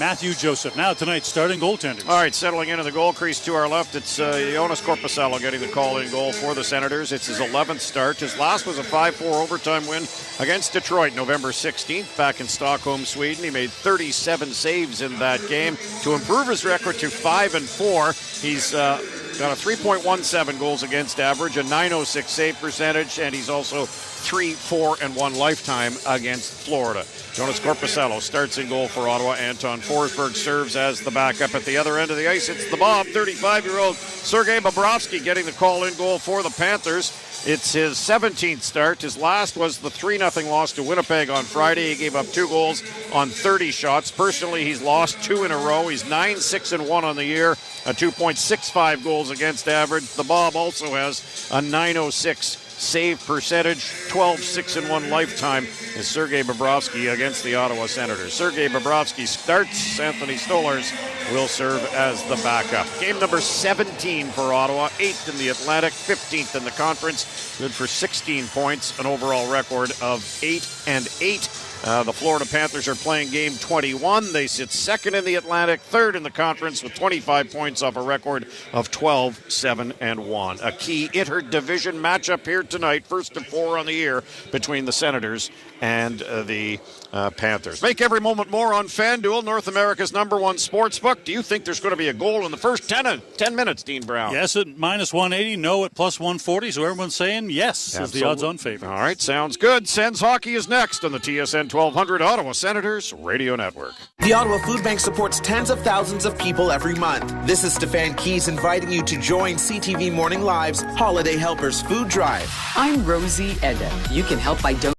Matthew Joseph. Now tonight's starting goaltenders. All right, settling into the goal crease to our left, it's Jonas Korpisalo getting the call-in goal for the Senators. It's his 11th start. His last was a 5-4 overtime win against Detroit November 16th back in Stockholm, Sweden. He made 37 saves in that game to improve his record to 5-4. He's got a 3.17 goals against average, a .906 save percentage, and he's also 3-4-1 lifetime against Florida. Jonas Korpisalo starts in goal for Ottawa. Anton Forsberg serves as the backup at the other end of the ice. It's the Bob, 35-year-old Sergei Bobrovsky getting the call-in goal for the Panthers. It's his 17th start. His last was the 3-0 loss to Winnipeg on Friday. He gave up 2 goals on 30 shots. Personally, he's lost 2 in a row. He's 9-6-1 on the year, a 2.65 goals against average. The Bob also has a .906 save percentage, 12-6-1 lifetime is Sergei Bobrovsky against the Ottawa Senators. Sergei Bobrovsky starts. Anthony Stolarz will serve as the backup. Game number 17 for Ottawa, 8th in the Atlantic, 15th in the conference. Good for 16 points, an overall record of 8-8. The Florida Panthers are playing game 21. They sit second in the Atlantic, third in the conference with 25 points off a record of 12-7-1. A key interdivision matchup here tonight, first of 4 on the year between the Senators and the Panthers. Make every moment more on FanDuel, North America's #1 sportsbook. Do you think there's going to be a goal in the first 10 minutes, Dean Brown? Yes at -180, no at +140, so everyone's saying yes is the odds-on favorite. All right, sounds good. Sens Hockey is next on the TSN 1200 Ottawa Senators Radio Network. The Ottawa Food Bank supports tens of thousands of people every month. This is Stefan Keys inviting you to join CTV Morning Live's Holiday Helpers Food Drive. I'm Rosie Edda. You can help by donating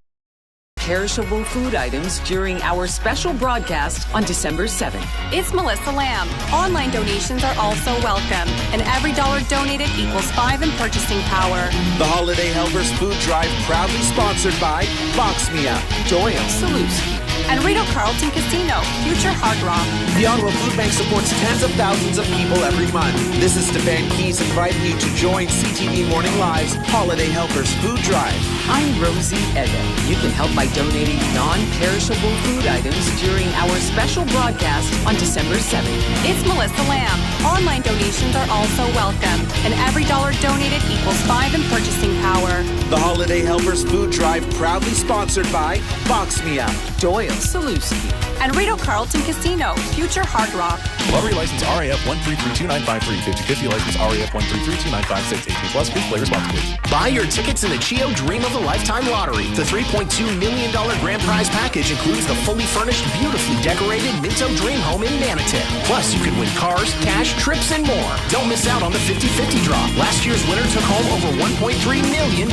perishable food items during our special broadcast on December 7th. It's Melissa Lamb. Online donations are also welcome, and every dollar donated equals 5 in purchasing power. The Holiday Helpers Food Drive, proudly sponsored by Box Me Up, Doyle Salewski, and Rideau Carlton Casino, Future Hard Rock. The Ottawa Food Bank supports tens of thousands of people every month. This is Stefan Keys inviting you to join CTV Morning Live's Holiday Helpers Food Drive. I'm Rosie Edda. You can help by donating non-perishable food items during our special broadcast on December 7th. It's Melissa Lamb. Online donations are also welcome, and every dollar donated equals 5 in purchasing power. The Holiday Helpers Food Drive, proudly sponsored by Box Me Up, Doyle Salewski, and Rideau Carlton Casino, Future Hard Rock. Lottery license RAF 1332953, 50/50 license RAF 1332956, 18 plus, please play responsibly. Buy your tickets in the Chio Dream of a Lifetime Lottery. The $3.2 million grand prize package includes the fully furnished, beautifully decorated Minto Dream Home in Manitou. Plus, you could win cars, cash, trips, and more. Don't miss out on the 50/50 draw. Last year's winner took home over $1.3 million.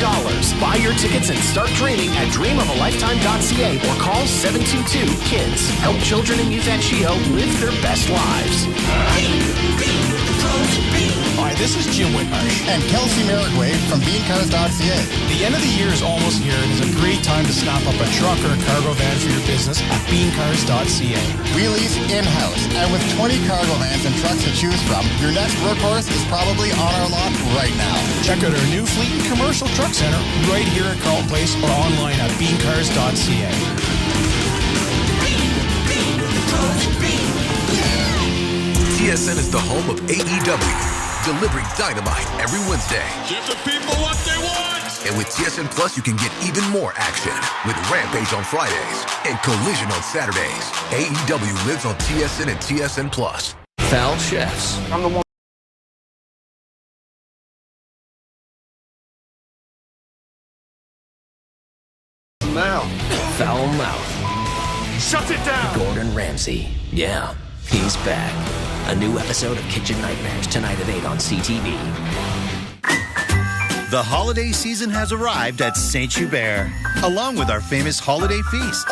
Buy your tickets and start dreaming at dreamofalifetime.ca or call 722-KIDS. Help children and youth at Chio live their best lives. Hi, this is Jim Whitmarsh and Kelsey Merrickway from beancars.ca. The end of the year is almost here and it's a great time to snap up a truck or a cargo van for your business at beancars.ca. We lease in-house, and with 20 cargo vans and trucks to choose from, your next workhorse is probably on our lot right now. Check out our new fleet and commercial truck center right here at Carlton Place or online at beancars.ca. TSN is the home of AEW, delivering dynamite every Wednesday. Give the people what they want! And with TSN Plus, you can get even more action with Rampage on Fridays and Collision on Saturdays. AEW lives on TSN and TSN Plus. Foul Chefs. I'm the one. Foul Mouth. Shut it down! Gordon Ramsay. Yeah, he's back. A new episode of Kitchen Nightmares tonight at 8 on CTV. The holiday season has arrived at St. Hubert, along with our famous holiday feast.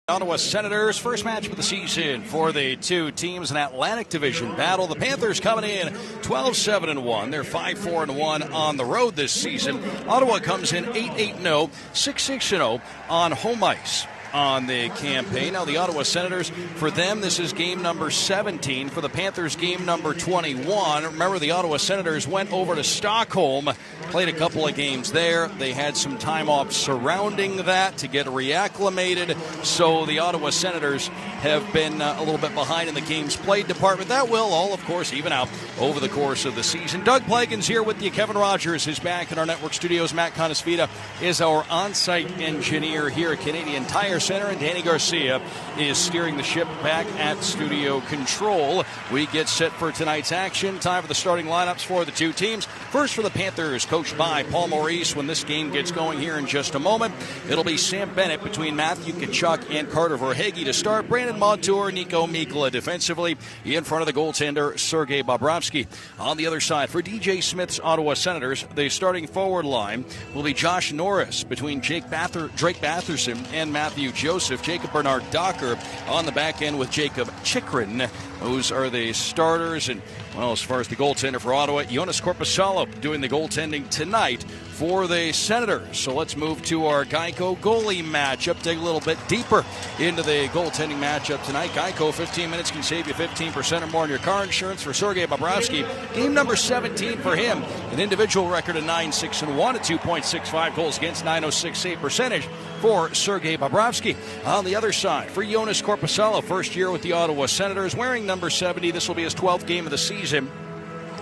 Ottawa Senators, first match of the season for the two teams in Atlantic Division battle. The Panthers coming in 12-7-1. They're 5-4-1 on the road this season. Ottawa comes in 8-8-0, 6-6-0 on home ice. on the campaign. Now, the Ottawa Senators, for them, this is game number 17. For the Panthers, game number 21. Remember, the Ottawa Senators went over to Stockholm, played a couple of games there. They had some time off surrounding that to get reacclimated. So the Ottawa Senators have been a little bit behind in the games played department. That will all, of course, even out over the course of the season. Doug Plagens here with you. Kevin Rogers is back in our network studios. Matt Conasvita is our on-site engineer here at Canadian Tire Center, and Danny Garcia is steering the ship back at studio control. We get set for tonight's action. Time for the starting lineups for the two teams. First for the Panthers, coached by Paul Maurice. When this game gets going here in just a moment, it'll be Sam Bennett between Matthew Tkachuk and Carter Verhaeghe to start. Brandon Montour, Nico Mikla defensively in front of the goaltender Sergei Bobrovsky. On the other side, for DJ Smith's Ottawa Senators, the starting forward line will be Josh Norris between Drake Batherson and Matthew Joseph. Jacob Bernard Docker on the back end with Jacob Chikrin. Those are the starters. And, well, as far as the goaltender for Ottawa, Jonas Korpisalo doing the goaltending tonight for the Senators. So let's move to our Geico goalie matchup. Dig a little bit deeper into the goaltending matchup tonight. Geico, 15 minutes can save you 15% or more on your car insurance. For Sergei Bobrovsky, game number 17 for him. An individual record of 9-6-1, a 2.65 goals against, 906 save percentage for Sergei Bobrovsky. On the other side, for Jonas Korpisalo, first year with the Ottawa Senators, wearing number 70. This will be his 12th game of the season.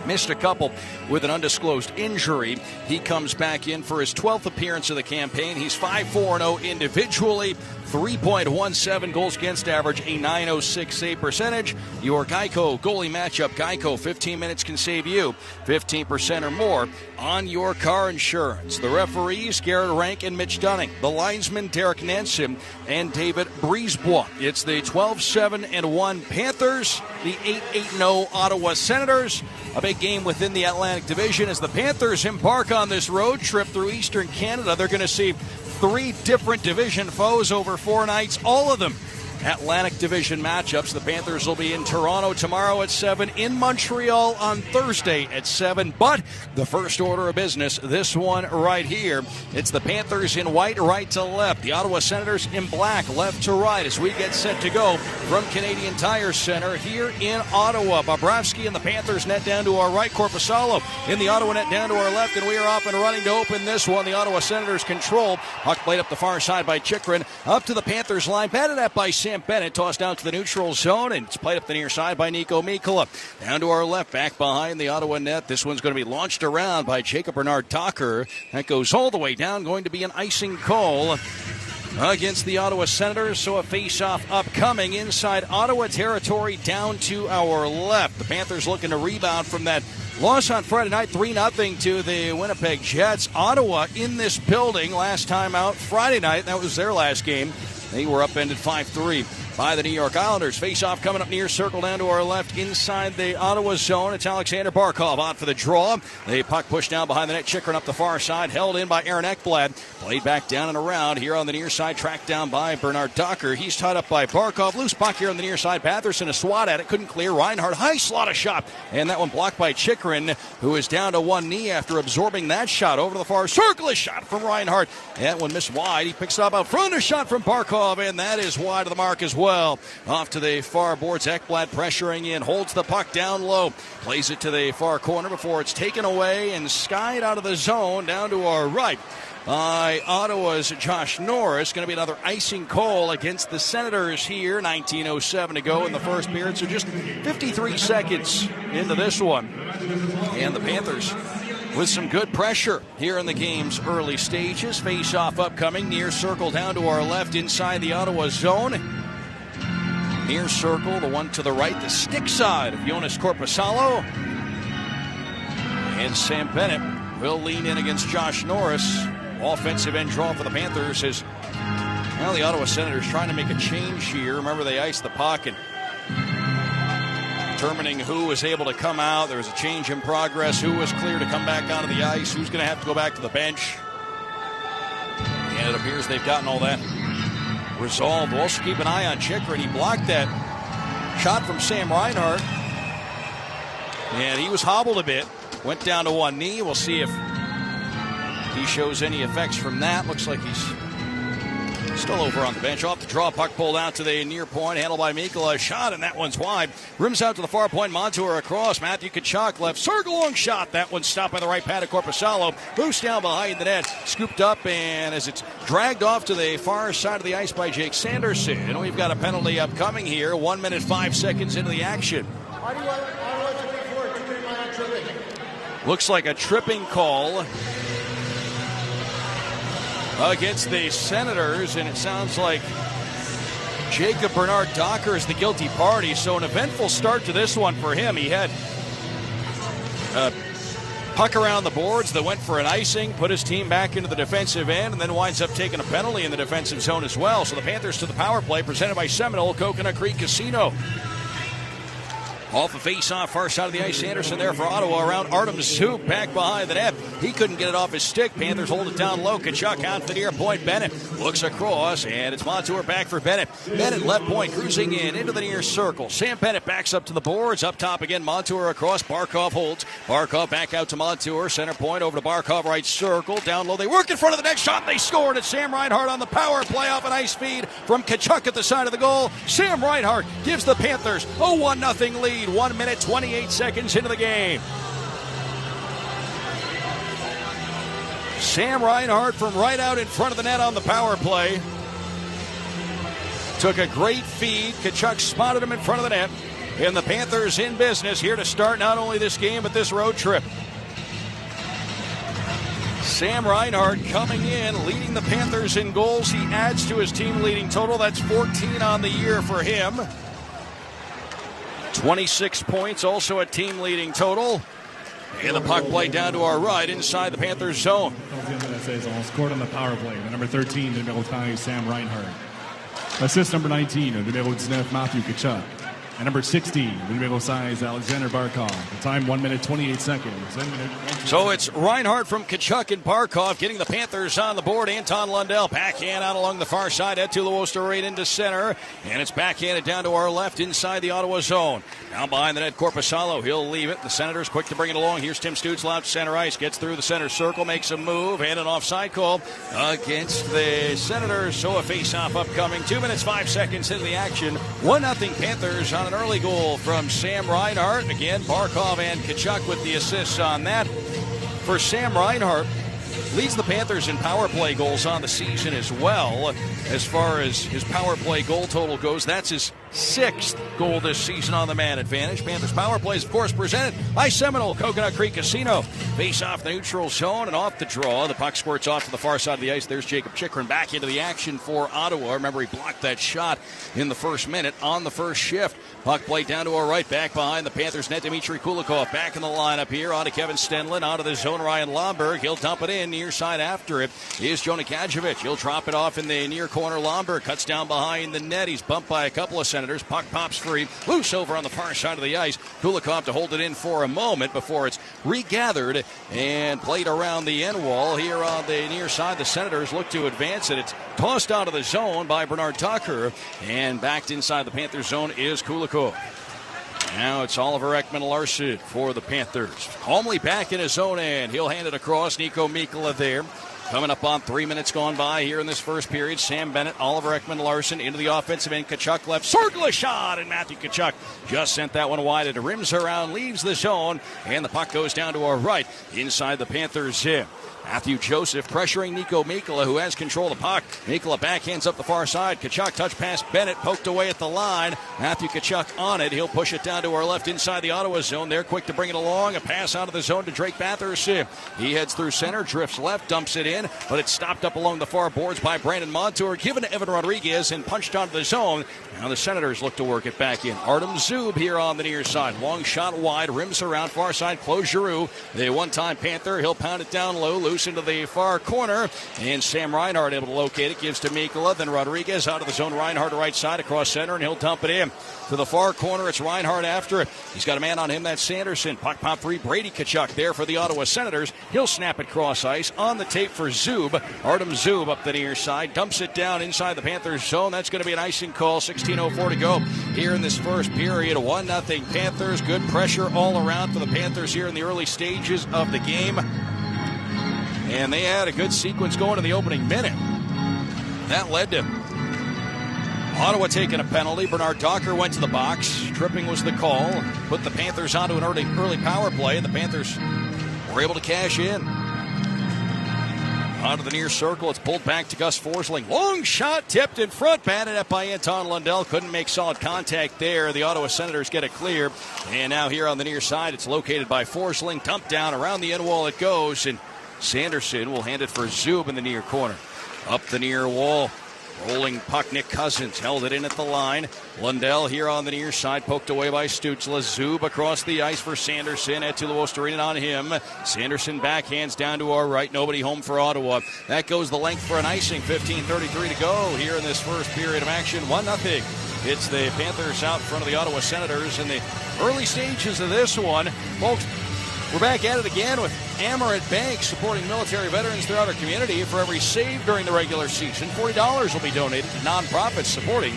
Missed a couple with an undisclosed injury. He comes back in for his 12th appearance of the campaign. He's 5-4-0 individually, 3.17 goals against average, a 906 save percentage. Your Geico goalie matchup. Geico, 15 minutes can save you 15% or more on your car insurance. The referees, Garrett Rank and Mitch Dunning. The linesman, Derek Nansen and David Brisebois. It's the 12-7-1 Panthers, the 8-8-0 Ottawa Senators. A big game within the Atlantic Division as the Panthers embark on this road trip through Eastern Canada. They're going to see 3 different division foes over 4 nights, all of them Atlantic Division matchups. The Panthers will be in Toronto tomorrow at 7, in Montreal on Thursday at 7. But the first order of business, this one right here, it's the Panthers in white, right to left. The Ottawa Senators in black, left to right, as we get set to go from Canadian Tire Center here in Ottawa. Bobrovsky in the Panthers net down to our right. Korpisalo in the Ottawa net down to our left, and we are off and running to open this one. The Ottawa Senators control. Puck played up the far side by Chikrin, up to the Panthers line, batted at by Sam Bennett, tossed down to the neutral zone, and it's played up the near side by Nico Mikla. Down to our left, back behind the Ottawa net. This one's going to be launched around by Jacob Bernard Docker. That goes all the way down, going to be an icing call against the Ottawa Senators. So a face-off upcoming inside Ottawa territory down to our left. The Panthers looking to rebound from that loss on Friday night, 3-0 to the Winnipeg Jets. Ottawa in this building last time out Friday night. That was their last game. They were upended 5-3 by the New York Islanders. Face-off coming up near circle down to our left inside the Ottawa zone. It's Alexander Barkov out for the draw. The puck pushed down behind the net. Chikrin up the far side. Held in by Aaron Ekblad. Played back down and around here on the near side. Tracked down by Bernard Docker. He's tied up by Barkov. Loose puck here on the near side. Batherson a swat at it. Couldn't clear. Reinhardt high slot a shot. And that one blocked by Chikrin, who is down to one knee after absorbing that shot. Over to the far circle. A shot from Reinhardt. That one missed wide. He picks it up out front. A shot from Barkov. And that is wide of the mark as well. Off to the far boards. Ekblad pressuring in. Holds the puck down low. Plays it to the far corner before it's taken away and skied out of the zone down to our right by Ottawa's Josh Norris. Going to be another icing call against the Senators here. 19:07 to go in the first period. So just 53 seconds into this one. And the Panthers with some good pressure here in the game's early stages. Face-off upcoming. Near circle down to our left inside the Ottawa zone. Near circle, the one to the right, the stick side of Jonas Korpisalo. And Sam Bennett will lean in against Josh Norris. Offensive end draw for the Panthers is, well, the Ottawa Senators trying to make a change here. Remember, they iced the puck and determining who was able to come out. There was a change in progress. Who was clear to come back onto the ice? Who's going to have to go back to the bench? And it appears they've gotten all that resolved. We'll also keep an eye on Chikrin. He blocked that shot from Sam Reinhart, and he was hobbled a bit. Went down to one knee. We'll see if he shows any effects from that. Looks like he's Still over on the bench. Off the draw, puck pulled out to the near point. Handled by Mikkola. Shot, and that one's wide. Rims out to the far point. Montour across. Matthew Tkachuk left circle long shot. That one's stopped by the right pad of Korpisalo. Loose down behind the net. Scooped up, and as it's dragged off to the far side of the ice by Jake Sanderson. And we've got a penalty upcoming here. 1 minute, 5 seconds into the action. Looks like a tripping call against the Senators, and it sounds like Jacob Bernard Docker is the guilty party. So an eventful start to this one for him. He had a puck around the boards that went for an icing, put his team back into the defensive end, and then winds up taking a penalty in the defensive zone as well. So the Panthers to the power play, presented by Seminole Coconut Creek Casino. Off the face-off, far side of the ice. Anderson there for Ottawa around Artem Zub back behind the net. He couldn't get it off his stick. Panthers hold it down low. Tkachuk out to the near point. Bennett looks across, and it's Montour back for Bennett. Bennett left point, cruising in into the near circle. Sam Bennett backs up to the boards. Up top again, Montour across. Barkov holds. Barkov back out to Montour. Center point over to Barkov, right circle. Down low, they work in front of the next shot. They scored. It's Sam Reinhart on the power play off an ice feed from Tkachuk at the side of the goal. Sam Reinhart gives the Panthers a 1-0 lead. 1 minute, 28 seconds into the game. Sam Reinhart from right out in front of the net on the power play. Took a great feed. Tkachuk spotted him in front of the net. And the Panthers in business here to start not only this game but this road trip. Sam Reinhart coming in, leading the Panthers in goals. He adds to his team leading total. That's 14 on the year for him. 26 points, also a team leading total. And the puck play down to our right inside the Panthers zone. Scored on the power play. The number 13, the numéro 10, Sam Reinhart. Assist number 19, the numéro 19, Matthew Tkachuk. And number 16, the numéro 16, Alexander Barkov. The time 1 minute, 28 seconds. So it's Reinhart from Tkachuk and Barkov getting the Panthers on the board. Anton Lundell backhand out along the far side. Ed Tulowosto right into center. And it's backhanded down to our left inside the Ottawa zone. Down behind the net, Korpisalo. He'll leave it. The Senators quick to bring it along. Here's Tim Stützle to center ice. Gets through the center circle. Makes a move. And an offside call against the Senators. So a face-off upcoming. 2 minutes, 5 seconds into the action. 1-0 Panthers on an early goal from Sam Reinhart. Again, Barkov and Tkachuk with the assists on that. For Sam Reinhart, leads the Panthers in power play goals on the season as well. As far as his power play goal total goes, that's his 6th goal this season on the man advantage. Panthers power plays, of course, presented by Seminole Coconut Creek Casino. Face off the neutral zone and off the draw. The puck squirts off to the far side of the ice. There's Jacob Chychrun back into the action for Ottawa. Remember, he blocked that shot in the first minute on the first shift. Puck played down to our right, back behind the Panthers net. Dmitry Kulikov back in the lineup here. On to Kevin Stenlund, onto the zone. Ryan Lomberg. He'll dump it in near side after it. Is Jonah Kadjevich. He'll drop it off in the near corner. Lomberg cuts down behind the net. He's bumped by a couple of Senators. Puck pops free. Loose over on the far side of the ice. Kulikov to hold it in for a moment before it's regathered and played around the end wall. Here on the near side, the Senators look to advance it. It's tossed out of the zone by Bernard Tucker. And backed inside the Panthers zone is Kulikov. Now it's Oliver Ekman-Larsson for the Panthers. Calmly back in his own end. He'll hand it across. Nico Mikkola there. Coming up on 3 minutes gone by here in this first period. Sam Bennett, Oliver Ekman-Larsson into the offensive end. Tkachuk left circle, a shot, and Matthew Tkachuk just sent that one wide. It rims around, leaves the zone, and the puck goes down to our right inside the Panthers zone. Matthew Joseph pressuring Nico Mikkola, who has control of the puck. Mikkola backhands up the far side. Tkachuk touch pass Bennett, poked away at the line. Matthew Tkachuk on it. He'll push it down to our left inside the Ottawa zone. They're quick to bring it along. A pass out of the zone to Drake Bathurst. He heads through center, drifts left, dumps it in, but it's stopped up along the far boards by Brandon Montour, given to Evan Rodriguez and punched onto the zone. Now the Senators look to work it back in. Artem Zub here on the near side. Long shot wide, rims around, far side, close Giroux. The one-time Panther, he'll pound it down low, loose into the far corner. And Sam Reinhart able to locate it, gives to Mikkola, then Rodriguez out of the zone. Reinhart right side across center, and he'll dump it in. To the far corner, it's Reinhart after it. He's got a man on him, that's Sanderson. Puck pop free, Brady Tkachuk there for the Ottawa Senators. He'll snap it cross ice. On the tape for Zub. Artem Zub up the near side, dumps it down inside the Panthers zone. That's going to be an icing call. 16:04 to go here in this first period. 1-0 Panthers. Good pressure all around for the Panthers here in the early stages of the game. And they had a good sequence going in the opening minute. That led to Ottawa taking a penalty. Bernard Docker went to the box. Tripping was the call. Put the Panthers onto an early power play, and the Panthers were able to cash in. Onto the near circle. It's pulled back to Gus Forsling. Long shot tipped in front. Batted up by Anton Lundell. Couldn't make solid contact there. The Ottawa Senators get it clear. And now here on the near side, it's located by Forsling. Dumped down around the end wall it goes. And Sanderson will hand it for Zub in the near corner. Up the near wall. Rolling puck, Nick Cousins held it in at the line. Lundell here on the near side, poked away by Stützle. Zub across the ice for Sanderson. At Tulowo on him. Sanderson backhands down to our right. Nobody home for Ottawa. That goes the length for an icing. 15:33 to go here in this first period of action. 1-0. It's the Panthers out in front of the Ottawa Senators in the early stages of this one. Folks, we're back at it again with Amaret Bank supporting military veterans throughout our community. For every save during the regular season, $40 will be donated to nonprofits supporting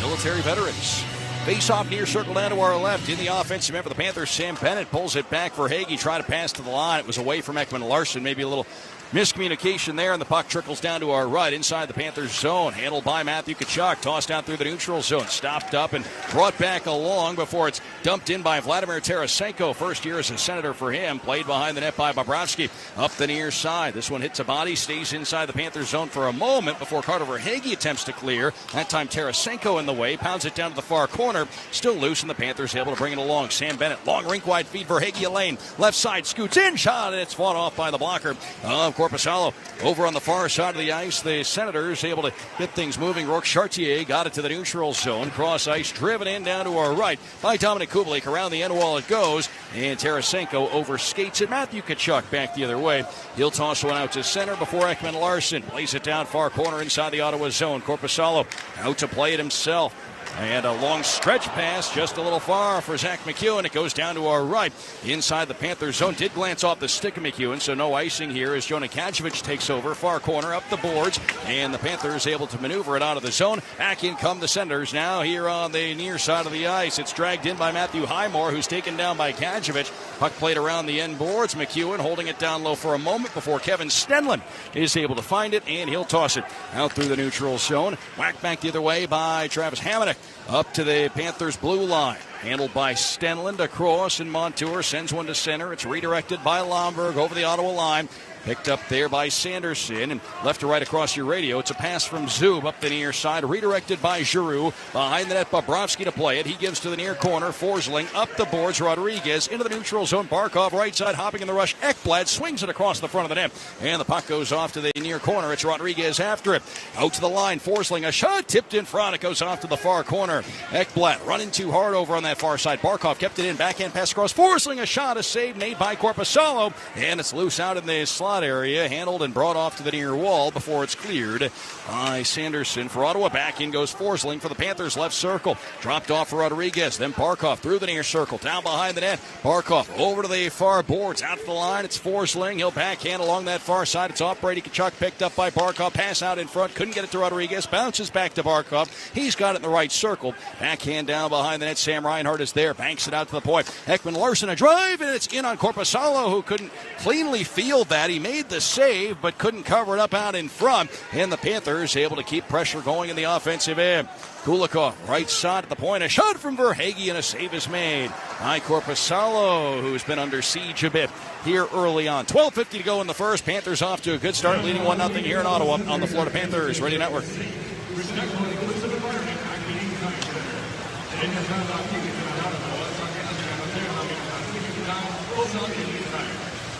military veterans. Face-off near circle down to our left. In the offensive end for the Panthers, Sam Bennett pulls it back for Hagee. Try to pass to the line. It was away from Ekman Larsson. Maybe a little miscommunication there, and the puck trickles down to our right inside the Panthers zone. Handled by Matthew Tkachuk. Tossed out through the neutral zone. Stopped up and brought back along before it's dumped in by Vladimir Tarasenko. First year as a Senator for him. Played behind the net by Bobrovsky. Up the near side. This one hits a body. Stays inside the Panthers zone for a moment before Carter Verhaeghe attempts to clear. That time Tarasenko in the way. Pounds it down to the far corner. Still loose, and the Panthers able to bring it along. Sam Bennett. Long rink-wide feed. Verhaeghe a lane. Left side scoots in. Shot, and it's fought off by the blocker of Korpisalo. Over on the far side of the ice, the Senators able to get things moving. Rourke Chartier got it to the neutral zone. Cross ice, driven in down to our right by Dominic Kubalik. Around the end wall it goes, and Tarasenko overskates it. Matthew Tkachuk back the other way. He'll toss one out to center before Ekman Larsson plays it down far corner inside the Ottawa zone. Korpisalo out to play it himself. And a long stretch pass, just a little far for Zach McEwen. It goes down to our right inside the Panthers zone. Did glance off the stick of McEwen, so no icing here as Jonah Kajevic takes over. Far corner, up the boards, and the Panthers able to maneuver it out of the zone. Back in come the Senators now here on the near side of the ice. It's dragged in by Matthew Highmore, who's taken down by Kajevic. Puck played around the end boards. McEwen holding it down low for a moment before Kevin Stenlund is able to find it, and he'll toss it out through the neutral zone. Whacked back the other way by Travis Hamonic. Up to the Panthers' blue line. Handled by Stenlund across, and Montour sends one to center. It's redirected by Lomberg over the Ottawa line. Picked up there by Sanderson, and left to right across your radio. It's a pass from Zub up the near side, redirected by Giroux. Behind the net, Bobrovsky to play it. He gives to the near corner. Forsling up the boards. Rodriguez into the neutral zone. Barkov right side, hopping in the rush. Ekblad swings it across the front of the net, and the puck goes off to the near corner. It's Rodriguez after it. Out to the line. Forsling, a shot tipped in front. It goes off to the far corner. Ekblad running too hard over on that far side. Barkov kept it in. Backhand pass across. Forsling, a shot, a save made by Korpisalo, and it's loose out in the slot area, handled and brought off to the near wall before it's cleared by Sanderson. For Ottawa, back in goes Forsling for the Panthers left circle. Dropped off for Rodriguez, then Barkov through the near circle, down behind the net. Barkov over to the far boards, out to the line. It's Forsling. He'll backhand along that far side. It's off Brady Tkachuk, picked up by Barkov. Pass out in front, couldn't get it to Rodriguez. Bounces back to Barkov. He's got it in the right circle. Backhand down behind the net. Sam Reinhart is there, banks it out to the point. Ekman Larsson a drive, and it's in on Korpisalo, who couldn't cleanly field that. He made the save, but couldn't cover it up out in front. And the Panthers able to keep pressure going in the offensive end. Kulikov, right side at the point. A shot from Verhaeghe, and a save is made by Korpisalo, who's been under siege a bit here early on. 12:50 to go in the first. Panthers off to a good start, leading 1-0 here in Ottawa on the Florida Panthers Radio Network.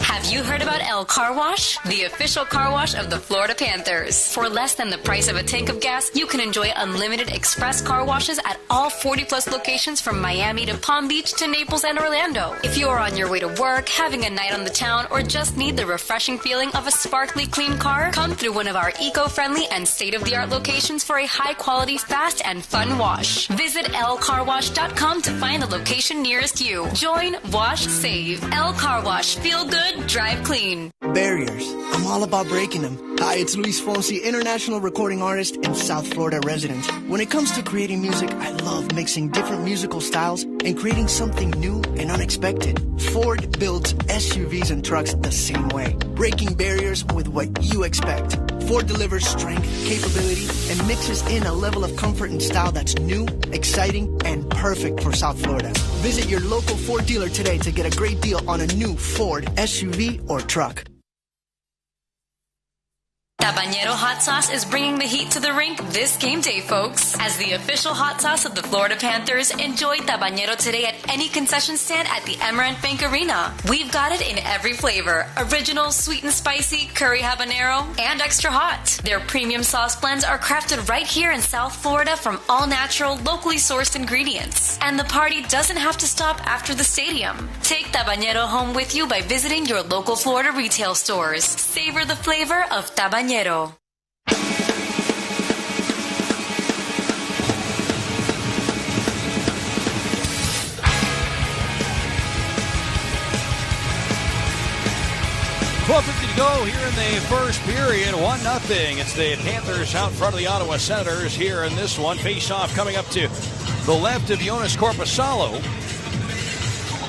Have you heard about El Car Wash? The official car wash of the Florida Panthers. For less than the price of a tank of gas, you can enjoy unlimited express car washes at all 40-plus locations from Miami to Palm Beach to Naples and Orlando. If you are on your way to work, having a night on the town, or just need the refreshing feeling of a sparkly clean car, come through one of our eco-friendly and state-of-the-art locations for a high-quality, fast, and fun wash. Visit lcarwash.com to find the location nearest you. Join, wash, save. El Car Wash. Feel good, drive clean. Barriers. I'm all about breaking them. Hi, it's Luis Fonsi, international recording artist and South Florida resident. When it comes to creating music, I love mixing different musical styles and creating something new and unexpected. Ford builds SUVs and trucks the same way, breaking barriers with what you expect. Ford delivers strength, capability, and mixes in a level of comfort and style that's new, exciting, and perfect for South Florida. Visit your local Ford dealer today to get a great deal on a new Ford SUV or truck. Tabañero Hot Sauce is bringing the heat to the rink this game day, folks. As the official hot sauce of the Florida Panthers, enjoy Tabañero today at any concession stand at the Amarant Bank Arena. We've got it in every flavor. Original, sweet and spicy, curry habanero, and extra hot. Their premium sauce blends are crafted right here in South Florida from all-natural, locally sourced ingredients. And the party doesn't have to stop after the stadium. Take Tabañero home with you by visiting your local Florida retail stores. Savor the flavor of Tabañero. $12:50 to go here in the first period. 1-0. It's the Panthers out in front of the Ottawa Senators here in this one. Face-off coming up to the left of Jonas Korpisalo.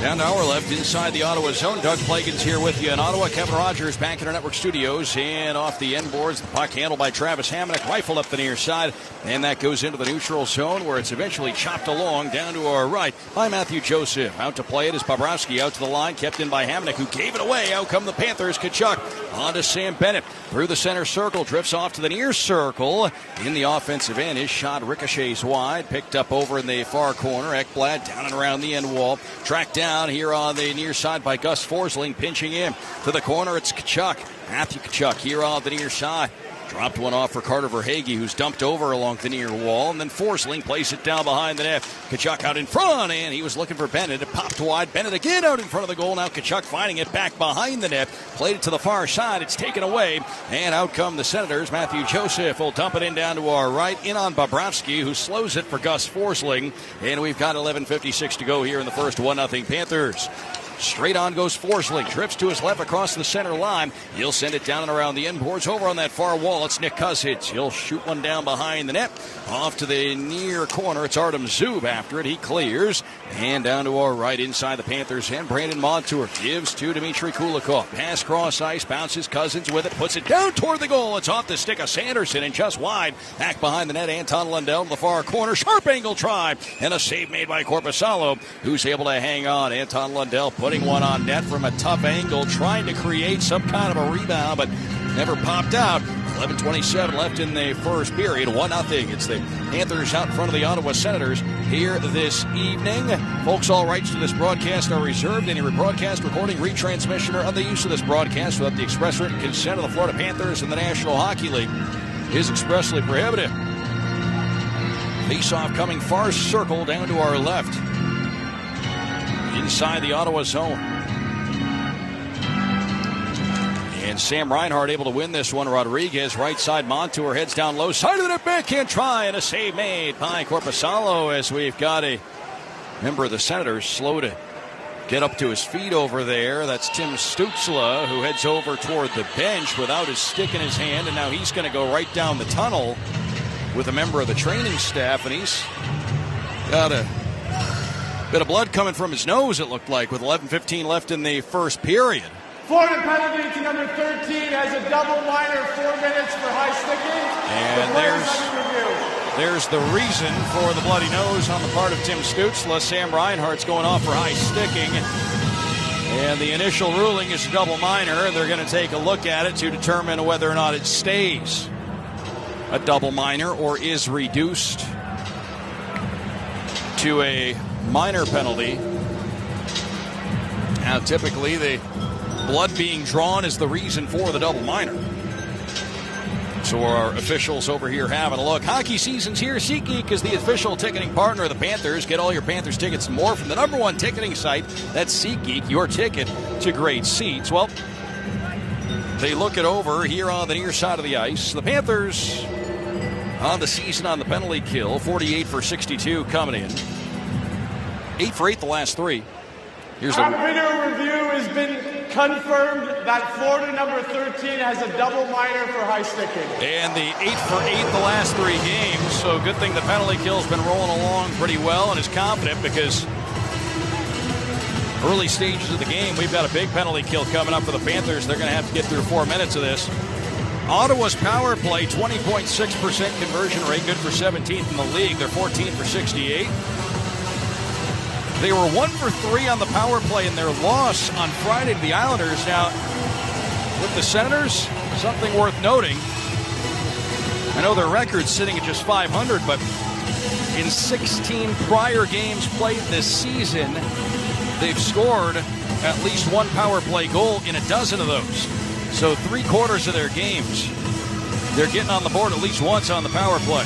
Down to our left inside the Ottawa zone. Doug Plagens here with you in Ottawa. Kevin Rogers back in our network studios. And off the end boards, the puck handled by Travis Hamonic. Rifled up the near side. And that goes into the neutral zone where it's eventually chopped along down to our right by Matthew Joseph. Out to play it is Bobrovsky out to the line. Kept in by Hamonic, who gave it away. Out come the Panthers. Tkachuk on to Sam Bennett. Through the center circle. Drifts off to the near circle. In the offensive end. His shot ricochets wide. Picked up over in the far corner. Ekblad down and around the end wall. Tracked down here on the near side by Gus Forsling, pinching in to the corner. It's Tkachuk. Matthew Tkachuk here on the near side. Dropped one off for Carter Verhaeghe, who's dumped over along the near wall. And then Forsling plays it down behind the net. Tkachuk out in front, and he was looking for Bennett. It popped wide. Bennett again out in front of the goal. Now Tkachuk finding it back behind the net. Played it to the far side. It's taken away. And out come the Senators. Matthew Joseph will dump it in down to our right. In on Bobrovsky, who slows it for Gus Forsling. And we've got 11:56 to go here in the first. 1-0 Panthers. Straight on goes Forsling. Trips to his left across the center line. He'll send it down and around the end boards. Over on that far wall, it's Nick Cousins. He'll shoot one down behind the net. Off to the near corner, it's Artem Zub after it. He clears. And down to our right inside the Panthers and Brandon Montour gives to Dmitry Kulikov. Pass cross ice, bounces Cousins with it, puts it down toward the goal. It's off the stick of Sanderson and just wide. Back behind the net, Anton Lundell to the far corner. Sharp angle try. And a save made by Korpisalo, who's able to hang on. Anton Lundell putting one on net from a tough angle, trying to create some kind of a rebound, but never popped out. 11:27 left in the first period. 1-0. It's the Panthers out in front of the Ottawa Senators here this evening. Folks, all rights to this broadcast are reserved. Any rebroadcast, recording, retransmission, or other use of this broadcast without the express written consent of the Florida Panthers and the National Hockey League is expressly prohibited. Face-off coming far circle down to our left. Inside the Ottawa zone. And Sam Reinhart able to win this one. Rodriguez, right side, Montour heads down low. Side of the net, backhand try, and a save made by Korpisalo as we've got a member of the Senators slow to get up to his feet over there. That's Tim Stützle, who heads over toward the bench without his stick in his hand, and now he's going to go right down the tunnel with a member of the training staff, and he's got a bit of blood coming from his nose, it looked like, with 11:15 left in the first period. Florida penalty to number 13 has a double minor, 4 minutes for high sticking. And there's the reason for the bloody nose on the part of Tim Stützle. Sam Reinhart's going off for high sticking. And the initial ruling is a double minor, and they're going to take a look at it to determine whether or not it stays a double minor or is reduced to a minor penalty. Now, typically, the blood being drawn is the reason for the double minor. So our officials over here having a look. Hockey season's here. SeatGeek is the official ticketing partner of the Panthers. Get all your Panthers tickets and more from the #1 ticketing site. That's SeatGeek, your ticket to great seats. Well, they look it over here on the near side of the ice. The Panthers on the season on the penalty kill, 48 for 62 coming in. 8 for 8 the last 3. Here's the video review has been confirmed that Florida number 13 has a double minor for high sticking. And the 8 for 8 the last 3 games. So good thing the penalty kill's been rolling along pretty well and is confident because early stages of the game, we've got a big penalty kill coming up for the Panthers. They're going to have to get through 4 minutes of this. Ottawa's power play, 20.6% conversion rate, good for 17th in the league. They're 14 for 68. They were 1 for 3 on the power play in their loss on Friday to the Islanders. Now, with the Senators, something worth noting. I know their record's sitting at just 500, but in 16 prior games played this season, they've scored at least one power play goal in a dozen of those. So 3/4 of their games, they're getting on the board at least once on the power play.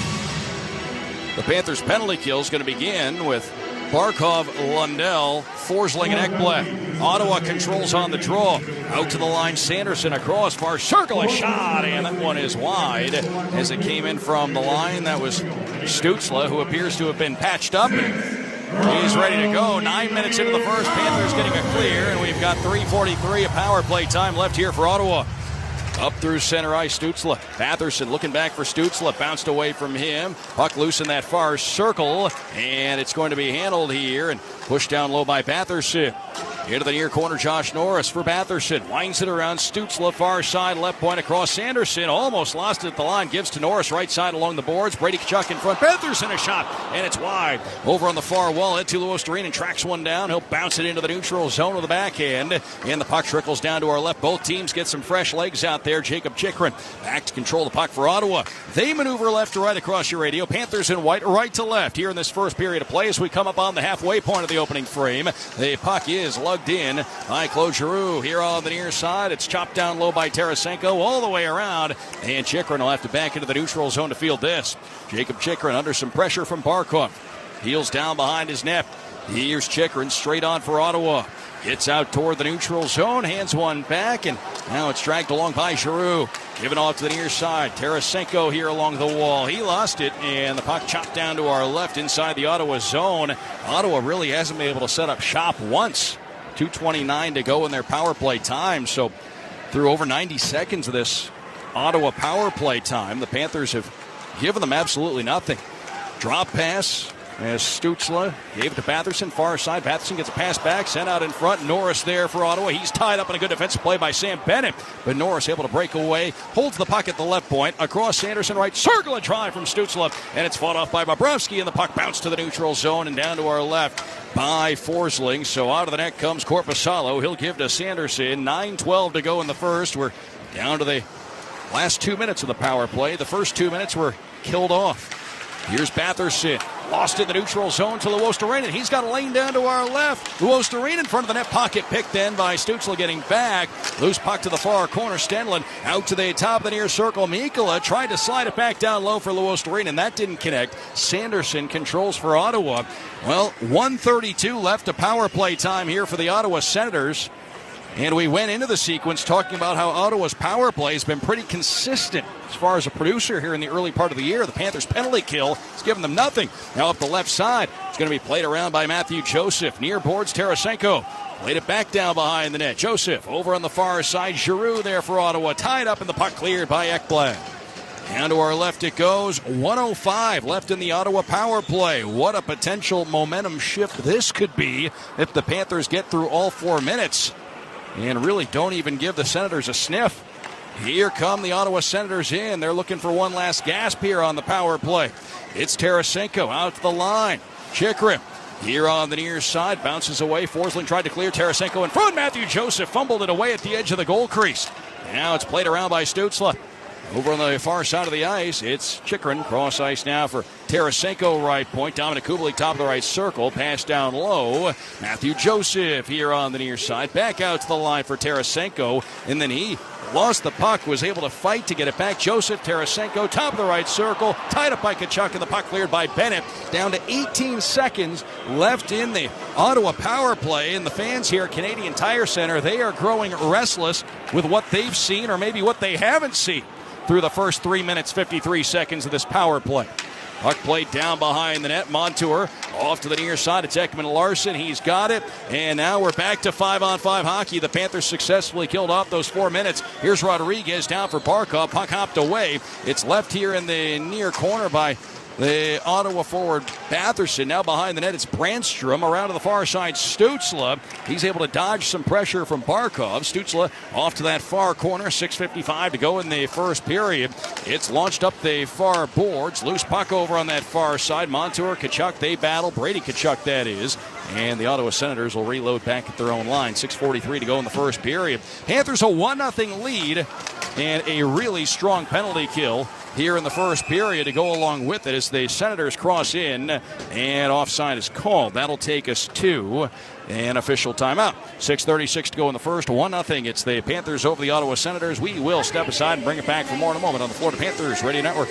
The Panthers' penalty kill is going to begin with Barkov, Lundell, Forsling, and Ekblad. Ottawa controls on the draw. Out to the line, Sanderson across, far circle, a shot, and that one is wide as it came in from the line. That was Stützle, who appears to have been patched up. He's ready to go. 9 minutes into the first, Panthers getting a clear, and we've got 3:43 of power play time left here for Ottawa. Up through center ice, Stützle. Batherson looking back for Stützle. Bounced away from him. Puck loose in that far circle, and it's going to be handled here and pushed down low by Batherson. Into the near corner, Josh Norris for Batherson. Winds it around Stützle, far side, left point across Sanderson. Almost lost it at the line. Gives to Norris, right side along the boards. Brady Tkachuk in front. Batherson a shot, and it's wide. Over on the far wall, Eetu Luostarinen tracks one down. He'll bounce it into the neutral zone with the backhand. And the puck trickles down to our left. Both teams get some fresh legs out there. Jacob Chychrun back to control the puck for Ottawa. They maneuver left to right across your radio. Panthers in white, right to left here in this first period of play as we come up on the halfway point of the opening frame. The puck is lugged in by Claude Giroux. Here on the near side, it's chopped down low by Tarasenko all the way around, and Chychrun will have to back into the neutral zone to field this. Jacob Chychrun under some pressure from Barkov. Heels down behind his net. Here's Chychrun straight on for Ottawa. Gets out toward the neutral zone, hands one back, and now it's dragged along by Giroux. Given off to the near side. Tarasenko here along the wall. He lost it, and the puck chopped down to our left inside the Ottawa zone. Ottawa really hasn't been able to set up shop once. 2:29 to go in their power play time. So through over 90 seconds of this Ottawa power play time, the Panthers have given them absolutely nothing. Drop pass as Stützle gave it to Batherson, far side. Batherson gets a pass back, sent out in front. Norris there for Ottawa. He's tied up in a good defensive play by Sam Bennett, but Norris able to break away, holds the puck at the left point, across Sanderson right circle, a try from Stützle, and it's fought off by Bobrovsky, and the puck bounced to the neutral zone and down to our left by Forsling. So out of the net comes Korpisalo. He'll give to Sanderson. 9:12 to go in the first. We're down to the last 2 minutes of the power play. The first 2 minutes were killed off. Here's Batherson. Lost in the neutral zone to Luostarinen. He's got a lane down to our left. Luostarinen in front of the net pocket. Picked then by Stützle getting back. Loose puck to the far corner. Stenlund out to the top of the near circle. Mikkola tried to slide it back down low for Luostarinen. That didn't connect. Sanderson controls for Ottawa. Well, 1:32 left to power play time here for the Ottawa Senators. And we went into the sequence talking about how Ottawa's power play has been pretty consistent as far as a producer here in the early part of the year. The Panthers' penalty kill has given them nothing. Now up the left side, it's going to be played around by Matthew Joseph. Near boards Tarasenko. Played it back down behind the net. Joseph over on the far side. Giroux there for Ottawa. Tied up and the puck cleared by Ekblad. And to our left it goes. 1:05 left in the Ottawa power play. What a potential momentum shift this could be if the Panthers get through all 4 minutes and really don't even give the Senators a sniff. Here come the Ottawa Senators in. They're looking for one last gasp here on the power play. It's Tarasenko out to the line. Chychrun here on the near side. Bounces away. Forsling tried to clear. Tarasenko in front. Matthew Joseph fumbled it away at the edge of the goal crease. Now it's played around by Stützle. Over on the far side of the ice, it's Chychrun. Cross ice now for Tarasenko, right point. Dominic Kubalik, top of the right circle. Pass down low. Matthew Joseph here on the near side. Back out to the line for Tarasenko. And then he lost the puck, was able to fight to get it back. Joseph, Tarasenko, top of the right circle. Tied up by Tkachuk, and the puck cleared by Bennett. Down to 18 seconds left in the Ottawa power play. And the fans here at Canadian Tire Center, they are growing restless with what they've seen or maybe what they haven't seen through the first 3 minutes, 53 seconds of this power play. Puck played down behind the net. Montour off to the near side. It's Ekman Larson. He's got it. And now we're back to 5-on-5 hockey. The Panthers successfully killed off those 4 minutes. Here's Rodriguez down for Barkov. Puck hopped away. It's left here in the near corner by The Ottawa forward Batherson now behind the net. It's Brandstrom around to the far side. Stützle. He's able to dodge some pressure from Barkov. Stützle off to that far corner. 6:55 to go in the first period. It's launched up the far boards. Loose puck over on that far side. Montour, Tkachuk, they battle. Brady Tkachuk, that is. And the Ottawa Senators will reload back at their own line. 6:43 to go in the first period. Panthers a 1-0 lead and a really strong penalty kill here in the first period to go along with it as the Senators cross in and offside is called. That'll take us to an official timeout. 6:36 to go in the first. 1-0. It's the Panthers over the Ottawa Senators. We will step aside and bring it back for more in a moment on the Florida Panthers Radio Network.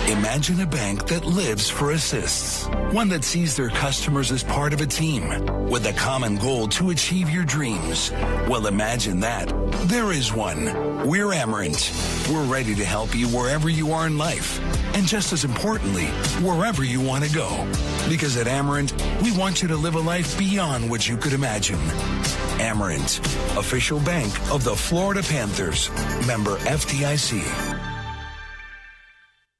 Imagine a bank that lives for assists. One that sees their customers as part of a team with a common goal to achieve your dreams. Well, imagine that. There is one. We're Amerant. We're ready to help you wherever you are in life. And just as importantly, wherever you want to go. Because at Amerant, we want you to live a life beyond what you could imagine. Amerant, official bank of the Florida Panthers. Member FDIC.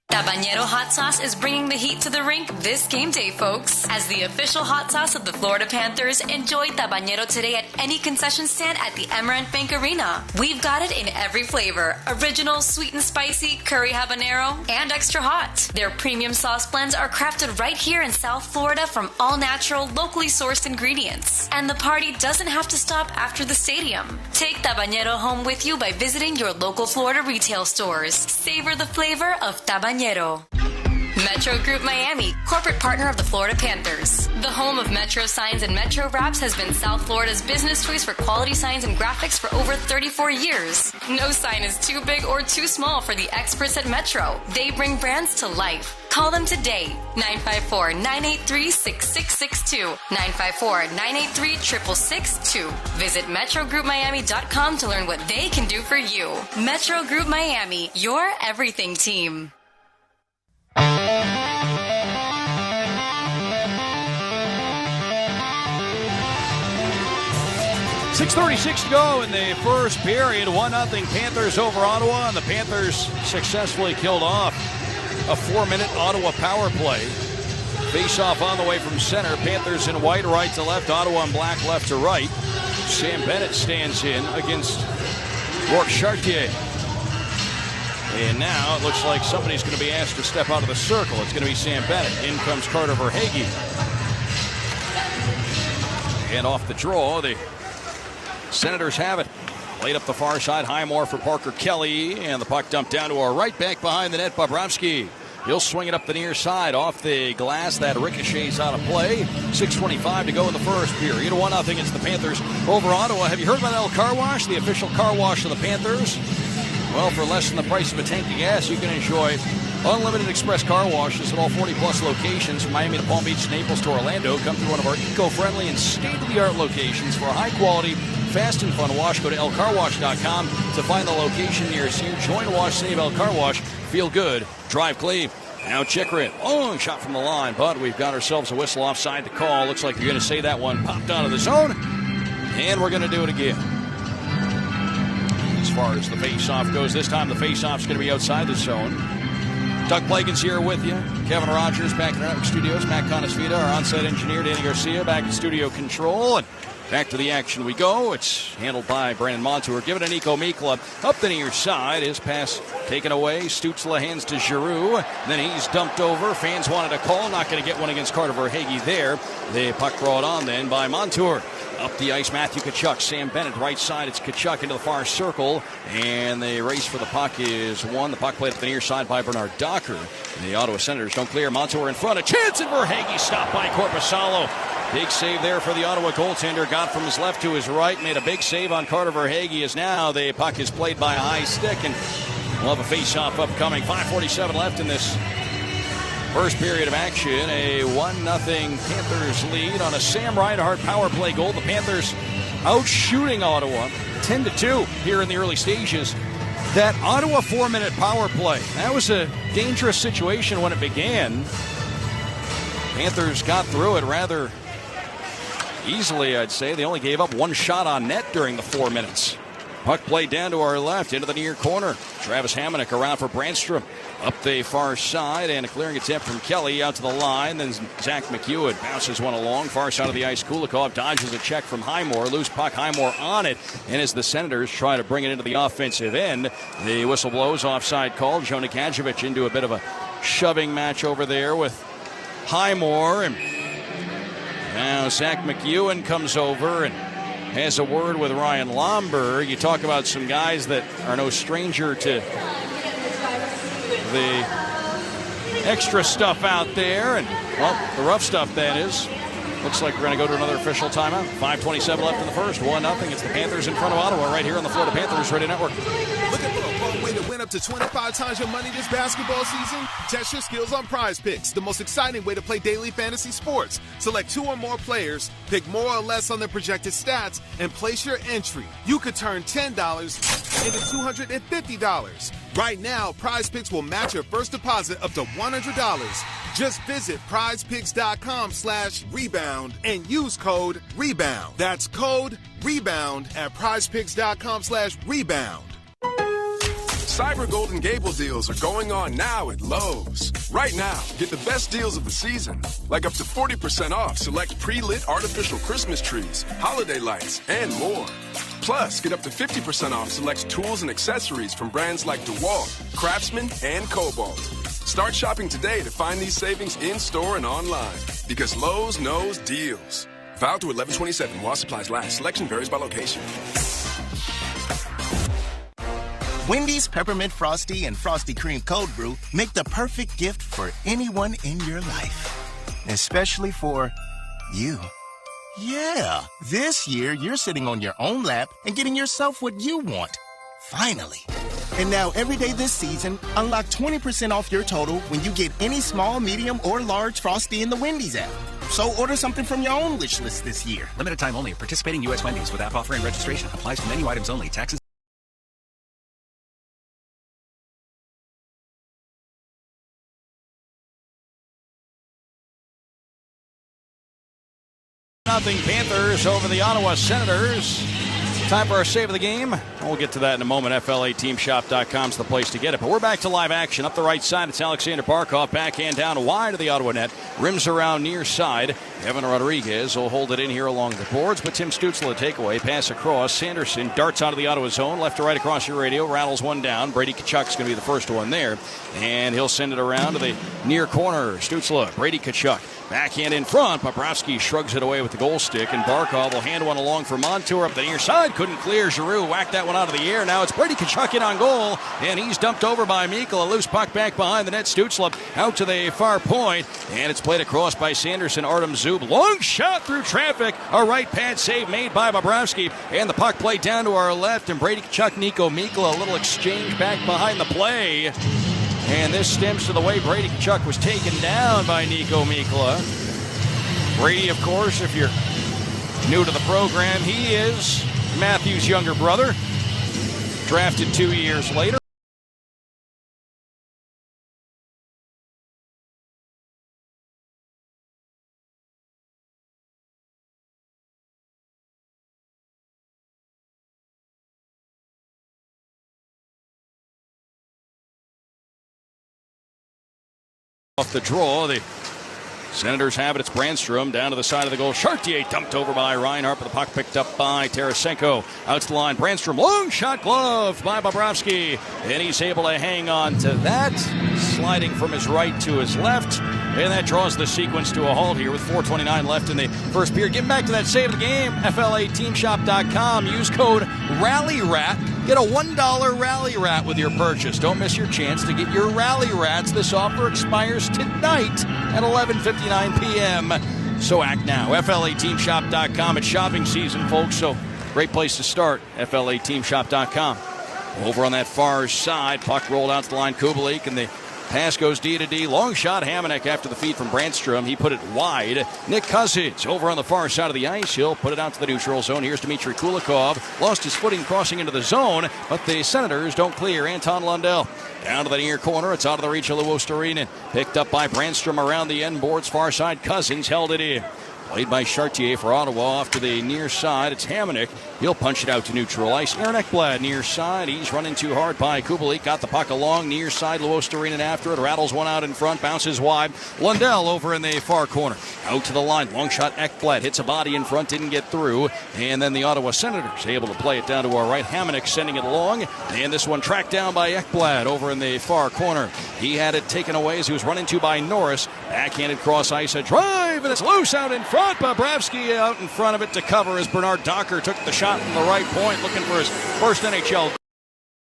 Tabanero Hot Sauce is bringing the heat to the rink this game day, folks. As the official hot sauce of the Florida Panthers, enjoy Tabanero today at any concession stand at the Amerant Bank Arena. We've got it in every flavor. Original, sweet and spicy, curry habanero, and extra hot. Their premium sauce blends are crafted right here in South Florida from all natural, locally sourced ingredients. And the party doesn't have to stop after the stadium. Take Tabanero home with you by visiting your local Florida retail stores. Savor the flavor of Tabanero. Metro Group Miami, corporate partner of the Florida Panthers. The home of Metro Signs and Metro Wraps has been South Florida's business choice for quality signs and graphics for over 34 years. No sign is too big or too small for the experts at Metro. They bring brands to life. Call them today, 954-983-6662, 954-983-6662. Visit MetroGroupMiami.com to learn what they can do for you. Metro Group Miami, your everything team. 6:36 to go in the first period. 1-0 Panthers over Ottawa, and the Panthers successfully killed off a 4-minute Ottawa power play. Face-off on the way from center. Panthers in white, right to left. Ottawa in black, left to right. Sam Bennett stands in against Rourke Chartier. And now it looks like somebody's going to be asked to step out of the circle. It's going to be Sam Bennett. In comes Carter Verhaeghe. And off the draw, the Senators have it. Laid up the far side. Highmore for Parker Kelly. And the puck dumped down to our right, back behind the net. Bobrovsky. He'll swing it up the near side. Off the glass. That ricochets out of play. 6:25 to go in the first period. 1-0. It's the Panthers over Ottawa. Have you heard about El Car Wash, the official car wash of the Panthers? Well, for less than the price of a tank of gas, you can enjoy unlimited express car washes at all 40-plus locations from Miami to Palm Beach, Naples to Orlando. Come to one of our eco-friendly and state-of-the-art locations for a high-quality, fast and fun wash. Go to elcarwash.com to find the location nearest you. Join Wash Save El Car Wash. Feel good. Drive clean. Now Chikrin. Long shot from the line, but we've got ourselves a whistle offside to call. Looks like you're going to say that one popped out of the zone. And we're going to do it again. As far as the face-off goes, this time the face-off's going to be outside the zone. Doug Plagens here with you. Kevin Rogers back in our network studios. Matt Conasvita, our on-site engineer, Danny Garcia, back in studio control. And back to the action we go. It's handled by Brandon Montour. Give it to Nico Mikla. Up the near side. His pass taken away. Stützle hands to Giroux. Then he's dumped over. Fans wanted a call. Not going to get one against Carter Verhaeghe there. The puck brought on then by Montour. Up the ice, Matthew Tkachuk. Sam Bennett, right side. It's Tkachuk into the far circle. And the race for the puck is won. The puck played at the near side by Bernard Docker. The Ottawa Senators don't clear. Montour in front. A chance, and Verhaeghe stopped by Korpisalo. Big save there for the Ottawa goaltender. Got from his left to his right. Made a big save on Carter Verhaeghe. As now the puck is played by a high stick. And we'll have a face-off upcoming. 5:47 left in this first period of action. A 1-0 Panthers lead on a Sam Reinhart power play goal. The Panthers out-shooting Ottawa 10-2 here in the early stages. That Ottawa 4-minute power play, that was a dangerous situation when it began. Panthers got through it rather easily, I'd say. They only gave up one shot on net during the 4 minutes. Puck played down to our left into the near corner. Travis Hamonic around for Brandstrom. Up the far side, and a clearing attempt from Kelly out to the line. Then Zach McEwen bounces one along. Far side of the ice, Kulikov dodges a check from Highmore. Loose puck, Highmore on it. And as the Senators try to bring it into the offensive end, the whistle blows, offside call. Joe Nikajovic into a bit of a shoving match over there with Highmore. And now Zach McEwen comes over and has a word with Ryan Lomberg. You talk about some guys that are no stranger to the extra stuff out there, and, well, the rough stuff, that is. Looks like we're going to go to another official timeout. 5:27 left in the first. 1-0. It's the Panthers in front of Ottawa right here on the Florida Panthers Radio Network. Looking for a fun way to win up to 25 times your money this basketball season? Test your skills on Prize Picks, the most exciting way to play daily fantasy sports. Select 2 or more players, pick more or less on their projected stats, and place your entry. You could turn $10 into $250. Right now, Prize Picks will match your first deposit up to $100. Just visit prizepicks.com/rebound and use code REBOUND. That's code REBOUND at prizepicks.com/rebound. Cyber Golden Gable deals are going on now at Lowe's. Right now, get the best deals of the season, like up to 40% off select pre-lit artificial Christmas trees, holiday lights, and more. Plus, get up to 50% off select tools and accessories from brands like DeWalt, Craftsman, and Cobalt. Start shopping today to find these savings in-store and online, because Lowe's knows deals. Valid through 11/27 while supplies last. Selection varies by location. Wendy's Peppermint Frosty and Frosty Cream Cold Brew make the perfect gift for anyone in your life. Especially for you. Yeah, this year you're sitting on your own lap and getting yourself what you want. Finally. And now every day this season, unlock 20% off your total when you get any small, medium, or large Frosty in the Wendy's app. So order something from your own wish list this year. Limited time only. Participating U.S. Wendy's with app offer and registration. Applies to menu items only. Taxes. Nothing Panthers over the Ottawa Senators. Time for our save of the game. We'll get to that in a moment. FLAteamshop.com is the place to get it. But we're back to live action. Up the right side, it's Alexander Barkov. Backhand down wide of the Ottawa net. Rims around near side. Evan Rodriguez will hold it in here along the boards. But Tim Stützle, the takeaway. Pass across. Sanderson darts out of the Ottawa zone. Left to right across your radio. Rattles one down. Brady Tkachuk's going to be the first one there. And he'll send it around to the near corner. Stützle, Brady Tkachuk. Backhand in front. Bobrovsky shrugs it away with the goal stick. And Barkov will hand one along for Montour up the near side. Couldn't clear. Giroux whacked that one out of the air. Now it's Brady Tkachuk in on goal. And he's dumped over by Mikkel. A loose puck back behind the net. Stützle out to the far point. And it's played across by Sanderson. Artem Zub. Long shot through traffic. A right pad save made by Bobrovsky. And the puck played down to our left. And Brady Tkachuk, Nico Mikkel. A little exchange back behind the play. And this stems to the way Brady Tkachuk was taken down by Nico Mikla. Brady, of course, if you're new to the program, he is Matthew's younger brother. Drafted 2 years later. Off the draw, the Senators have it. It's Brandstrom down to the side of the goal. Chartier dumped over by Reinhart, but the puck picked up by Tarasenko. Out to the line. Brandstrom, long shot gloved by Bobrovsky. And he's able to hang on to that. Sliding from his right to his left. And that draws the sequence to a halt here with 4:29 left in the first period. Getting back to that save of the game. FLAteamshop.com. Use code RALLYRAT. Get a $1 Rally Rat with your purchase. Don't miss your chance to get your Rally Rats. This offer expires tonight at 11:59 p.m. So act now. FLAteamshop.com. It's shopping season, folks, so great place to start. FLAteamshop.com. Over on that far side, puck rolled out to the line. Kubalik, and the pass goes D to D. Long shot, Hamonic after the feed from Brandstrom. He put it wide. Nick Cousins over on the far side of the ice. He'll put it out to the neutral zone. Here's Dmitry Kulikov. Lost his footing crossing into the zone, but the Senators don't clear. Anton Lundell down to the near corner. It's out of the reach of Luostarinen. Picked up by Brandstrom around the end boards. Far side, Cousins held it in. Played by Chartier for Ottawa off to the near side. It's Hamonic. He'll punch it out to neutral ice. Aaron Ekblad near side. He's running too hard by Kubalik. Got the puck along near side. Luostarinen after it. Rattles one out in front. Bounces wide. Lundell over in the far corner. Out to the line. Long shot. Ekblad hits a body in front. Didn't get through. And then the Ottawa Senators able to play it down to our right. Hamonic sending it along. And this one tracked down by Ekblad over in the far corner. He had it taken away as he was running to by Norris. Backhanded cross ice. A drive. And it's loose out in front. Bobrovsky out in front of it to cover as Bernard Docker took the shot from the right point, looking for his first NHL.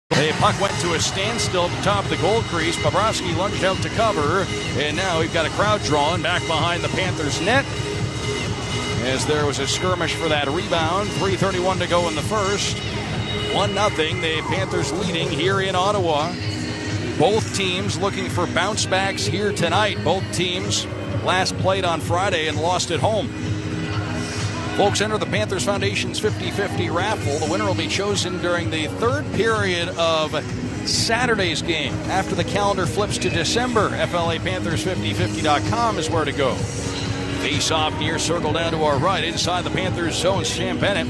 The puck went to a standstill at the top of the goal crease. Bobrovsky lunged out to cover, and now we've got a crowd drawn back behind the Panthers' net as there was a skirmish for that rebound. 3:31 to go in the first. 1-0, the Panthers leading here in Ottawa. Both teams looking for bounce backs here tonight. Both teams last played on Friday and lost at home. Folks, enter the Panthers Foundation's 50-50 raffle. The winner will be chosen during the third period of Saturday's game. After the calendar flips to December, FLAPanthers5050.com is where to go. Face-off near circle down to our right. Inside the Panthers zone, Sam Bennett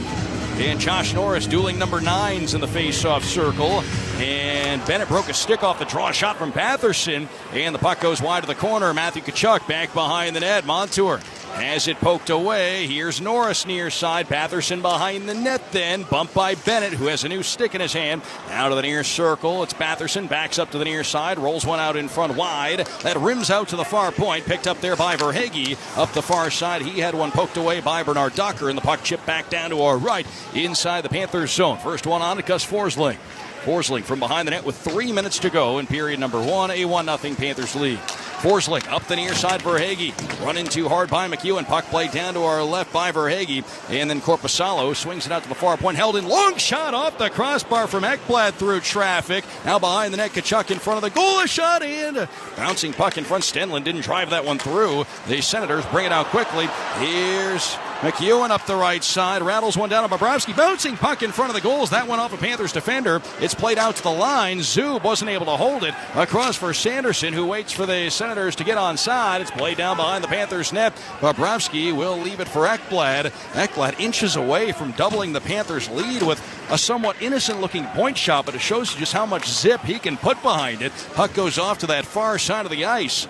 and Josh Norris dueling number 9s in the face-off circle. And Bennett broke a stick off the draw shot from Batherson. And the puck goes wide to the corner. Matthew Tkachuk back behind the net. Montour has it poked away. Here's Norris near side. Batherson behind the net then. Bumped by Bennett, who has a new stick in his hand. Out of the near circle. It's Batherson. Backs up to the near side. Rolls one out in front wide. That rims out to the far point. Picked up there by Verhaeghe. Up the far side. He had one poked away by Bernard Docker. And the puck chipped back down to our right inside the Panthers zone. First one on to Gus Forsling. Forsling from behind the net with 3 minutes to go in period number 1. A 1-0 Panthers lead. Forsling up the near side. Verhaeghe running too hard by McEwen. Puck played down to our left by Verhaeghe. And then Korpisalo swings it out to the far point. Held in. Long shot off the crossbar from Ekblad through traffic. Now behind the net. Tkachuk in front of the goal. A shot in. Bouncing puck in front. Stenlund didn't drive that one through. The Senators bring it out quickly. Here's McEwen up the right side. Rattles one down to Bobrovsky. Bouncing puck in front of the goals. That went off a Panthers defender. It's played out to the line. Zub wasn't able to hold it. Across for Sanderson, who waits for the Senators to get onside. It's played down behind the Panthers net. Bobrovsky will leave it for Ekblad. Ekblad inches away from doubling the Panthers lead with a somewhat innocent looking point shot, but it shows you just how much zip he can put behind it. Puck goes off to that far side of the ice.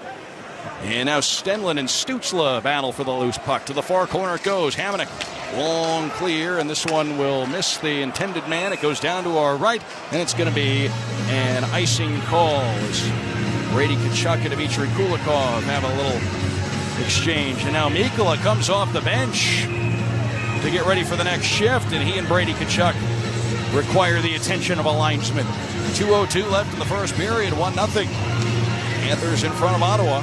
And now Stenlund and Stützle battle for the loose puck. To the far corner it goes. Hamonic, long clear, and this one will miss the intended man. It goes down to our right, and it's going to be an icing call as Brady Tkachuk and Dmitry Kulikov have a little exchange. And now Mikkola comes off the bench to get ready for the next shift, and he and Brady Tkachuk require the attention of a linesman. 2:02 left in the first period, 1-0. Panthers in front of Ottawa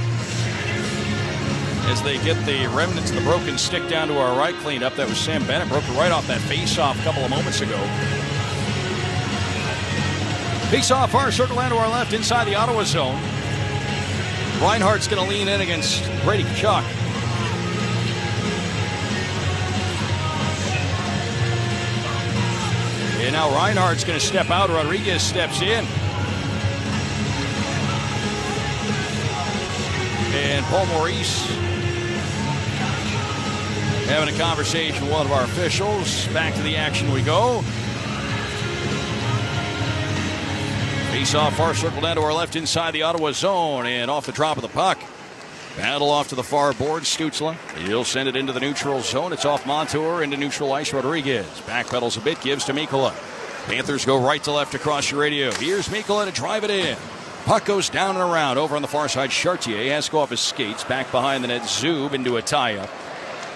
as they get the remnants of the broken stick down to our right cleaned up. That was Sam Bennett. Broke it right off that face-off a couple of moments ago. Face-off far circle down to our left inside the Ottawa zone. Reinhardt's going to lean in against Brady Tkachuk. And now Reinhardt's going to step out. Rodriguez steps in. And Paul Maurice having a conversation with one of our officials. Back to the action we go. Face-off far circle down to our left inside the Ottawa zone. And off the drop of the puck. Battle off to the far board. Stützle. He'll send it into the neutral zone. It's off Montour into neutral ice. Rodriguez backpedals a bit. Gives to Mikkola. Panthers go right to left across your radio. Here's Mikkola to drive it in. Puck goes down and around. Over on the far side, Chartier has to go off his skates. Back behind the net, Zub into a tie-up.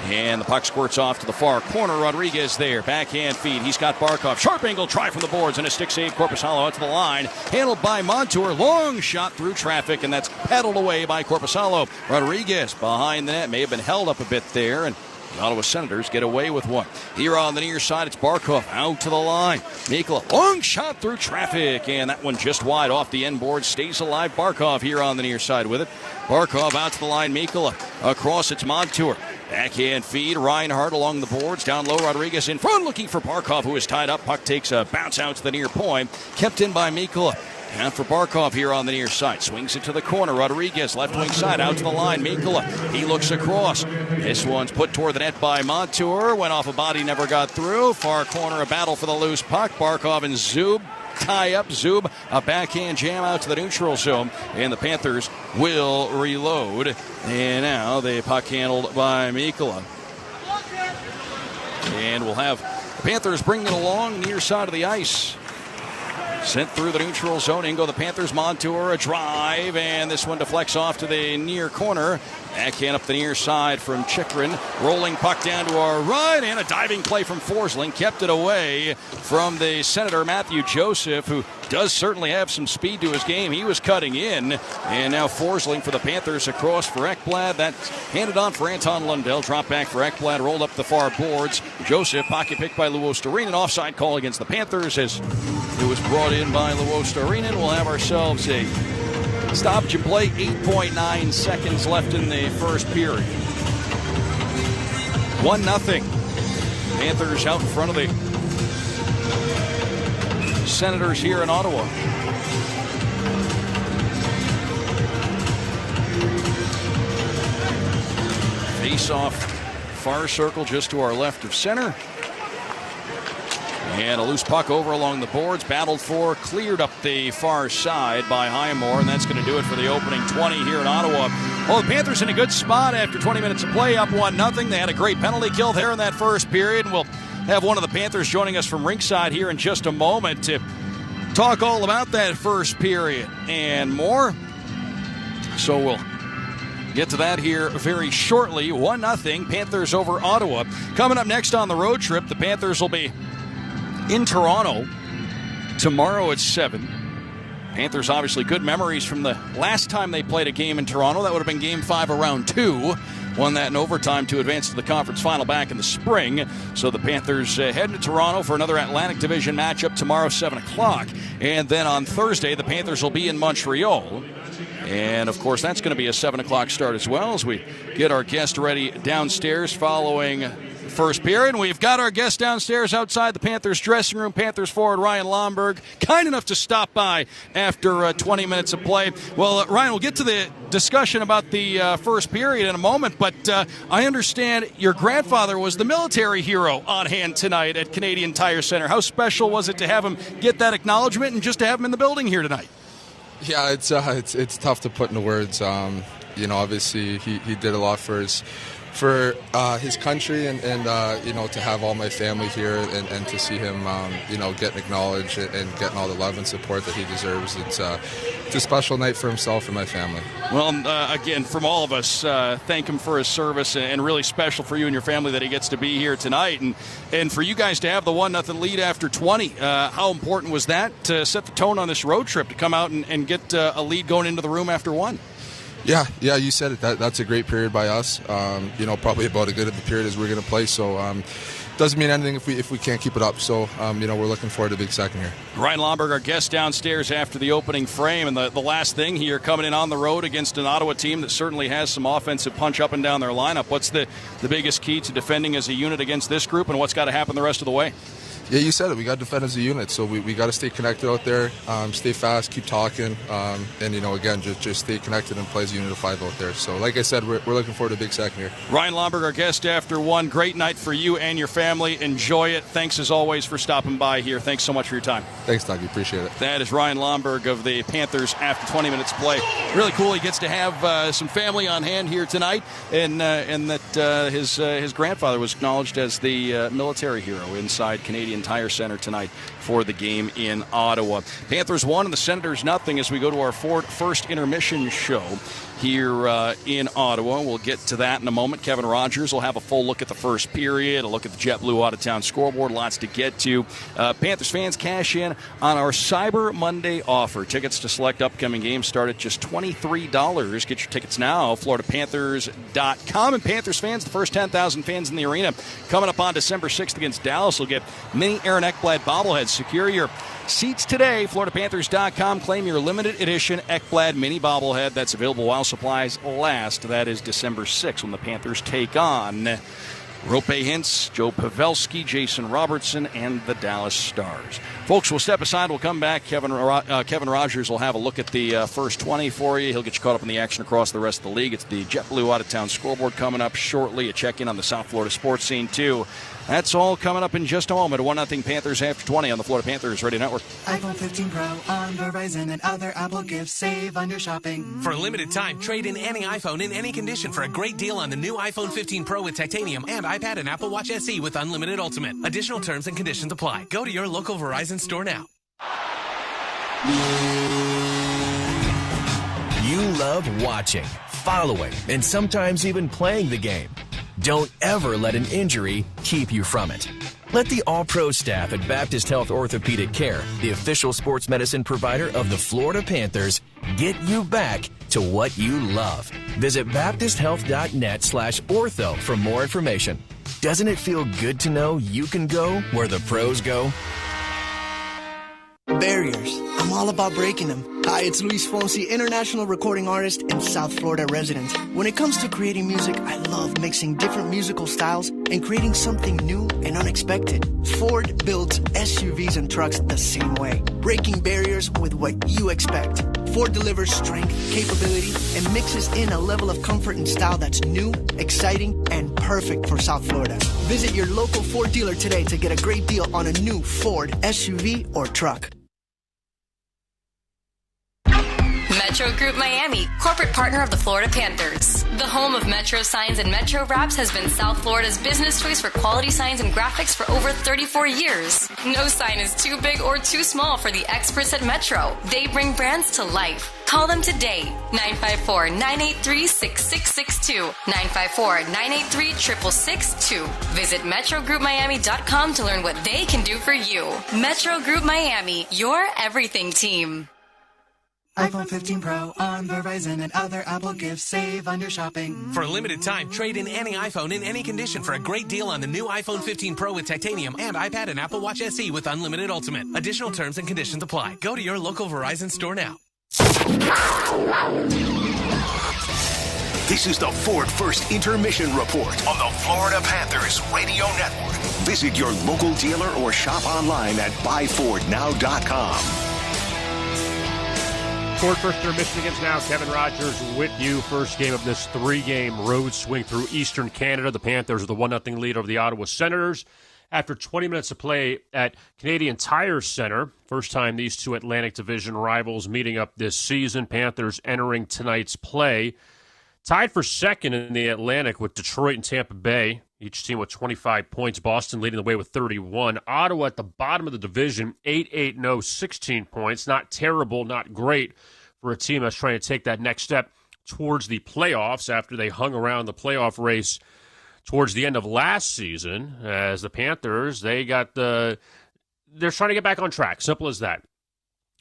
And the puck squirts off to the far corner. Rodriguez there. Backhand feed. He's got Barkov. Sharp angle try from the boards and a stick save. Korpisalo out to the line. Handled by Montour. Long shot through traffic, and that's paddled away by Korpisalo. Rodriguez behind the net. May have been held up a bit there, and the Ottawa Senators get away with one. Here on the near side, it's Barkov out to the line. Mikkola, long shot through traffic, and that one just wide off the end board. Stays alive. Barkov here on the near side with it. Barkov out to the line. Mikkola across. It's Montour. Backhand feed. Reinhardt along the boards. Down low. Rodriguez in front looking for Barkov, who is tied up. Puck takes a bounce out to the near point. Kept in by Mikkola. And for Barkov here on the near side. Swings it to the corner. Rodriguez, left wing side, out to the line. Mikkola, he looks across. This one's put toward the net by Montour. Went off a body, never got through. Far corner, a battle for the loose puck. Barkov and Zub tie up. Zub, a backhand jam out to the neutral zone. And the Panthers will reload. And now the puck handled by Mikkola. And we'll have the Panthers bring it along near side of the ice. Sent through the neutral zone. In go the Panthers. Montour, a drive, and this one deflects off to the near corner. Backhand up the near side from Chychrun. Rolling puck down to our right, and a diving play from Forsling. Kept it away from the Senator Matthew Joseph, who does certainly have some speed to his game. He was cutting in, and now Forsling for the Panthers across for Ekblad. That's handed on for Anton Lundell. Drop back for Ekblad, rolled up the far boards. Joseph, pocket pick by Luostarinen. Offside call against the Panthers as it was brought in by Luostarinen. We'll have ourselves a stoppage in play. 8.9 seconds left in the first period. 1-0. Panthers out in front of the Senators here in Ottawa. Face-off, far circle just to our left of center. And a loose puck over along the boards, battled for, cleared up the far side by Highmore, and that's going to do it for the opening 20 here in Ottawa. Well, the Panthers in a good spot after 20 minutes of play, up 1-0. They had a great penalty kill there in that first period, and we'll have one of the Panthers joining us from ringside here in just a moment to talk all about that first period and more. So we'll get to that here very shortly. 1-0, Panthers over Ottawa. Coming up next on the road trip, the Panthers will be in Toronto tomorrow at 7. Panthers obviously good memories from the last time they played a game in Toronto. That would have been Game 5 of Round 2. Won that in overtime to advance to the conference final back in the spring. So the Panthers head to Toronto for another Atlantic Division matchup tomorrow, 7 o'clock. And then on Thursday, the Panthers will be in Montreal. And, of course, that's going to be a 7 o'clock start as well as we get our guest ready downstairs following first period. We've got our guest downstairs outside the Panthers dressing room. Panthers forward Ryan Lomberg, kind enough to stop by after 20 minutes of play. Well, Ryan, we'll get to the discussion about the first period in a moment, but I understand your grandfather was the military hero on hand tonight at Canadian Tire Center. How special was it to have him get that acknowledgement and just to have him in the building here tonight? Yeah, it's tough to put into words. Obviously he did a lot for his country and to have all my family here and to see him getting acknowledged and getting all the love and support that he deserves. It's a special night for himself and my family. Well, again, from all of us, thank him for his service, and really special for you and your family that he gets to be here tonight. And for you guys to have the 1-0 lead after 20, how important was that to set the tone on this road trip, to come out and get a lead going into the room after 1? Yeah, you said it. That's a great period by us. Probably about as good of a period as we're going to play. So doesn't mean anything if we can't keep it up. So we're looking forward to a big second here. Ryan Lomberg, our guest downstairs after the opening frame, and the last thing here, coming in on the road against an Ottawa team that certainly has some offensive punch up and down their lineup. What's the biggest key to defending as a unit against this group, and what's got to happen the rest of the way? Yeah, you said it. We got to defend as a unit, so we got to stay connected out there, stay fast, keep talking, and again, just stay connected and play as a unit of 5 out there. So, like I said, we're looking forward to a big second here. Ryan Lomberg, our guest after 1. Great night for you and your family. Enjoy it. Thanks as always for stopping by here. Thanks so much for your time. Thanks, Doug. Appreciate it. That is Ryan Lomberg of the Panthers after 20 minutes play. Really cool. He gets to have some family on hand here tonight, and that his grandfather was acknowledged as the military hero inside Canadian Tire Center tonight for the game in Ottawa. Panthers 1 and the Senators 0 as we go to our first intermission show here in Ottawa. We'll get to that in a moment. Kevin Rogers will have a full look at the first period, a look at the JetBlue out-of-town scoreboard, lots to get to. Panthers fans, cash in on our Cyber Monday offer. Tickets to select upcoming games start at just $23. Get your tickets now, FloridaPanthers.com. And Panthers fans, the first 10,000 fans in the arena coming up on December 6th against Dallas will get mini Aaron Ekblad bobbleheads. Secure your seats today, FloridaPanthers.com. Claim your limited edition Ekblad mini bobblehead that's available while supplies last. That is December 6th when the Panthers take on Rope Hintz, Joe Pavelski, Jason Robertson, and the Dallas Stars. Folks, we'll step aside. We'll come back. Kevin Rogers will have a look at the first 20 for you. He'll get you caught up in the action across the rest of the league. It's the JetBlue Out-of-Town scoreboard coming up shortly. A check-in on the South Florida sports scene, too. That's all coming up in just a moment. 1-0 Panthers after 20 on the Florida Panthers Radio Network. iPhone 15 Pro on Verizon and other Apple gifts. Save on your shopping. For a limited time, trade in any iPhone in any condition for a great deal on the new iPhone 15 Pro with titanium and iPad and Apple Watch SE with unlimited Ultimate. Additional terms and conditions apply. Go to your local Verizon store now. You love watching, following, and sometimes even playing the game. Don't ever let an injury keep you from it. Let the all-pro staff at Baptist Health Orthopedic Care, the official sports medicine provider of the Florida Panthers, get you back to what you love. Visit baptisthealth.net/ortho for more information. Doesn't it feel good to know you can go where the pros go? Barriers. I'm all about breaking them. Hi, it's Luis Fonsi, international recording artist and South Florida resident. When it comes to creating music, I love mixing different musical styles and creating something new and unexpected. Ford builds SUVs and trucks the same way, breaking barriers with what you expect. Ford delivers strength, capability, and mixes in a level of comfort and style that's new, exciting, and perfect for South Florida. Visit your local Ford dealer today to get a great deal on a new Ford SUV or truck. Metro Group Miami, corporate partner of the Florida Panthers. The home of Metro Signs and Metro Wraps has been South Florida's business choice for quality signs and graphics for over 34 years. No sign is too big or too small for the experts at Metro. They bring brands to life. Call them today, 954-983-6662, 954-983-6662. Visit MetroGroupMiami.com to learn what they can do for you. Metro Group Miami, your everything team. iPhone 15 Pro on Verizon and other Apple gifts. Save on your shopping. For a limited time, trade in any iPhone in any condition for a great deal on the new iPhone 15 Pro with titanium and iPad and Apple Watch SE with unlimited Ultimate. Additional terms and conditions apply. Go to your local Verizon store now. This is the Ford First Intermission Report on the Florida Panthers Radio Network. Visit your local dealer or shop online at buyfordnow.com. Ford First Intermission against now. Kevin Rogers with you. First game of this three-game road swing through Eastern Canada. The Panthers are the 1-0 lead over the Ottawa Senators after 20 minutes of play at Canadian Tire Center. First time these two Atlantic Division rivals meeting up this season. Panthers entering tonight's play. Tied for second in the Atlantic with Detroit and Tampa Bay. Each team with 25 points. Boston leading the way with 31. Ottawa at the bottom of the division, 8-8-0, 16 points. Not terrible, not great for a team that's trying to take that next step towards the playoffs after they hung around the playoff race towards the end of last season. As the Panthers, they're trying to get back on track. Simple as that.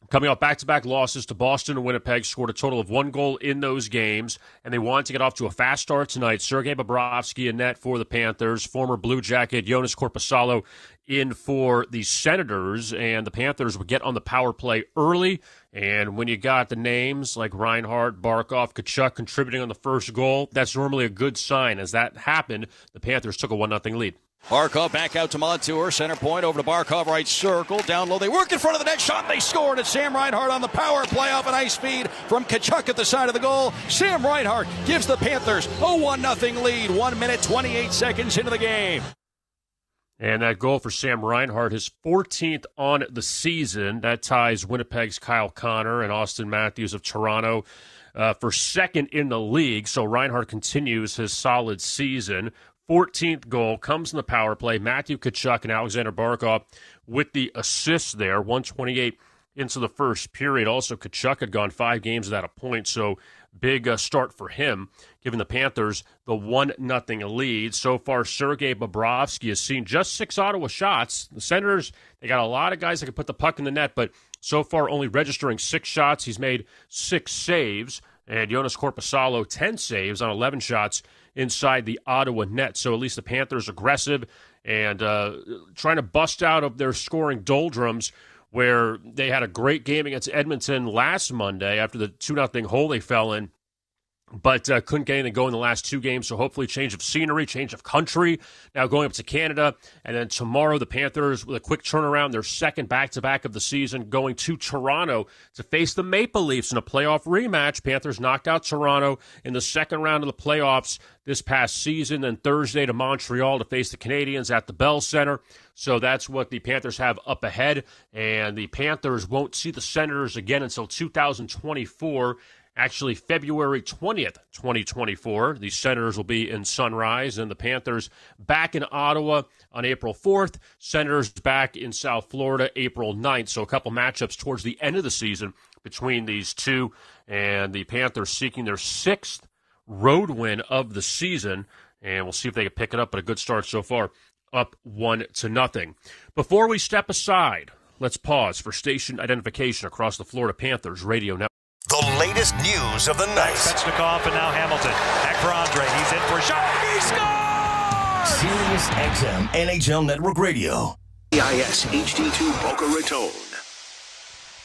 Coming off back-to-back losses to Boston and Winnipeg, scored a total of 1 goal in those games, and they wanted to get off to a fast start tonight. Sergei Bobrovsky in net for the Panthers, former Blue Jacket Jonas Korpisalo in for the Senators, and the Panthers would get on the power play early, and when you got the names like Reinhart, Barkov, Tkachuk contributing on the first goal, that's normally a good sign. As that happened, the Panthers took a 1-0 lead. Barkov back out to Montour, center point, over to Barkov, right circle, down low. They work in front of the next shot, and they scored. It's Sam Reinhart on the power play off an ice feed from Tkachuk at the side of the goal. Sam Reinhart gives the Panthers a 1-0 lead, 1 minute, 28 seconds into the game. And that goal for Sam Reinhart, his 14th on the season. That ties Winnipeg's Kyle Connor and Austin Matthews of Toronto for second in the league. So Reinhart continues his solid season. 14th goal comes in the power play. Matthew Tkachuk and Alexander Barkov with the assists there. 1:28 into the first period. Also, Tkachuk had gone 5 games without a point, so big start for him, giving the Panthers the 1-0 lead. So far, Sergei Bobrovsky has seen just 6 Ottawa shots. The Senators, they got a lot of guys that can put the puck in the net, but so far only registering 6 shots. He's made 6 saves. And Jonas Korpisalo, 10 saves on 11 shots inside the Ottawa net. So at least the Panthers aggressive and trying to bust out of their scoring doldrums, where they had a great game against Edmonton last Monday after the 2-0 hole they fell in but couldn't get anything going in the last 2 games, so hopefully change of scenery, change of country. Now going up to Canada, and then tomorrow the Panthers, with a quick turnaround, their second back-to-back of the season, going to Toronto to face the Maple Leafs in a playoff rematch. Panthers knocked out Toronto in the second round of the playoffs this past season, then Thursday to Montreal to face the Canadiens at the Bell Center. So that's what the Panthers have up ahead, and the Panthers won't see the Senators again until 2024. Actually, February 20th, 2024, the Senators will be in Sunrise, and the Panthers back in Ottawa on April 4th. Senators back in South Florida April 9th. So a couple matchups towards the end of the season between these two, and the Panthers seeking their 6th road win of the season, and we'll see if they can pick it up, but a good start so far, up 1-0. Before we step aside, let's pause for station identification across the Florida Panthers radio network. The latest news of the night. Svechnikov and now Hamilton. Back for Andre. He's in for a shot. He scores! Sirius XM NHL Network Radio. EIS HD2 Boca Raton.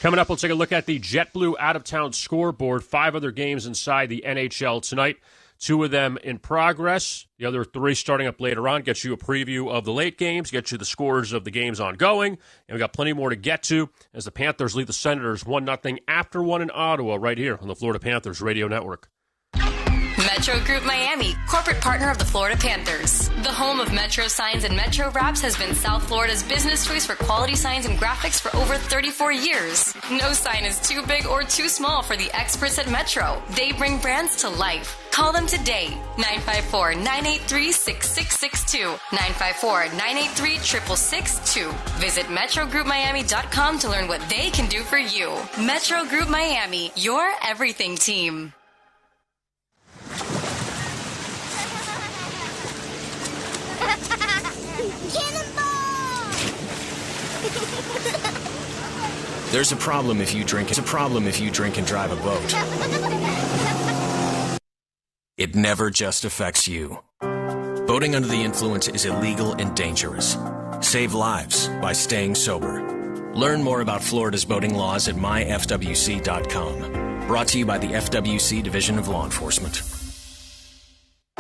Coming up, we'll take a look at the JetBlue out-of-town scoreboard. 5 other games inside the NHL tonight. 2 of them in progress. The other 3 starting up later on. Gets you a preview of the late games, gets you the scores of the games ongoing, and we've got plenty more to get to as the Panthers lead the Senators 1-0 after 1 in Ottawa right here on the Florida Panthers Radio Network. Metro Group Miami, corporate partner of the Florida Panthers. The home of Metro Signs and Metro Wraps has been South Florida's business choice for quality signs and graphics for over 34 years. No sign is too big or too small for the experts at Metro. They bring brands to life. Call them today, 954-983-6662, 954-983-6662. Visit MetroGroupMiami.com to learn what they can do for you. Metro Group Miami, your everything team. There's a problem if you drink. It's a problem if you drink and drive a boat. It never just affects you. Boating under the influence is illegal and dangerous. Save lives by staying sober. Learn more about Florida's boating laws at myfwc.com. Brought to you by the FWC Division of Law Enforcement.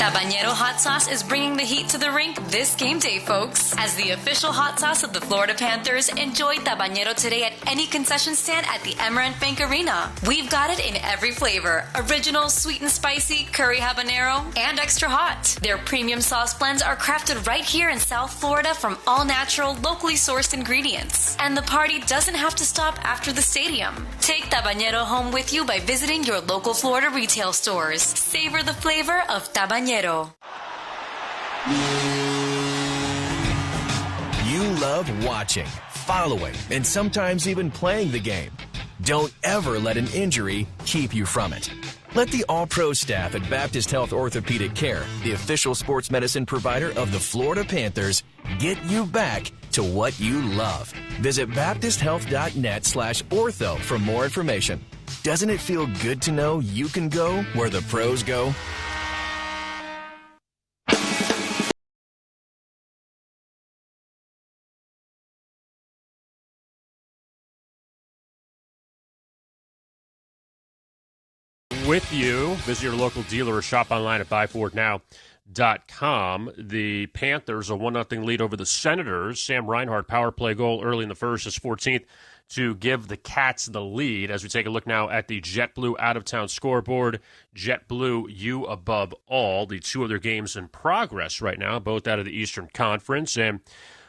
Tabanero Hot Sauce is bringing the heat to the rink this game day, folks. As the official hot sauce of the Florida Panthers, enjoy Tabanero today at any concession stand at the Emerald Bank Arena. We've got it in every flavor: original, sweet and spicy, curry habanero, and extra hot. Their premium sauce blends are crafted right here in South Florida from all-natural, locally sourced ingredients. And the party doesn't have to stop after the stadium. Take Tabanero home with you by visiting your local Florida retail stores. Savor the flavor of Tabanero. You love watching, following, and sometimes even playing the game. Don't ever let an injury keep you from it. Let the all-pro staff at Baptist Health Orthopedic Care, the official sports medicine provider of the Florida Panthers, get you back to what you love. Visit baptisthealth.net/ortho for more information. Doesn't it feel good to know you can go where the pros go? With you, visit your local dealer or shop online at buyfordnow.com. The Panthers a 1-0 lead over the Senators. Sam Reinhart power play goal early in the first, his 14th, to give the Cats the lead. As we take a look now at the JetBlue out-of-town scoreboard, JetBlue, you above all. The 2 other games in progress right now, both out of the Eastern Conference. And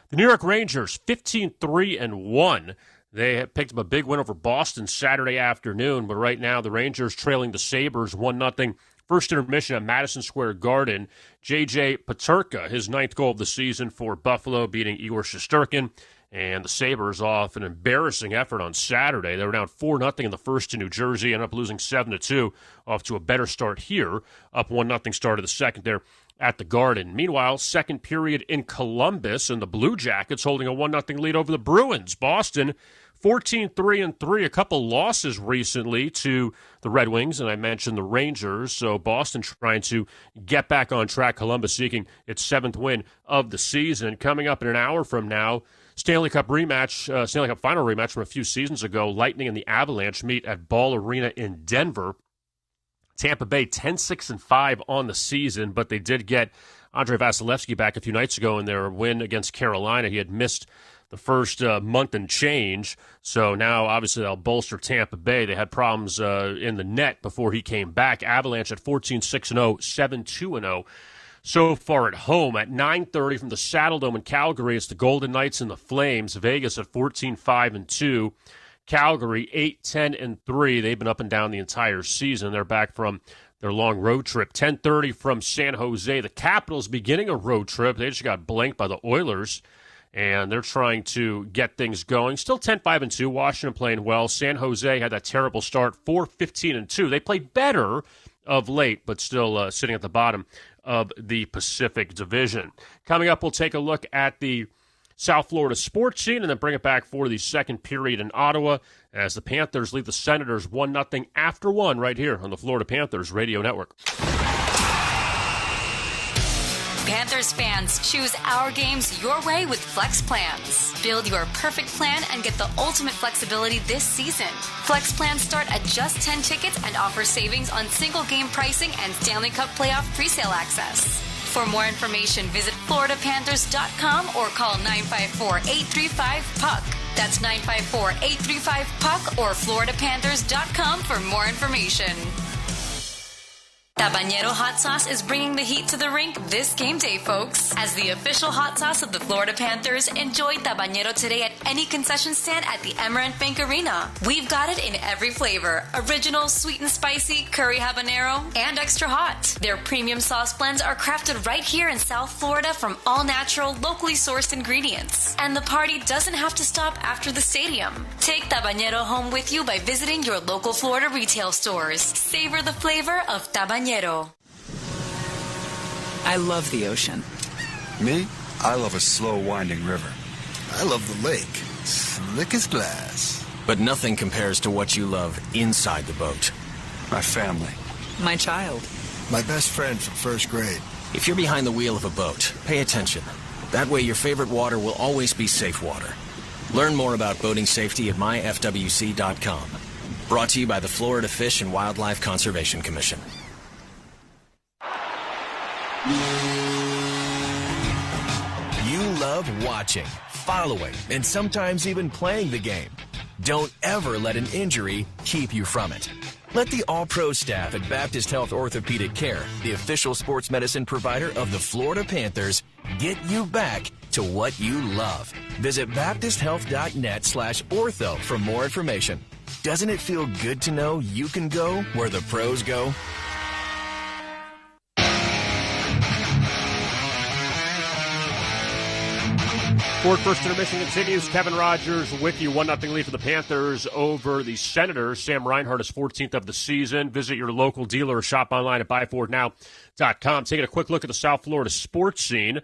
the New York Rangers, 15-3-1. They have picked up a big win over Boston Saturday afternoon, but right now the Rangers trailing the Sabres 1-0. First intermission at Madison Square Garden. J.J. Peterka, his 9th goal of the season for Buffalo, beating Igor Shesterkin. And the Sabres off an embarrassing effort on Saturday. They were down 4-0 in the first to New Jersey, ended up losing 7-2, off to a better start here. Up 1-0 start of the second there at the Garden. Meanwhile, second period in Columbus, and the Blue Jackets holding a 1-0 lead over the Bruins. Boston 14-3-3, a couple losses recently to the Red Wings, and I mentioned the Rangers. So Boston trying to get back on track. Columbus seeking its 7th win of the season. Coming up in an hour from now, Stanley Cup final rematch from a few seasons ago. Lightning and the Avalanche meet at Ball Arena in Denver. Tampa Bay 10-6-5 on the season, but they did get Andrei Vasilevsky back a few nights ago in their win against Carolina. He had missed the first month and change, so now obviously they'll bolster Tampa Bay. They had problems in the net before he came back. Avalanche at 14-6-0, 7-2-0 so far at home. At 9:30 from the Saddle Dome in Calgary, it's the Golden Knights and the Flames. Vegas at 14-5-2. Calgary 8-10-3. They've been up and down the entire season. They're back from their long road trip. 10:30 from San Jose. The Capitals beginning a road trip. They just got blanked by the Oilers, and they're trying to get things going. Still 10-5-2. Washington playing well. San Jose had that terrible start, 4-15-2. They played better of late, but still sitting at the bottom of the Pacific Division. Coming up, we'll take a look at the South Florida sports scene and then bring it back for the second period in Ottawa as the Panthers lead the Senators 1-0 after 1 right here on the Florida Panthers Radio Network. Panthers fans, choose our games your way with Flex Plans. Build your perfect plan and get the ultimate flexibility this season. Flex Plans start at just 10 tickets and offer savings on single game pricing and Stanley Cup playoff presale access. For more information, visit floridapanthers.com or call 954-835-PUCK. That's 954-835-PUCK or floridapanthers.com for more information. Tabanero Hot Sauce is bringing the heat to the rink this game day, folks. As the official hot sauce of the Florida Panthers, enjoy Tabanero today at any concession stand at the Amerant Bank Arena. We've got it in every flavor: original, sweet and spicy, curry habanero, and extra hot. Their premium sauce blends are crafted right here in South Florida from all-natural, locally sourced ingredients. And the party doesn't have to stop after the stadium. Take Tabanero home with you by visiting your local Florida retail stores. Savor the flavor of Tabanero. I love the ocean. Me? I love a slow winding river. I love the lake. Slick as glass. But nothing compares to what you love inside the boat. My family. My child. My best friend from first grade. If you're behind the wheel of a boat, pay attention. That way your favorite water will always be safe water. Learn more about boating safety at myfwc.com. Brought to you by the Florida Fish and Wildlife Conservation Commission. You love watching, following, and sometimes even playing the game. Don't ever let an injury keep you from it. Let the all-pro staff at Baptist Health Orthopedic Care, the official sports medicine provider of the Florida Panthers, get you back to what you love. Visit baptisthealth.net/ortho for more information. Doesn't it feel good to know you can go where the pros go? Ford First Intermission continues. Kevin Rogers with you. 1-0 lead for the Panthers over the Senators. Sam Reinhart is 14th of the season. Visit your local dealer or shop online at buyfordnow.com. Taking a quick look at the South Florida sports scene.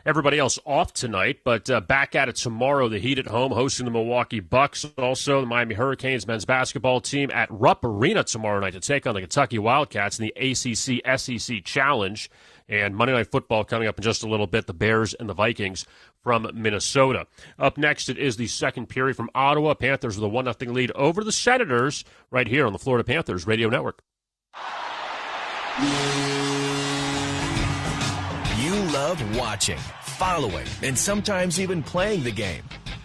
Everybody else off tonight, but back at it tomorrow. The Heat at home hosting the Milwaukee Bucks. Also, the Miami Hurricanes men's basketball team at Rupp Arena tomorrow night to take on the Kentucky Wildcats in the ACC-SEC Challenge. And Monday Night Football coming up in just a little bit, the Bears and the Vikings from Minnesota. Up next, it is the second period from Ottawa. Panthers with a 1-0 lead over the Senators right here on the Florida Panthers Radio Network. You love watching, following, and sometimes even playing the game.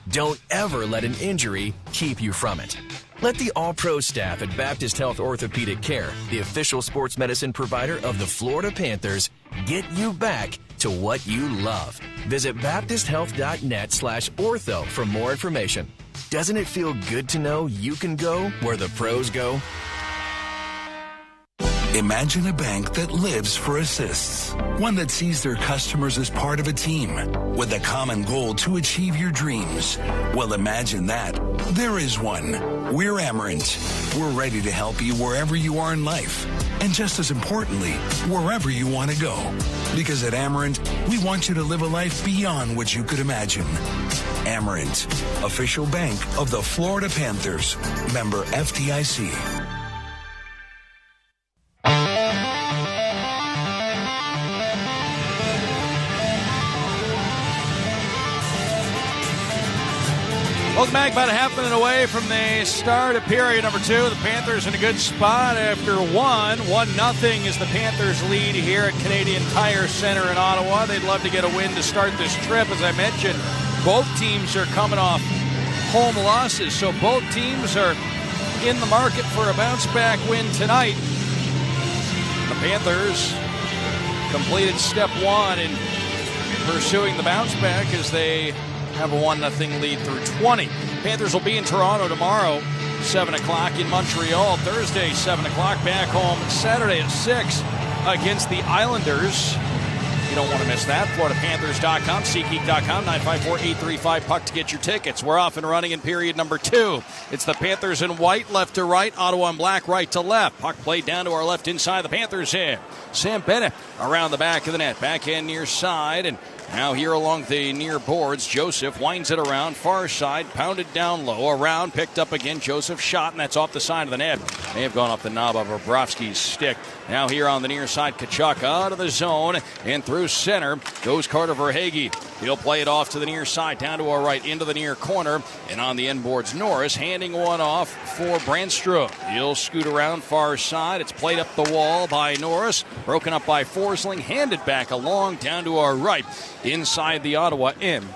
Don't ever let an injury keep you from it. Let the all-pro staff at Baptist Health Orthopedic Care, the official sports medicine provider of the Florida Panthers, get you back to what you love. Visit baptisthealth.net/ortho for more information. Doesn't it feel good to know you can go where the pros go? Imagine a bank that lives for assists. One that sees their customers as part of a team with a common goal to achieve your dreams. Well, imagine that. There is one. We're Amerant. We're ready to help you wherever you are in life. And just as importantly, wherever you want to go. Because at Amerant, we want you to live a life beyond what you could imagine. Amerant, official bank of the Florida Panthers. Member FDIC. Welcome back. About a half minute away from the start of period number 2. The Panthers in a good spot after 1-0 is the Panthers' lead here at Canadian Tire Center in Ottawa. They'd love to get a win to start this trip. As I mentioned, both teams are coming off home losses, so both teams are in the market for a bounce-back win tonight. The Panthers completed step 1 in pursuing the bounce-back as they have a 1-0 lead through 20. Panthers will be in Toronto tomorrow, 7 o'clock in Montreal. Thursday, 7 o'clock back home. Saturday at 6 against the Islanders. You don't want to miss that. FloridaPanthers.com, SeatGeek.com, 954-835-PUCK to get your tickets. We're off and running in period number 2. It's the Panthers in white, left to right, Ottawa in black, right to left. Puck played down to our left inside the Panthers here. Sam Bennett around the back of the net, backhand near side, and now here along the near boards, Joseph winds it around, far side, pounded down low, around, picked up again, Joseph shot, and that's off the side of the net. May have gone off the knob of Bobrovsky's stick. Now here on the near side, Tkachuk out of the zone, and through center goes Carter Verhaeghe. He'll play it off to the near side, down to our right, into the near corner, and on the end boards, Norris handing one off for Brandstrom. He'll scoot around far side. It's played up the wall by Norris, broken up by Forsling, handed back along, down to our right, inside the Ottawa end.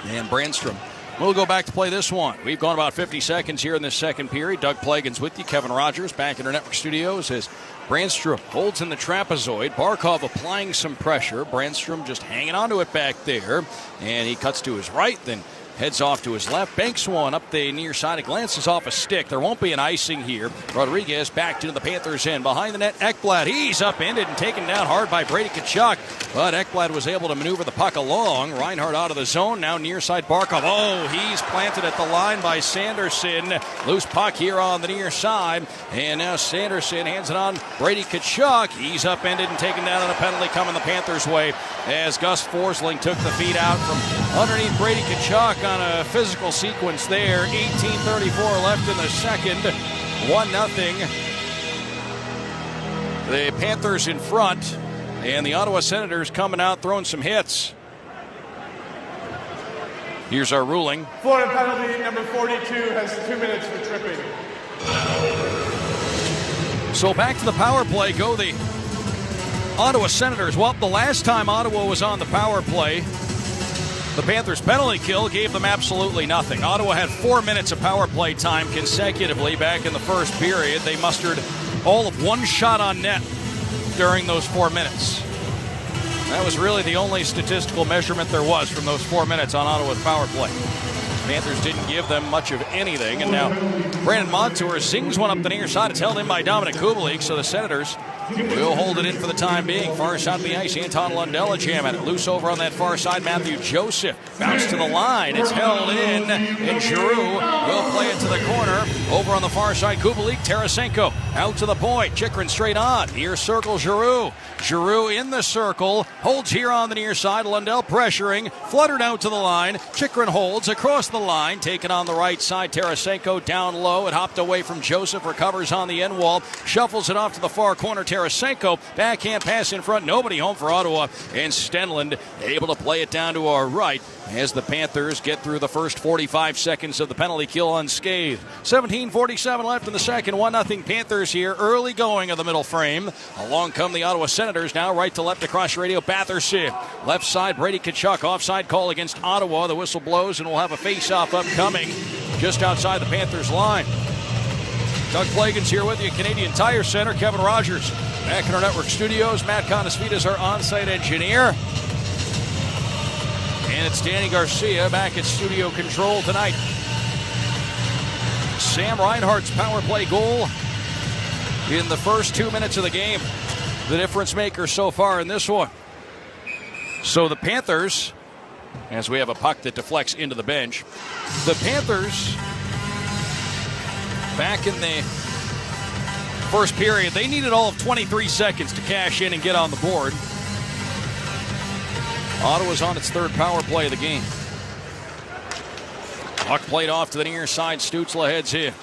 And Brandstrom will go back to play this one. We've gone about 50 seconds here in this second period. Doug Plagens with you. Kevin Rogers back in our network studios as Brandstrom holds in the trapezoid. Barkov applying some pressure. Brandstrom just hanging onto it back there. And he cuts to his right, then heads off to his left. Banks one up the near side. It glances off a stick. There won't be an icing here. Rodriguez back to the Panthers end. Behind the net, Ekblad. He's upended and taken down hard by Brady Tkachuk. But Ekblad was able to maneuver the puck along. Reinhardt out of the zone. Now near side Barkov. Oh, he's planted at the line by Sanderson. Loose puck here on the near side. And now Sanderson hands it on Brady Tkachuk. He's upended and taken down on a penalty coming the Panthers' way as Gus Forsling took the feed out from underneath Brady Tkachuk on a physical sequence there. 18:34 left in the second. 1-0. The Panthers in front, and the Ottawa Senators coming out throwing some hits. Here's our ruling. Florida penalty number 42 has 2 minutes for tripping. So back to the power play go the Ottawa Senators. Well, the last time Ottawa was on the power play, the Panthers' penalty kill gave them absolutely nothing. Ottawa had 4 minutes of power play time consecutively back in the first period. They mustered all of one shot on net during those 4 minutes. That was really the only statistical measurement there was from those 4 minutes on Ottawa's power play. Panthers didn't give them much of anything, and now Brandon Montour zings one up the near side. It's held in by Dominic Kubalik, so the Senators will hold it in for the time being. Far side of the ice, Anton Lundell jamming it. Loose over on that far side, Matthew Joseph. Bounce to the line. It's held in, and Giroux will play it to the corner. Over on the far side, Kubalik, Tarasenko out to the point. Chychrun straight on. Near circle, Giroux. Giroux in the circle. Holds here on the near side. Lundell pressuring. Fluttered out to the line. Chychrun holds across the line. Taken on the right side. Tarasenko down low. It hopped away from Joseph. Recovers on the end wall. Shuffles it off to the far corner. Tarasenko. Backhand pass in front. Nobody home for Ottawa. And Stenlund able to play it down to our right as the Panthers get through the first 45 seconds of the penalty kill unscathed. 17:47 left in the second. 1-0 Panthers here. Early going of the middle frame. Along come the Ottawa Senators. Now right to left across radio. Batherson. Left side Brady Tkachuk. Offside call against Ottawa. The whistle blows and we'll have a face-off upcoming just outside the Panthers line. Doug Plagens here with you, Canadian Tire Center. Kevin Rogers back in our network studios. Matt Conasvita is our on-site engineer. And it's Danny Garcia back at studio control tonight. Sam Reinhart's power play goal in the first 2 minutes of the game. The difference maker so far in this one. So the Panthers, as we have a puck that deflects into the bench, the Panthers back in the first period, they needed all of 23 seconds to cash in and get on the board. Ottawa's on its third power play of the game. Puck played off to the near side. Stützle heads here.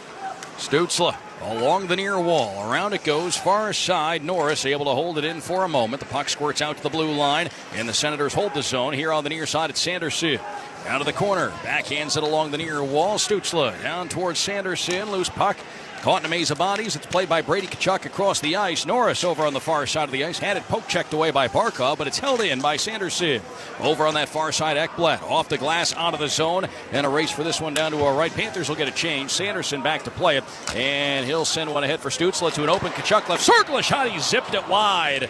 Stützle along the near wall. Around it goes, far side. Norris able to hold it in for a moment. The puck squirts out to the blue line, and the Senators hold the zone. Here on the near side, it's Sanderson. Out of the corner, backhands it along the near wall. Stützle down towards Sanderson. Loose puck. Caught in a maze of bodies. It's played by Brady Tkachuk across the ice. Norris over on the far side of the ice. Had it poke checked away by Barkov, but it's held in by Sanderson. Over on that far side, Ekblad off the glass, out of the zone. And a race for this one down to our right. Panthers will get a change. Sanderson back to play it. And he'll send one ahead for Stützle to an open Tkachuk left circle. A shot. He zipped it wide.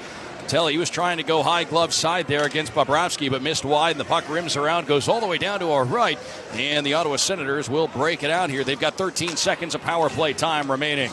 Tell he was trying to go high glove side there against Bobrovsky, but missed wide, and the puck rims around, goes all the way down to our right, and the Ottawa Senators will break it out here. They've got 13 seconds of power play time remaining.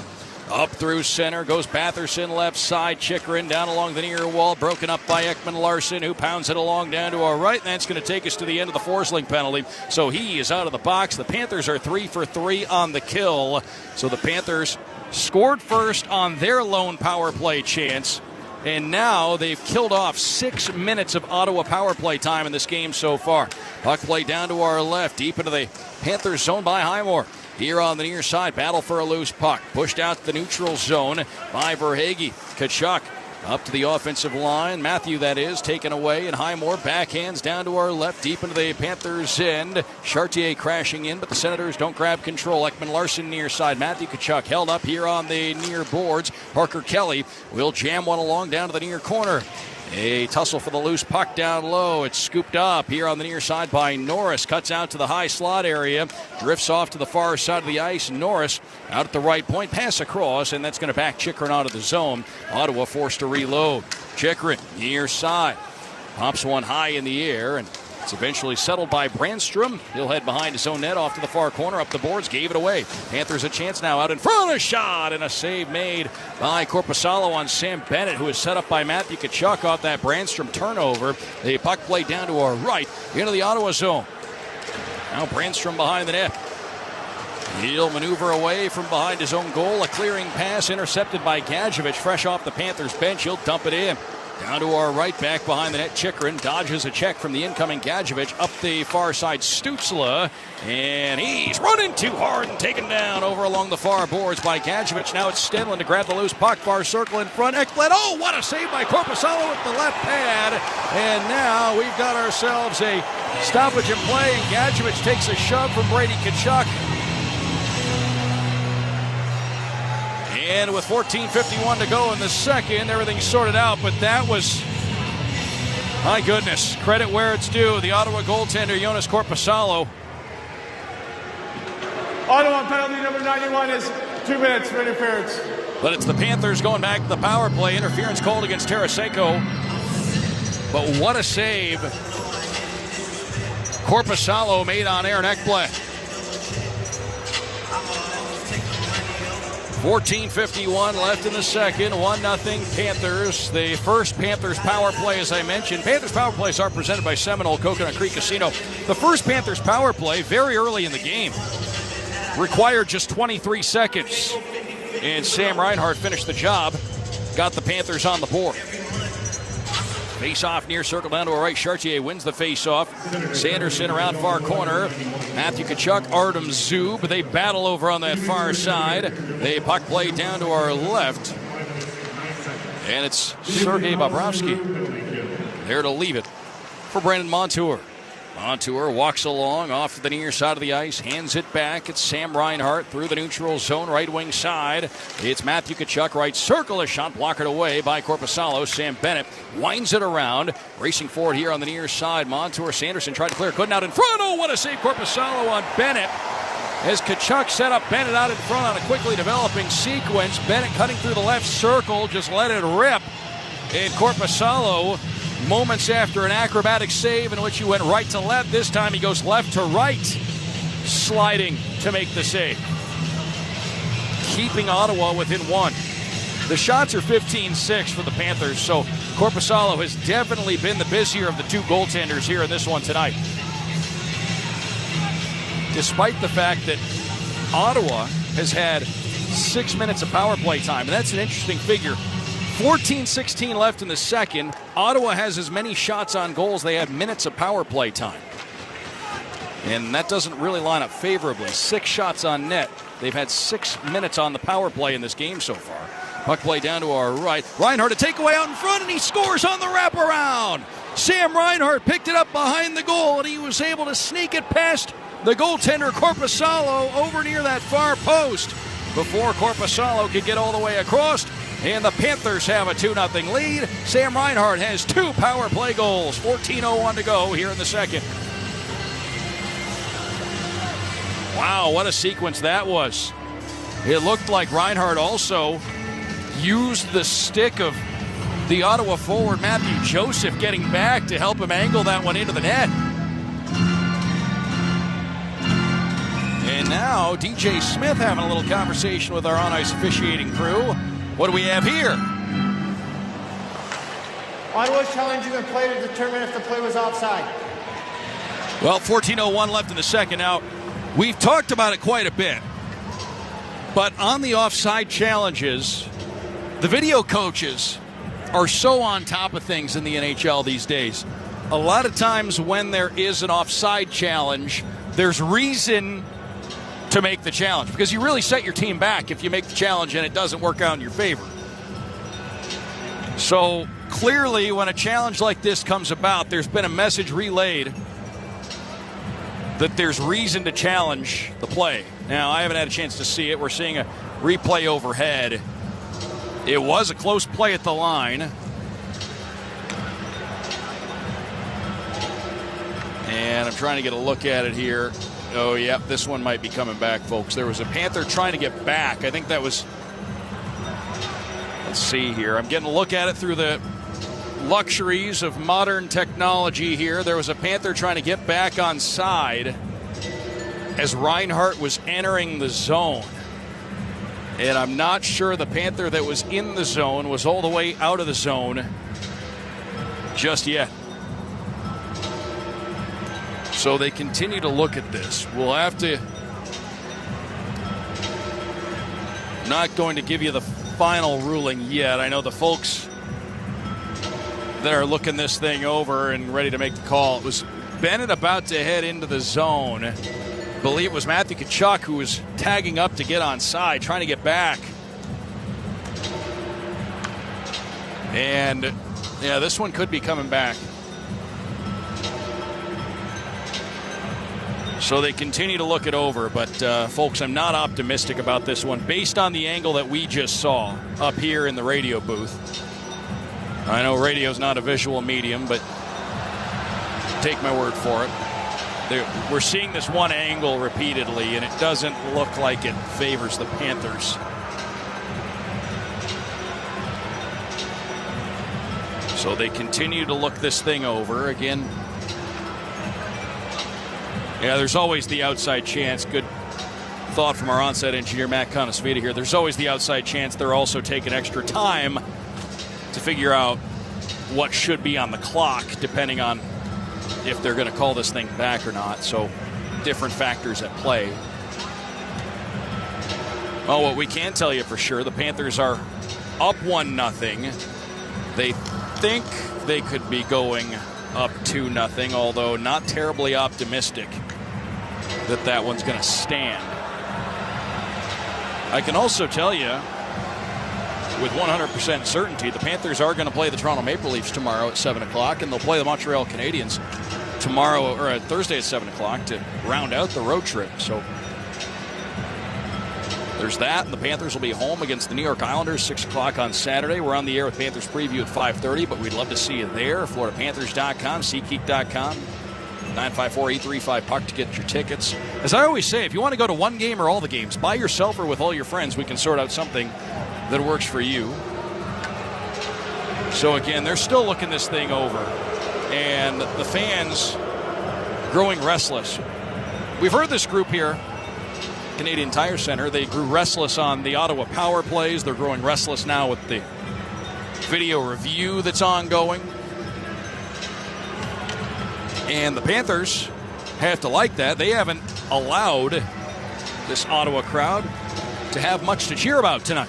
Up through center goes Batherson, left side. Chychrun down along the near wall, broken up by Ekman Larsson, who pounds it along down to our right, and that's going to take us to the end of the Forsling penalty. So he is out of the box. The Panthers are 3 for 3 on the kill. So the Panthers scored first on their lone power play chance. And now they've killed off 6 minutes of Ottawa power play time in this game so far. Puck play down to our left, deep into the Panthers zone by Highmore. Here on the near side, battle for a loose puck. Pushed out to the neutral zone by Verhaeghe. Tkachuk up to the offensive line. Matthew, that is, taken away. And Highmore backhands down to our left, deep into the Panthers' end. Chartier crashing in, but the Senators don't grab control. Ekman Larsson near side. Matthew Tkachuk held up here on the near boards. Parker Kelly will jam one along down to the near corner. A tussle for the loose puck down low. It's scooped up here on the near side by Norris. Cuts out to the high slot area. Drifts off to the far side of the ice. Norris out at the right point. Pass across, and that's going to back Chychrun out of the zone. Ottawa forced to reload. Chychrun near side. Pops one high in the air, and it's eventually settled by Brandstrom. He'll head behind his own net off to the far corner, up the boards, gave it away. Panthers a chance now out in front, a shot, and a save made by Korpisalo on Sam Bennett, who is set up by Matthew Tkachuk off that Brandstrom turnover. The puck played down to our right into the Ottawa zone. Now Brandstrom behind the net. He'll maneuver away from behind his own goal. A clearing pass intercepted by Gadjevich, fresh off the Panthers bench. He'll dump it in. Down to our right, back behind the net, Chychrun dodges a check from the incoming Gadjevich. Up the far side, Stützle, and he's running too hard and taken down over along the far boards by Gadjevich. Now it's Stenlund to grab the loose puck, far circle in front. Ekblad, oh, what a save by Korpisalo with the left pad. And now we've got ourselves a stoppage in play, and Gadjevich takes a shove from Brady Tkachuk. And with 14:51 to go in the second, everything's sorted out, but that was, my goodness, credit where it's due. The Ottawa goaltender, Joonas Korpisalo. Ottawa penalty number 91 is 2 minutes for interference. But it's the Panthers going back to the power play. Interference called against Tarasenko. But what a save Korpisalo made on Aaron Ekblad. 14:51 left in the second. 1-0 Panthers. The first Panthers power play, as I mentioned. Panthers power plays are presented by Seminole Coconut Creek Casino. The first Panthers power play, very early in the game, required just 23 seconds. And Sam Reinhart finished the job. Got the Panthers on the board. Face-off near circle down to our right. Chartier wins the face-off. Sanderson around far corner. Matthew Tkachuk, Artem Zub. They battle over on that far side. The puck play down to our left. And it's Sergei Bobrovsky there to leave it for Brandon Montour. Montour walks along off the near side of the ice, hands it back. It's Sam Reinhart through the neutral zone, right wing side. It's Matthew Tkachuk, right circle, a shot blockered away by Korpisalo. Sam Bennett winds it around, racing forward here on the near side. Montour, Sanderson tried to clear, couldn't out in front. Oh, what a save, Korpisalo on Bennett. As Tkachuk set up Bennett out in front on a quickly developing sequence. Bennett cutting through the left circle, just let it rip. And Korpisalo, moments after an acrobatic save in which he went right to left, this time he goes left to right, sliding to make the save, keeping Ottawa within one. The shots are 15-6 for the Panthers, so Korpisalo has definitely been the busier of the two goaltenders here in this one tonight. Despite the fact that Ottawa has had 6 minutes of power play time, and that's an interesting figure. 14:16 left in the second. Ottawa has as many shots on goal as they have minutes of power play time. And that doesn't really line up favorably. 6 shots on net. They've had 6 minutes on the power play in this game so far. Puck play down to our right. Reinhart a takeaway out in front, and he scores on the wraparound. Sam Reinhart picked it up behind the goal, and he was able to sneak it past the goaltender Korpisalo over near that far post before Korpisalo could get all the way across. And the Panthers have a 2-0 lead. Sam Reinhart has 2 power play goals. 14:01 to go here in the second. Wow, what a sequence that was. It looked like Reinhart also used the stick of the Ottawa forward Matthew Joseph getting back to help him angle that one into the net. And now DJ Smith having a little conversation with our on-ice officiating crew. What do we have here? Ottawa's challenging the play to determine if the play was offside. Well, 14:01 left in the second. Now, we've talked about it quite a bit. But on the offside challenges, the video coaches are so on top of things in the NHL these days. A lot of times when there is an offside challenge, there's reason to make the challenge because you really set your team back if you make the challenge and it doesn't work out in your favor. So clearly when a challenge like this comes about, there's been a message relayed that there's reason to challenge the play. Now, I haven't had a chance to see it. We're seeing a replay overhead. It was a close play at the line. And I'm trying to get a look at it here. Oh, yeah, this one might be coming back, folks. There was a Panther trying to get back. I think that was... Let's see here. I'm getting a look at it through the luxuries of modern technology here. There was a Panther trying to get back on side as Reinhart was entering the zone. And I'm not sure the Panther that was in the zone was all the way out of the zone just yet. So they continue to look at this. We'll have to... Not going to give you the final ruling yet. I know the folks that are looking this thing over and ready to make the call. It was Bennett about to head into the zone. I believe it was Matthew Tkachuk who was tagging up to get on side, trying to get back. And, yeah, this one could be coming back. So they continue to look it over, but folks, I'm not optimistic about this one based on the angle that we just saw up here in the radio booth. I know radio's not a visual medium, but take my word for it. We're seeing this one angle repeatedly, and it doesn't look like it favors the Panthers. So they continue to look this thing over. Again, yeah, there's always the outside chance. Good thought from our on-set engineer, Matt Conasvita here. There's always the outside chance they're also taking extra time to figure out what should be on the clock, depending on if they're going to call this thing back or not. So different factors at play. Well, what we can tell you for sure, the Panthers are up 1-0. They think they could be going up 2-0, although not terribly optimistic that one's going to stand. I can also tell you with 100% certainty the Panthers are going to play the Toronto Maple Leafs tomorrow at 7 o'clock, and they'll play the Montreal Canadiens tomorrow or Thursday at 7 o'clock to round out the road trip. So there's that, and the Panthers will be home against the New York Islanders 6 o'clock on Saturday. We're on the air with Panthers Preview at 5:30, but we'd love to see you there. FloridaPanthers.com, SeatGeek.com, 954-835-PUCK to get your tickets. As I always say, if you want to go to one game or all the games, by yourself or with all your friends, we can sort out something that works for you. So again, they're still looking this thing over, and the fans growing restless. We've heard this group here, Canadian Tire Center, they grew restless on the Ottawa power plays. They're growing restless now with the video review that's ongoing. And the Panthers have to like that. They haven't allowed this Ottawa crowd to have much to cheer about tonight.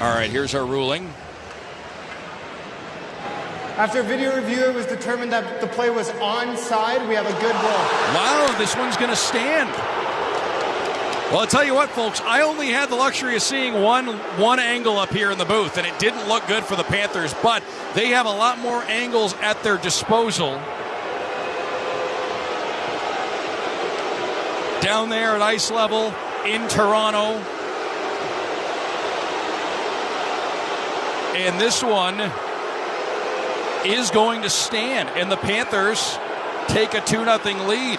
All right, here's our ruling. After video review, it was determined that the play was onside. We have a good goal. Wow, this one's going to stand. Well, I'll tell you what, folks, I only had the luxury of seeing one angle up here in the booth, and it didn't look good for the Panthers, but they have a lot more angles at their disposal. Down there at ice level in Toronto. And this one is going to stand, and the Panthers take a 2-0 lead.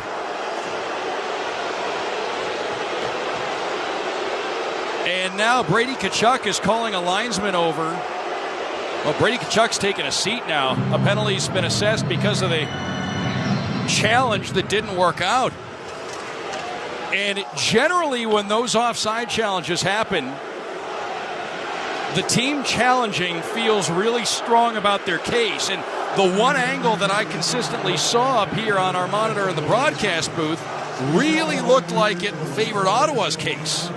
And now Brady Tkachuk is calling a linesman over. Well, Brady Tkachuk's taking a seat now. A penalty's been assessed because of the challenge that didn't work out. And generally when those offside challenges happen, the team challenging feels really strong about their case. And the one angle that I consistently saw up here on our monitor in the broadcast booth really looked like it favored Ottawa's case.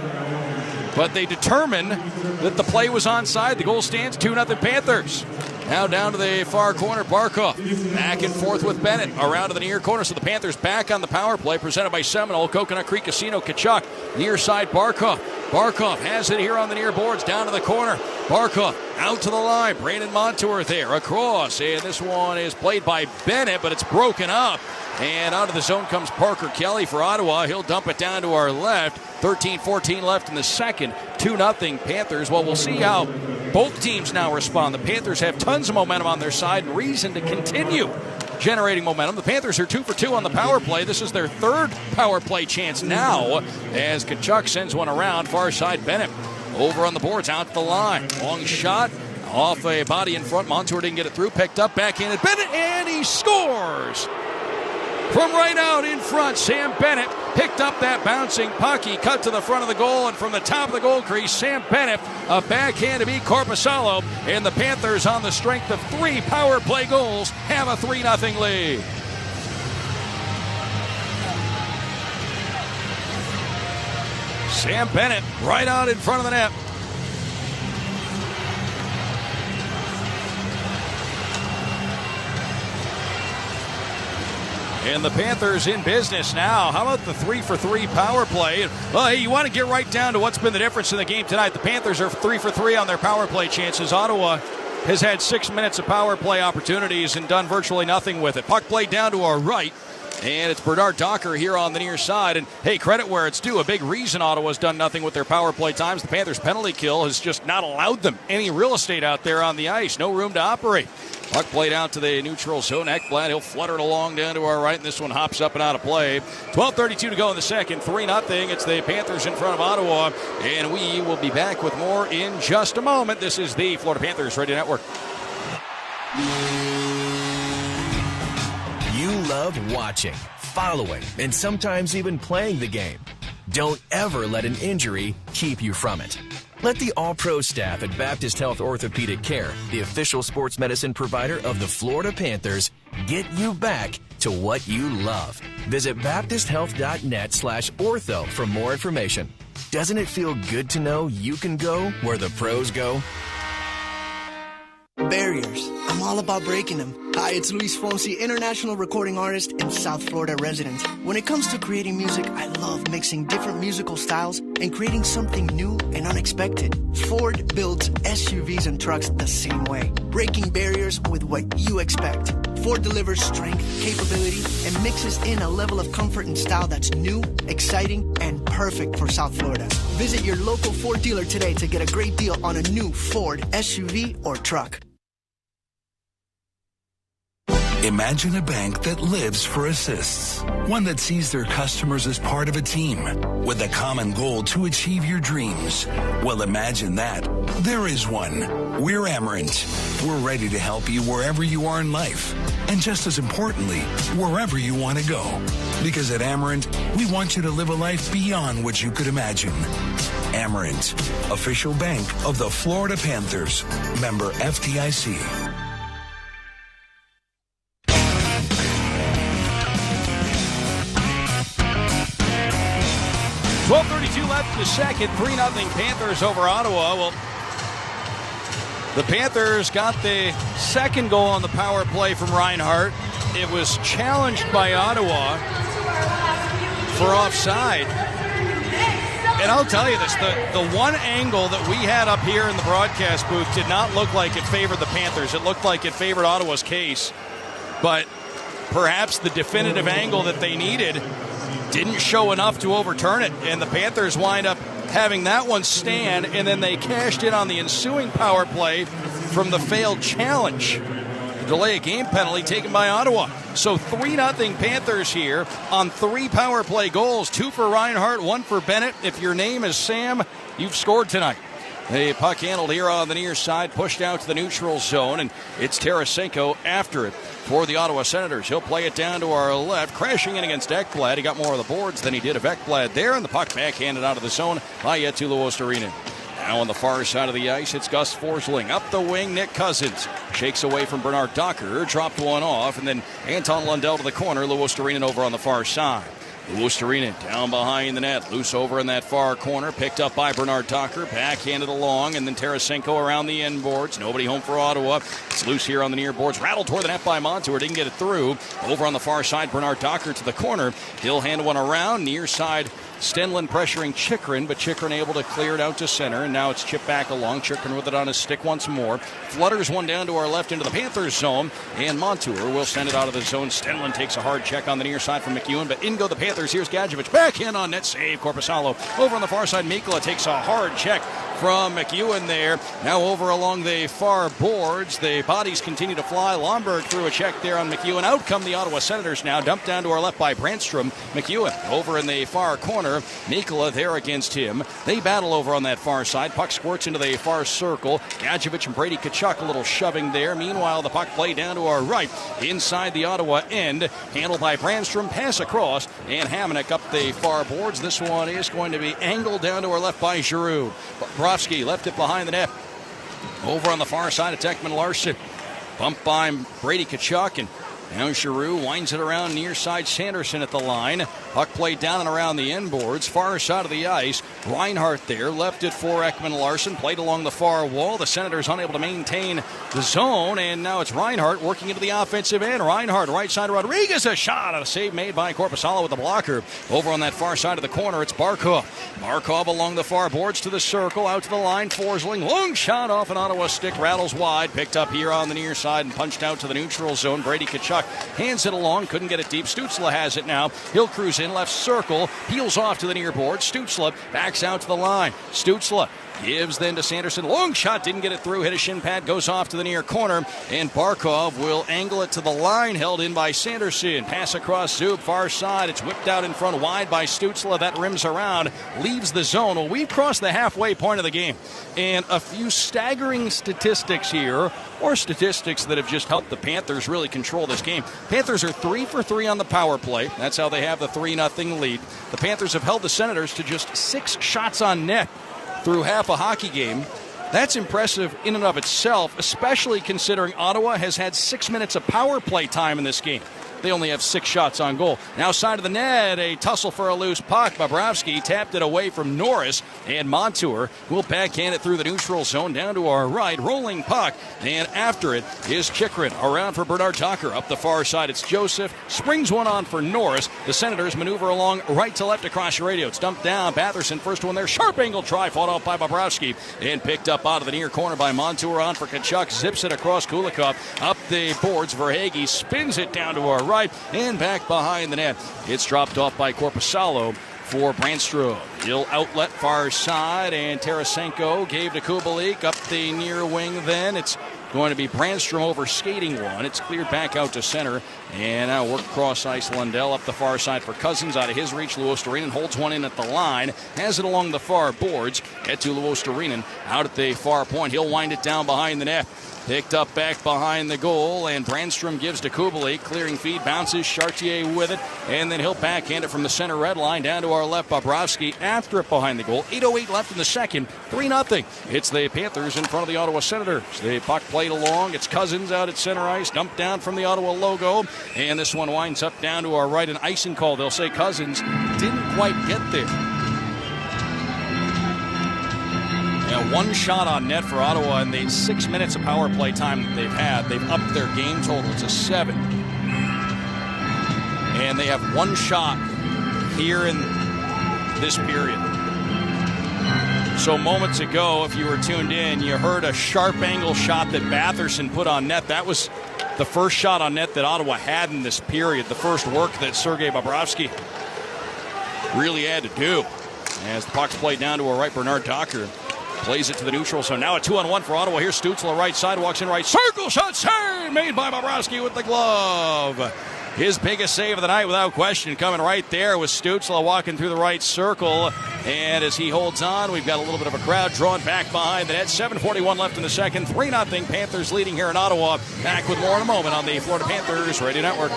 But they determined that the play was onside. The goal stands, 2-0 Panthers. Now down to the far corner, Barkov. Back and forth with Bennett. Around to the near corner, so the Panthers back on the power play. Presented by Seminole, Coconut Creek Casino, Tkachuk. Near side, Barkov. Barkov has it here on the near boards, down to the corner. Barkov out to the line. Brandon Montour there, across. And this one is played by Bennett, but it's broken up. And out of the zone comes Parker Kelly for Ottawa. He'll dump it down to our left. 13-14 left in the second. 2-0 Panthers. Well, we'll see how both teams now respond. The Panthers have tons of momentum on their side and reason to continue generating momentum. The Panthers are 2 for 2 on the power play. This is their third power play chance now as Tkachuk sends one around. Far side, Bennett over on the boards, out to the line. Long shot off a body in front. Montour didn't get it through. Picked up, backhanded Bennett, and he scores! From right out in front, Sam Bennett picked up that bouncing puck. He cut to the front of the goal, and from the top of the goal crease, Sam Bennett, a backhand to beat Korpisalo, and the Panthers, on the strength of 3 power play goals, have a 3-0 lead. Sam Bennett right out in front of the net. And the Panthers in business now. How about the 3 for 3 power play? Well, hey, you want to get right down to what's been the difference in the game tonight. The Panthers are 3 for 3 on their power play chances. Ottawa has had 6 minutes of power play opportunities and done virtually nothing with it. Puck played down to our right. And it's Bernard Docker here on the near side. And, hey, credit where it's due. A big reason Ottawa's done nothing with their power play times. The Panthers' penalty kill has just not allowed them any real estate out there on the ice. No room to operate. Puck played out to the neutral zone. Ekblad, he'll flutter it along down to our right, and this one hops up and out of play. 12:32 to go in the second. 3-0. It's the Panthers in front of Ottawa. And we will be back with more in just a moment. This is the Florida Panthers Radio Network. You love watching, following, and sometimes even playing the game. Don't ever let an injury keep you from it. Let the all-pro staff at Baptist Health Orthopedic Care, the official sports medicine provider of the Florida Panthers, get you back to what you love. Visit baptisthealth.net/ortho for more information. Doesn't it feel good to know you can go where the pros go? Barriers. I'm all about breaking them. Hi, it's Luis Fonsi, international recording artist and South Florida resident. When it comes to creating music, I love mixing different musical styles and creating something new and unexpected. Ford builds SUVs and trucks the same way, breaking barriers with what you expect. Ford delivers strength, capability, and mixes in a level of comfort and style that's new, exciting, and perfect for South Florida. Visit your local Ford dealer today to get a great deal on a new Ford SUV or truck. Imagine a bank that lives for assists. One that sees their customers as part of a team with a common goal to achieve your dreams. Well, imagine that. There is one. We're Amerant. We're ready to help you wherever you are in life. And just as importantly, wherever you want to go. Because at Amerant, we want you to live a life beyond what you could imagine. Amerant, official bank of the Florida Panthers. Member FDIC. 12:32 left in the second. 3-0 Panthers over Ottawa. Well, The Panthers got the second goal on the power play from Reinhart. It was challenged by Ottawa for offside. And I'll tell you this, the one angle that we had up here in the broadcast booth did not look like it favored the Panthers. It looked like it favored Ottawa's case. But perhaps the definitive angle that they needed didn't show enough to overturn it. And the Panthers wind up having that one stand, and then they cashed in on the ensuing power play from the failed challenge. The delay of game penalty taken by Ottawa. So 3-0 Panthers here on 3 power play goals. 2 for Reinhart, 1 for Bennett. If your name is Sam, you've scored tonight. The puck handled here on the near side, pushed out to the neutral zone, and it's Tarasenko after it for the Ottawa Senators. He'll play it down to our left, crashing in against Ekblad. He got more of the boards than he did of Ekblad there, and the puck backhanded out of the zone by Eetu Luostarinen. Now on the far side of the ice, it's Gus Forsling. Up the wing, Nick Cousins shakes away from Bernard Docker, dropped one off, and then Anton Lundell to the corner, Luostarinen over on the far side. Luostarinen down behind the net, loose over in that far corner, picked up by Bernard Docker, backhanded along, and then Tarasenko around the end boards. Nobody home for Ottawa. It's loose here on the near boards, rattled toward the net by Montour, didn't get it through. Over on the far side, Bernard Docker to the corner. He'll hand one around, near side. Stenlund pressuring Chychrun, but Chychrun able to clear it out to center, and now it's chipped back along. Chychrun with it on his stick once more. Flutters one down to our left into the Panthers zone, and Montour will send it out of the zone. Stenlund takes a hard check on the near side from McEwen, but in go the Panthers. Here's Gadjevich. Backhand on net save. Korpisalo over on the far side. Mikkola takes a hard check from McEwen there. Now over along the far boards. The bodies continue to fly. Lomberg threw a check there on McEwen. Out come the Ottawa Senators now. Dumped down to our left by Brandstrom. McEwen over in the far corner. Mikkola there against him. They battle over on that far side. Puck squirts into the far circle. Gadjevich and Brady Tkachuk a little shoving there. Meanwhile, the puck played down to our right inside the Ottawa end. Handled by Brandstrom. Pass across. And Hamonic up the far boards. This one is going to be angled down to our left by Giroux. Bobrovsky left it behind the net. Over on the far side of Ekman Larsson. Bumped by Brady Tkachuk, and now Giroux winds it around near side. Sanderson at the line. Puck played down and around the end boards. Far side of the ice. Reinhart there. Left it for Ekman Larsson. Played along the far wall. The Senators unable to maintain the zone. And now it's Reinhart working into the offensive end. Reinhart right side of Rodriguez. A shot. A save made by Korpisalo with the blocker. Over on that far side of the corner, it's Barkov. Barkov along the far boards to the circle. Out to the line. Forsling. Long shot off an Ottawa stick. Rattles wide. Picked up here on the near side and punched out to the neutral zone. Brady Tkachuk hands it along. Couldn't get it deep. Stutzla has it now. He'll cruise in left circle. Peels off to the near board. Stutzla backs out to the line. Stutzla gives then to Sanderson. Long shot. Didn't get it through. Hit a shin pad. Goes off to the near corner. And Barkov will angle it to the line. Held in by Sanderson. Pass across Zub. Far side. It's whipped out in front wide by Stutzla. That rims around. Leaves the zone. Well, we've crossed the halfway point of the game. And a few staggering statistics here, or statistics that have just helped the Panthers really control this game. Panthers are 3 for 3 on the power play. That's how they have the 3-0 lead. The Panthers have held the Senators to just 6 shots on net through half a hockey game. That's impressive in and of itself, especially considering Ottawa has had 6 minutes of power play time in this game. They only have 6 shots on goal. Now side of the net, a tussle for a loose puck. Bobrovsky tapped it away from Norris, and Montour will backhand it through the neutral zone down to our right. Rolling puck, and after it is Chychrun. Around for Bernard Docker. Up the far side, it's Joseph. Springs one on for Norris. The Senators maneuver along right to left across your radio. It's dumped down. Batherson, first one there. Sharp angle try, fought off by Bobrovsky, and picked up out of the near corner by Montour. On for Tkachuk. Zips it across Kulikov. Up the boards, Verhaeghe spins it down to our right. And back behind the net. It's dropped off by Korpisalo for Brandstrom. He'll outlet far side, and Tarasenko gave to Kubalik up the near wing then. It's going to be Brandstrom over skating one. It's cleared back out to center. And now work cross ice. Lundell up the far side for Cousins. Out of his reach, Luostarinen holds one in at the line. Has it along the far boards. Get to Luostarinen out at the far point. He'll wind it down behind the net. Picked up back behind the goal, and Brandstrom gives to Kubalik. Clearing feed, bounces, Chartier with it, and then he'll backhand it from the center red line down to our left. Bobrovsky after it behind the goal. 8:08 left in the second. 3-0. It's the Panthers in front of the Ottawa Senators. The puck played along. It's Cousins out at center ice. Dumped down from the Ottawa logo, and this one winds up down to our right. An icing call. They'll say Cousins didn't quite get there. And One shot on net for Ottawa in the 6 minutes of power play time that they've had. They've upped their game total to 7. And they have one shot here in this period. So moments ago, if you were tuned in, you heard a sharp angle shot that Batherson put on net. That was the first shot on net that Ottawa had in this period, the first work that Sergei Bobrovsky really had to do. As the puck's played down to a right, Bernard Docker plays it to the neutral. So now a 2-on-1 for Ottawa. Here's Stützle, right side, walks in right circle, shot save made by Bobrovsky with the glove. His biggest save of the night, without question, coming right there was Stützle walking through the right circle. And as he holds on, we've got a little bit of a crowd drawn back behind the net. 7:41 left in the second. 3-0 Panthers leading here in Ottawa. Back with more in a moment on the Florida Panthers Radio Network.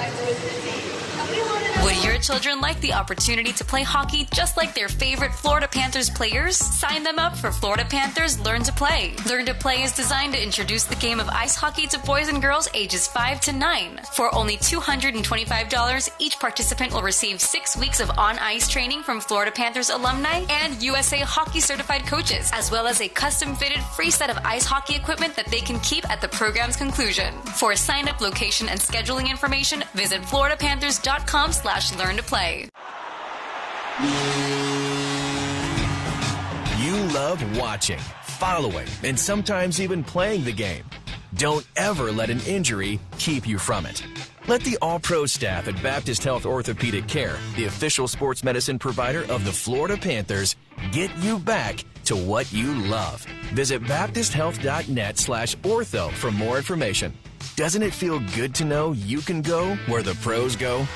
Would your children like the opportunity to play hockey just like their favorite Florida Panthers players? Sign them up for Florida Panthers Learn to Play. Learn to Play is designed to introduce the game of ice hockey to boys and girls ages 5 to 9. For only $225, each participant will receive 6 weeks of on-ice training from Florida Panthers alumni and USA Hockey certified coaches, as well as a custom-fitted free set of ice hockey equipment that they can keep at the program's conclusion. For sign-up, location, and scheduling information, visit floridapanthers.com/learn to play. You love watching, following, and sometimes even playing the game. Don't ever let an injury keep you from it. Let the all-pro staff at Baptist Health Orthopedic Care, the official sports medicine provider of the Florida Panthers, get you back to what you love. Visit baptisthealth.net/ortho for more information. Doesn't it feel good to know you can go where the pros go?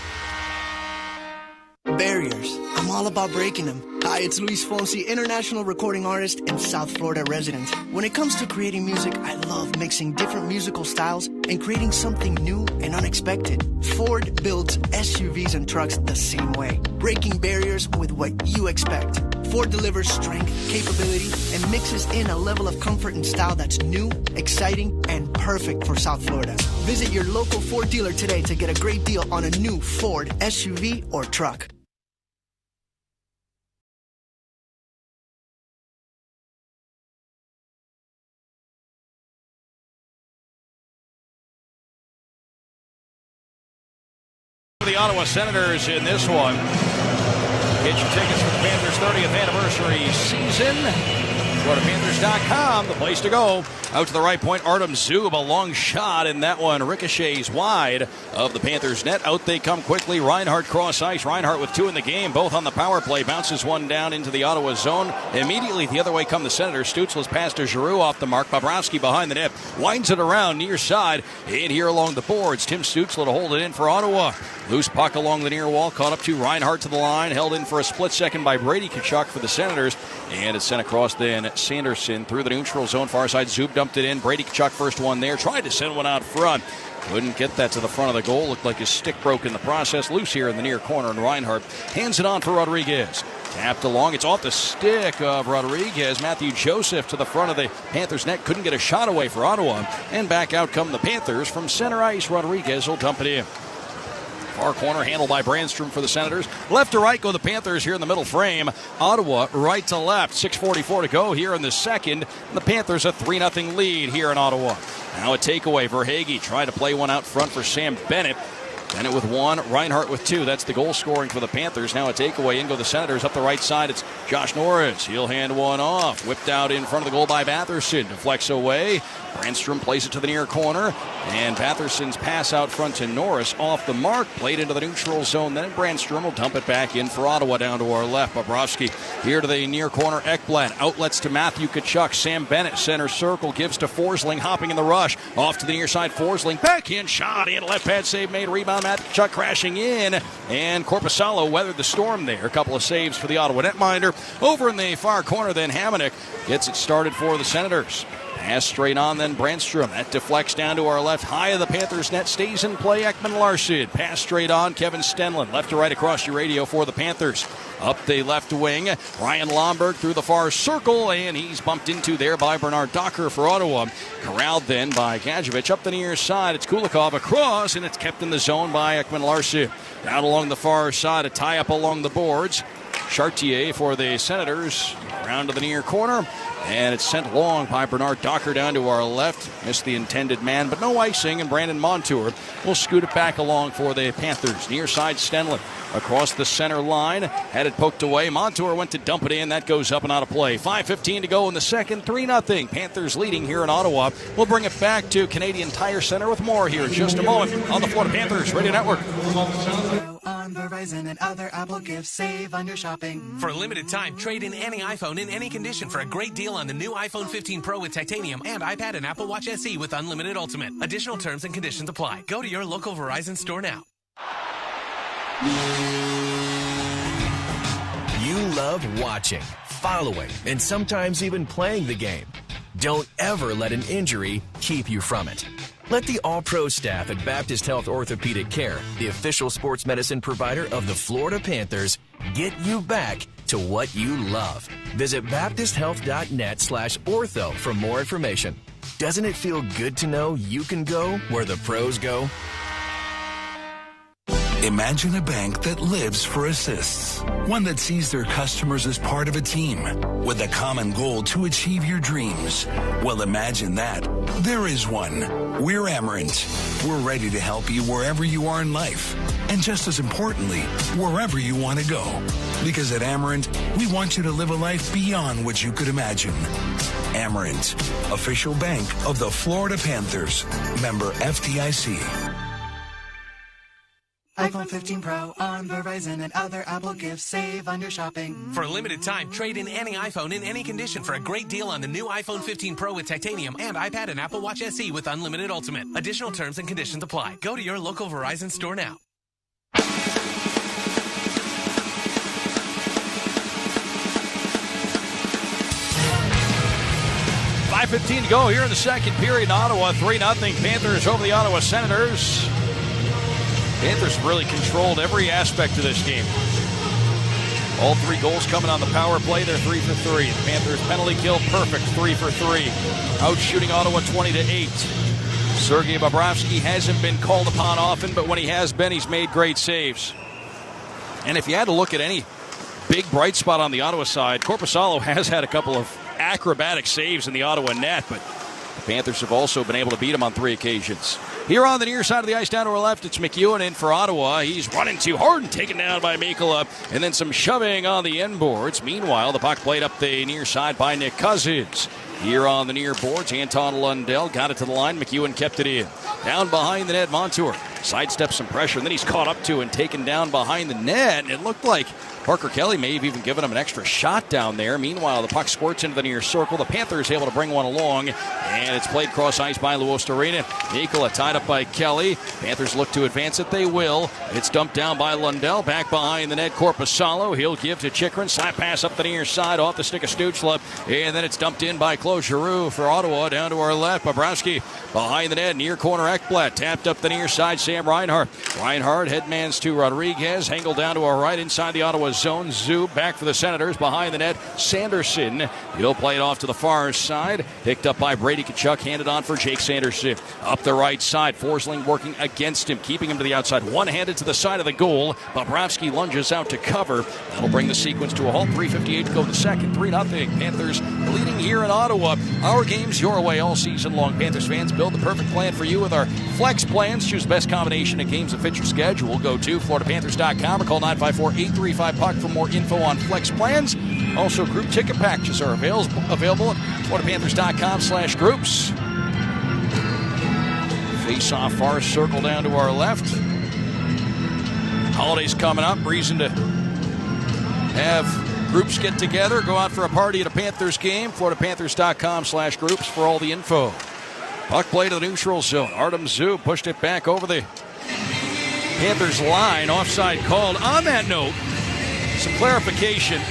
Barriers. I'm all about breaking them. Hi, it's Luis Fonsi, international recording artist and South Florida resident. When it comes to creating music, I love mixing different musical styles and creating something new and unexpected. Ford builds SUVs and trucks the same way, breaking barriers with what you expect. Ford delivers strength, capability, and mixes in a level of comfort and style that's new, exciting, and perfect for South Florida. Visit your local Ford dealer today to get a great deal on a new Ford SUV or truck. The Ottawa Senators in this one. Get your tickets for the Panthers' 30th anniversary season. FloridaPanthers.com, the place to go. Out to the right point, Artem Zub, a long shot, and that one ricochets wide of the Panthers' net. Out they come quickly. Reinhart cross ice. Reinhart with 2 in the game, both on the power play. Bounces one down into the Ottawa zone. Immediately the other way come the Senators. Stützle's pass to Giroux off the mark. Bobrovsky behind the net. Winds it around near side. And here along the boards, Tim Stützle to hold it in for Ottawa. Loose puck along the near wall. Caught up to Reinhart to the line. Held in for a split second by Brady Tkachuk for the Senators. And it's sent across then Sanderson through the neutral zone. Far side, Zub dumped it in. Brady Tkachuk first one there. Tried to send one out front. Couldn't get that to the front of the goal. Looked like his stick broke in the process. Loose here in the near corner, and Reinhart hands it on for Rodriguez. Tapped along. It's off the stick of Rodriguez. Matthew Joseph to the front of the Panthers' net. Couldn't get a shot away for Ottawa. And back out come the Panthers from center ice. Rodriguez will dump it in. Far corner handled by Brandstrom for the Senators. Left to right go the Panthers here in the middle frame. Ottawa right to left. 6:44 to go here in the second. And the Panthers a 3-0 lead here in Ottawa. Now a takeaway. Verhaeghe trying to play one out front for Sam Bennett. Bennett with 1, Reinhart with 2. That's the goal scoring for the Panthers. Now a takeaway. In go the Senators. Up the right side, it's Josh Norris. He'll hand one off. Whipped out in front of the goal by Batherson. Deflects away. Brandstrom plays it to the near corner. And Batherson's pass out front to Norris off the mark. Played into the neutral zone. Then Brandstrom will dump it back in for Ottawa down to our left. Bobrovsky here to the near corner. Ekblad outlets to Matthew Tkachuk. Sam Bennett center circle gives to Forsling. Hopping in the rush. Off to the near side. Forsling backhand shot in. Left pad save made. Rebound. Matt Tkachuk crashing in. And Korpisalo weathered the storm there. A couple of saves for the Ottawa netminder. Over in the far corner then Hamonic gets it started for the Senators. Pass straight on, then Brandstrom. That deflects down to our left. High of the Panthers' net. Stays in play. Ekman Larson. Pass straight on. Kevin Stenlund. Left to right across your radio for the Panthers. Up the left wing. Ryan Lomberg through the far circle. And he's bumped into there by Bernard Docker for Ottawa. Corralled then by Gadjevich. Up the near side. It's Kulikov across. And it's kept in the zone by Ekman Larson. Down along the far side. A tie up along the boards. Chartier for the Senators. around to the near corner, and it's sent long by Bernard Docker down to our left. Missed the intended man, but no icing, and Brandon Montour will scoot it back along for the Panthers. Near side, Stenlund across the center line, had it poked away. Montour went to dump it in. That goes up and out of play. 5:15 to go in the second, 3-0. Panthers leading here in Ottawa. We'll bring it back to Canadian Tire Center with more here in just a moment on the Florida Panthers Radio Network. On Verizon and other Apple gifts, save on your shopping. For a limited time, trade in any iPhone in any condition for a great deal on the new iPhone 15 Pro with titanium and iPad and Apple Watch SE with unlimited Ultimate. Additional terms and conditions apply. Go to your local Verizon store now. You love watching, following, and sometimes even playing the game. Don't ever let an injury keep you from it. Let the All-Pro staff at Baptist Health Orthopedic Care, the official sports medicine provider of the Florida Panthers, get you back to what you love. Visit baptisthealth.net/ortho for more information. Doesn't it feel good to know you can go where the pros go? Imagine a bank that lives for assists. One that sees their customers as part of a team with a common goal to achieve your dreams. Well, imagine that. There is one. We're Amerant. We're ready to help you wherever you are in life. And just as importantly, wherever you want to go. Because at Amerant, we want you to live a life beyond what you could imagine. Amerant, official bank of the Florida Panthers. Member FDIC. iPhone 15 Pro on Verizon and other Apple gifts, save on your shopping. For a limited time, trade in any iPhone in any condition for a great deal on the new iPhone 15 Pro with titanium and iPad and Apple Watch SE with unlimited Ultimate. Additional terms and conditions apply. Go to your local Verizon store now. 5:15 to go here in the second period in Ottawa. 3-0 Panthers over the Ottawa Senators. Panthers really controlled every aspect of this game. All three goals coming on the power play. They're 3 for 3. The Panthers penalty kill perfect, 3 for 3. Out shooting Ottawa 20-8. Sergei Bobrovsky hasn't been called upon often, but when he has been, he's made great saves. And if you had to look at any big bright spot on the Ottawa side, Korpisalo has had a couple of acrobatic saves in the Ottawa net, but the Panthers have also been able to beat him on 3 occasions. Here on the near side of the ice down to our left, it's McEwen in for Ottawa. He's running too hard and taken down by Mikkola, and then some shoving on the end boards. Meanwhile, the puck played up the near side by Nick Cousins. Here on the near boards, Anton Lundell got it to the line. McEwen kept it in. Down behind the net, Montour sidesteps some pressure, and then he's caught up to and taken down behind the net. And it looked like Parker Kelly may have even given him an extra shot down there. Meanwhile, the puck squirts into the near circle. The Panthers able to bring one along, and it's played cross ice by Luostarinen. Mikkola tied up by Kelly. Panthers look to advance it. They will. It's dumped down by Lundell. Back behind the net, Korpisalo. He'll give to Chychrun. Slap pass up the near side off the stick of Stützle. And then it's dumped in by Claude Giroux for Ottawa. Down to our left, Bobrovsky behind the net. Near corner, Ekblad. Tapped up the near side, Sam Reinhart. Reinhart headmans to Rodriguez. Hengel down to our right inside the Ottawa zone. Zub back for the Senators. Behind the net, Sanderson. He'll play it off to the far side. Picked up by Brady Tkachuk. Handed on for Jake Sanderson. Up the right side. Forsling working against him, keeping him to the outside. One-handed to the side of the goal. Bobrovsky lunges out to cover. That'll bring the sequence to a halt. 3:58 to go in the second. 3-0. Panthers leading here in Ottawa. Our games your way all season long. Panthers fans, build the perfect plan for you with our flex plans. Choose the best combination of games that fit your schedule. Go to FloridaPanthers.com or call 954-835-PUCK for more info on flex plans. Also, group ticket packages are available at FloridaPanthers.com/groups. Face off far circle down to our left. Holidays coming up. Reason to have groups get together. Go out for a party at a Panthers game. FloridaPanthers.com/groups for all the info. Puck play to the neutral zone. Artem Zub pushed it back over the Panthers line. Offside called. On that note, some clarification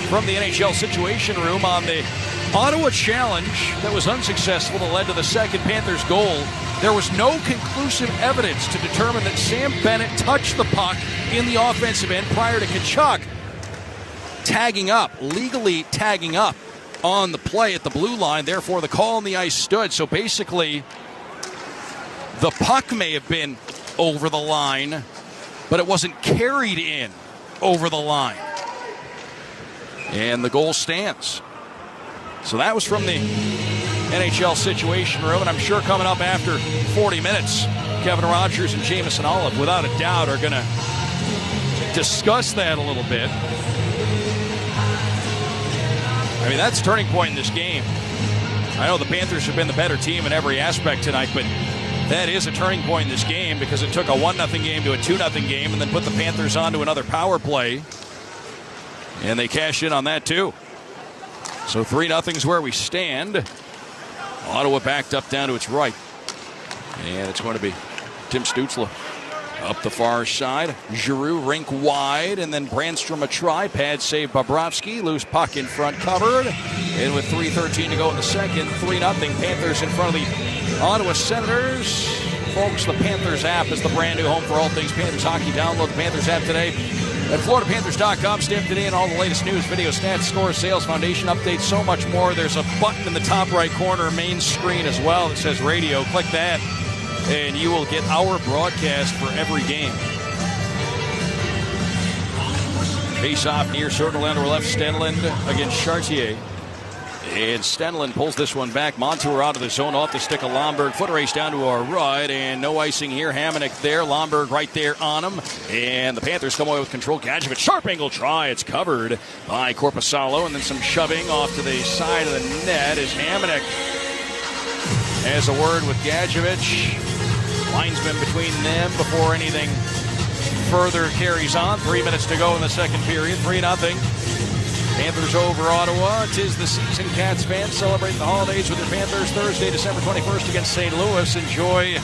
from the NHL Situation Room on the Ottawa challenge that was unsuccessful that led to the second Panthers goal. There was no conclusive evidence to determine that Sam Bennett touched the puck in the offensive end prior to Tkachuk legally tagging up on the play at the blue line. Therefore, the call on the ice stood. So basically, the puck may have been over the line, but it wasn't carried in over the line. And the goal stands. So that was from the NHL Situation Room, and I'm sure coming up after 40 minutes, Kevin Rogers and Jamison Olive, without a doubt, are going to discuss that a little bit. I mean, that's a turning point in this game. I know the Panthers have been the better team in every aspect tonight, but that is a turning point in this game because it took a 1-0 game to a 2-0 game and then put the Panthers onto another power play. And they cashed in on that, too. So 3-0 is where we stand. Ottawa backed up down to its right. And it's going to be Tim Stützle up the far side. Giroux rink wide, and then Brandstrom a try. Pad save Bobrovsky. Loose puck in front covered. And with 3:13 to go in the second, 3-0 Panthers in front of the Ottawa Senators. Folks, the Panthers app is the brand new home for all things Panthers hockey. Download the Panthers app today at FloridaPanthers.com. Step today and all the latest news, video, stats, scores, sales, foundation updates, so much more. There's a button in the top right corner, main screen as well, that says radio. Click that, and you will get our broadcast for every game. Face off near circle down to our left, Stenlund against Chartier. And Stenlund pulls this one back. Montour out of the zone off the stick of Lomberg. Foot race down to our right, and no icing here. Hamonic there. Lomberg right there on him. And the Panthers come away with control. Gadjevich, sharp angle try. It's covered by Korpisalo, and then some shoving off to the side of the net as Hamonic has a word with Gadjevich. Linesman between them before anything further carries on. 3 minutes to go in the second period. 3-0. Panthers over Ottawa. 'Tis the season. Cats fans celebrate the holidays with their Panthers Thursday, December 21st against St. Louis. Enjoy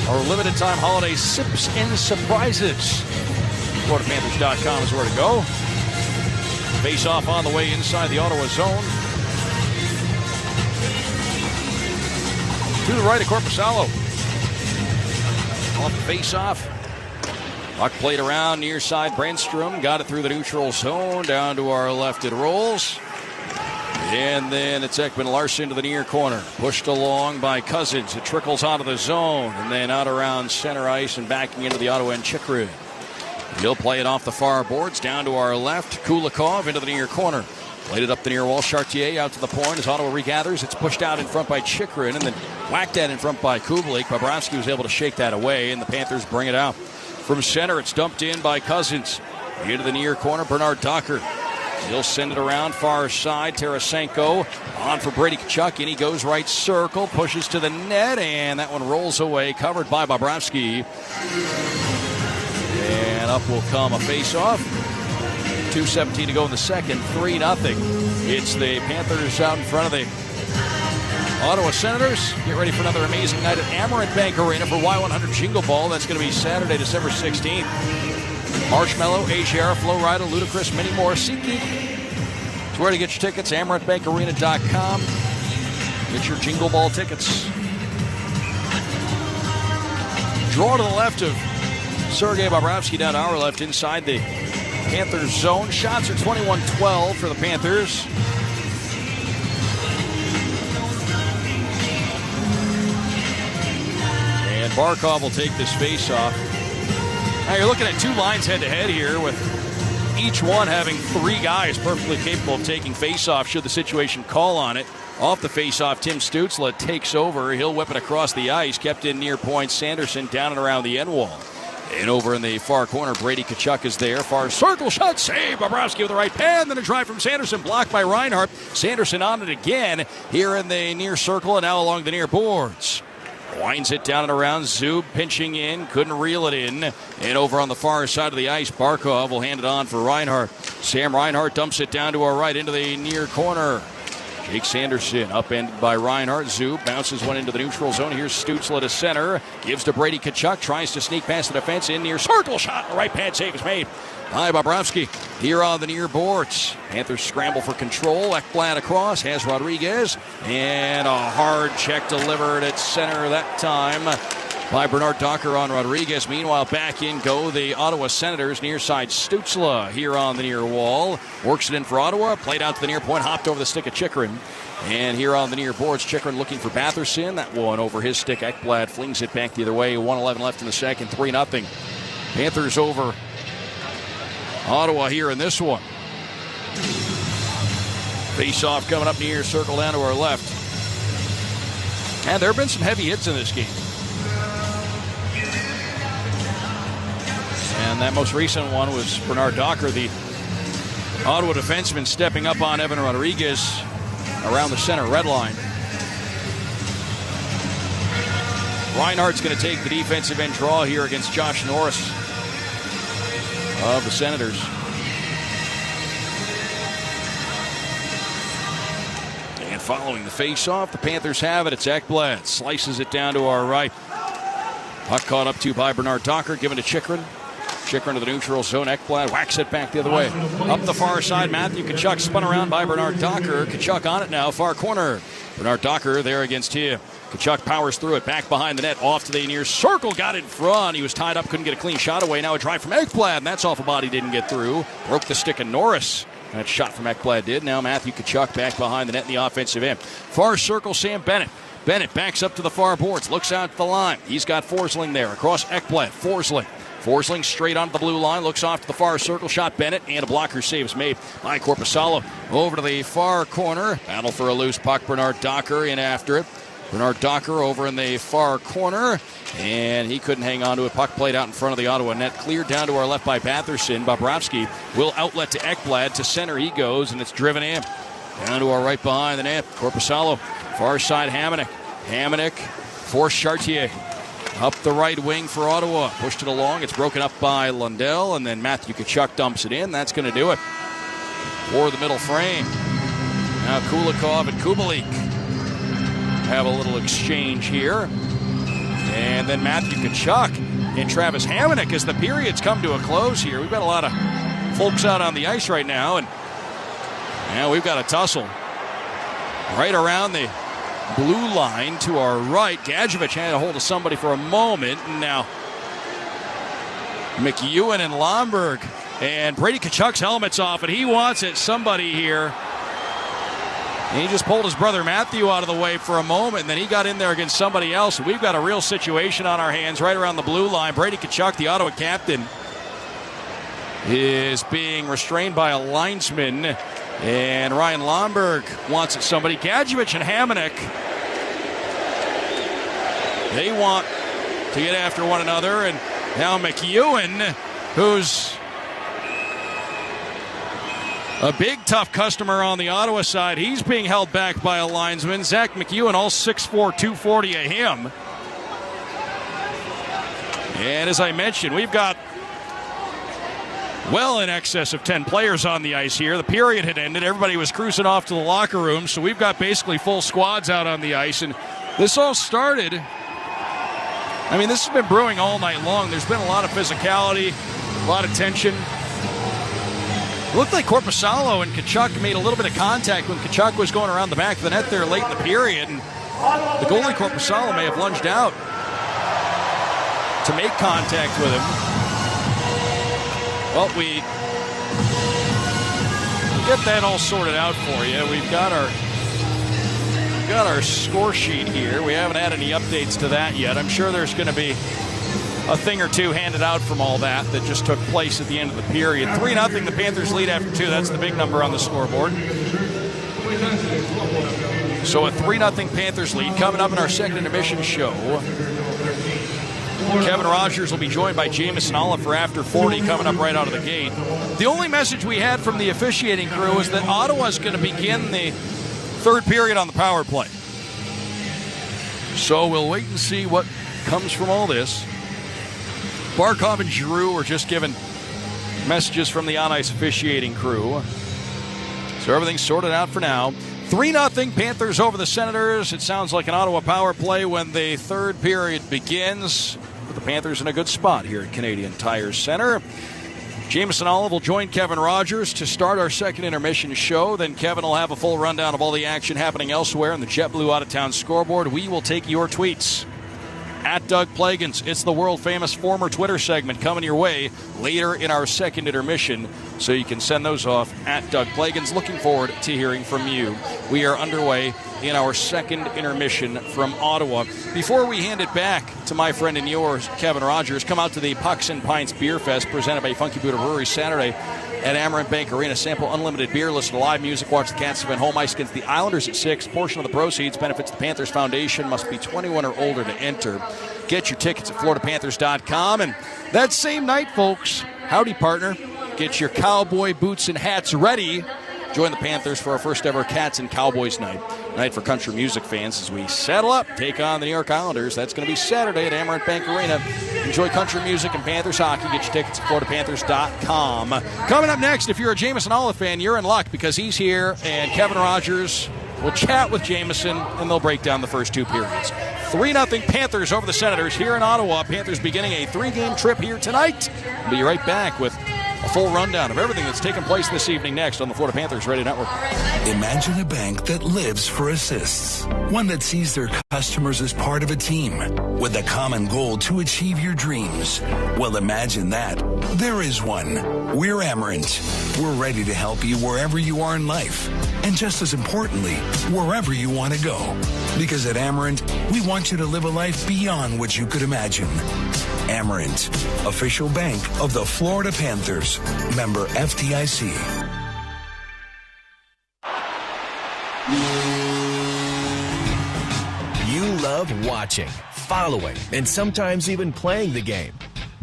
our limited time holiday sips and surprises. FloridaPanthers.com is where to go. Face off on the way inside the Ottawa zone. To the right of Korpisalo. Off the face off. Puck played around near side. Brandstrom got it through the neutral zone. Down to our left it rolls. And then it's Ekman Larson to the near corner. Pushed along by Cousins. It trickles out of the zone. And then out around center ice and backing into the Ottawa and Chikrin. He'll play it off the far boards. Down to our left. Kulikov into the near corner. Played it up the near wall. Chartier out to the point as Ottawa regathers. It's pushed out in front by Chikrin and then whacked at in front by Kubalik. Bobrovsky was able to shake that away, and the Panthers bring it out. From center, it's dumped in by Cousins. Into the near corner, Bernard Docker. He'll send it around far side. Tarasenko on for Brady Tkachuk, and he goes right circle, pushes to the net, and that one rolls away, covered by Bobrovsky. And up will come a face-off. 2:17 to go in the second, 3-0. It's the Panthers out in front of the Ottawa Senators. Get ready for another amazing night at Amerant Bank Arena for Y100 Jingle Ball. That's going to be Saturday, December 16th. Marshmallow, AJR, Flowrider, Ludacris, many more. SeatGeek. It's where to get your tickets. AmerantBankArena.com. Get your Jingle Ball tickets. Draw to the left of Sergei Bobrovsky down to our left inside the Panthers zone. Shots are 21-12 for the Panthers. And Barkov will take this face-off. Now you're looking at two lines head-to-head here with each one having three guys perfectly capable of taking face-off should the situation call on it. Off the face-off, Tim Stützle takes over. He'll whip it across the ice. Kept in near point. Sanderson down and around the end wall. And over in the far corner, Brady Tkachuk is there. Far circle shot, save. Bobrovsky with the right hand. Then a drive from Sanderson, blocked by Reinhart. Sanderson on it again here in the near circle and now along the near boards. Winds it down and around. Zub pinching in. Couldn't reel it in. And over on the far side of the ice, Barkov will hand it on for Reinhart. Sam Reinhart dumps it down to our right into the near corner. Jake Sanderson upended by Reinhart. Zub bounces one into the neutral zone. Here's Stützle to center. Gives to Brady Tkachuk. Tries to sneak past the defense in near circle shot. The right pad save is made by Bobrovsky here on the near boards. Panthers scramble for control. Ekblad across. Has Rodriguez. And a hard check delivered at center that time by Bernard Docker on Rodriguez. Meanwhile, back in go the Ottawa Senators. Near side Stützle here on the near wall. Works it in for Ottawa. Played out to the near point. Hopped over the stick of Chikrin. And here on the near boards, Chikrin looking for Batherson. That one over his stick. Ekblad flings it back the other way. 1:11 left in the second. 3-0. Panthers over Ottawa here in this one. Face-off coming up near circle down to our left. And there have been some heavy hits in this game. And that most recent one was Bernard Docker, the Ottawa defenseman, stepping up on Evan Rodriguez around the center red line. Reinhardt's going to take the defensive end draw here against Josh Norris of the Senators. And following the face-off, the Panthers have it. It's Ekblad. Slices it down to our right. Puck caught up to by Bernard Docker, given to Chychrun. Chychrun to the neutral zone. Ekblad whacks it back the other way. Up the far side, Matthew Tkachuk spun around by Bernard Docker. Tkachuk on it now, far corner. Bernard Docker there against him. Tkachuk powers through it, back behind the net, off to the near circle, got in front. He was tied up, couldn't get a clean shot away. Now a drive from Ekblad, and that's off a body, didn't get through. Broke the stick of Norris. That shot from Ekblad did. Now Matthew Tkachuk back behind the net in the offensive end. Far circle, Sam Bennett. Bennett backs up to the far boards, looks out to the line. He's got Forsling there, across Ekblad. Forsling straight onto the blue line, looks off to the far circle, shot Bennett, and a blocker save is made by Korpisalo. Over to the far corner, battle for a loose puck, Bernard Docker in after it. Bernard Docker over in the far corner, and he couldn't hang on to it. Puck played out in front of the Ottawa net, cleared down to our left by Batherson. Bobrovsky will outlet to Ekblad, to center he goes, and it's driven in. Down to our right behind the net, Korpisalo, far side Hamonic for Chartier. Up the right wing for Ottawa. Pushed it along. It's broken up by Lundell, and then Matthew Tkachuk dumps it in. That's going to do it for the middle frame. Now Kulikov and Kubalik have a little exchange here. And then Matthew Tkachuk and Travis Hamonic as the periods come to a close here. We've got a lot of folks out on the ice right now, and now we've got a tussle right around the blue line to our right. Gadjevich had a hold of somebody for a moment, and now McEwen and Lomberg, and Brady Tkachuk's helmet's off, and he wants it. Somebody here. And he just pulled his brother Matthew out of the way for a moment, and then he got in there against somebody else. We've got a real situation on our hands right around the blue line. Brady Tkachuk, the Ottawa captain, is being restrained by a linesman. And Ryan Lomberg wants it. Somebody. Gadjevich and Hamonic, they want to get after one another. And now McEwen, who's a big, tough customer on the Ottawa side, he's being held back by a linesman. Zach McEwen, all 6'4", 240 of him. And as I mentioned, we've got well in excess of 10 players on the ice here. The period had ended. Everybody was cruising off to the locker room, so we've got basically full squads out on the ice. And this all started, I mean, this has been brewing all night long. There's been a lot of physicality, a lot of tension. It looked like Korpisalo and Tkachuk made a little bit of contact when Tkachuk was going around the back of the net there late in the period. And the goalie, Korpisalo, may have lunged out to make contact with him. Well, we get that all sorted out for you. We've got our score sheet here. We haven't had any updates to that yet. I'm sure there's going to be a thing or two handed out from all that just took place at the end of the period. 3-0, the Panthers lead after 2. That's the big number on the scoreboard. So a 3-0 Panthers lead coming up in our second intermission show. Kevin Rogers will be joined by Jameson Olive for After 40 coming up right out of the gate. The only message we had from the officiating crew is that Ottawa's going to begin the third period on the power play. So we'll wait and see what comes from all this. Barkov and Giroux were just given messages from the on-ice officiating crew. So everything's sorted out for now. 3-0 Panthers over the Senators. It sounds like an Ottawa power play when the third period begins. But the Panthers in a good spot here at Canadian Tire Center. Jameson Olive will join Kevin Rogers to start our second intermission show. Then Kevin will have a full rundown of all the action happening elsewhere in the JetBlue Out-of-Town scoreboard. We will take your tweets at Doug Plagans. It's the world-famous former Twitter segment coming your way later in our second intermission, so you can send those off at Doug Plagans. Looking forward to hearing from you. We are underway in our second intermission from Ottawa. Before we hand it back to my friend and yours, Kevin Rogers, come out to the Pucks and Pints Beer Fest presented by Funky Buddha Brewery Saturday at Amarant Bank Arena. Sample unlimited beer, listen to live music, watch the Cats defend home ice against the Islanders at 6. Portion of the proceeds benefits the Panthers Foundation. Must be 21 or older to enter. Get your tickets at FloridaPanthers.com. And that same night, folks, howdy partner, get your cowboy boots and hats ready. Join the Panthers for our first ever Cats and Cowboys night for country music fans as we saddle up, take on the New York Islanders. That's going to be Saturday at Amarant Bank Arena. Enjoy country music and Panthers hockey. Get your tickets at FloridaPanthers.com. Coming up next, if you're a Jameson Olive fan, you're in luck because he's here, and Kevin Rogers will chat with Jameson, and they'll break down the first two periods. 3-0 Panthers over the Senators here in Ottawa. Panthers beginning a 3-game trip here tonight. We'll be right back with a full rundown of everything that's taken place this evening next on the Florida Panthers Radio Network. Imagine a bank that lives for assists. One that sees their customers as part of a team with a common goal to achieve your dreams. Well, imagine that. There is one. We're Amarant. We're ready to help you wherever you are in life. And just as importantly, wherever you want to go. Because at Amarant, we want you to live a life beyond what you could imagine. Amarant, official bank of the Florida Panthers. Member FDIC. You love watching, following, and sometimes even playing the game.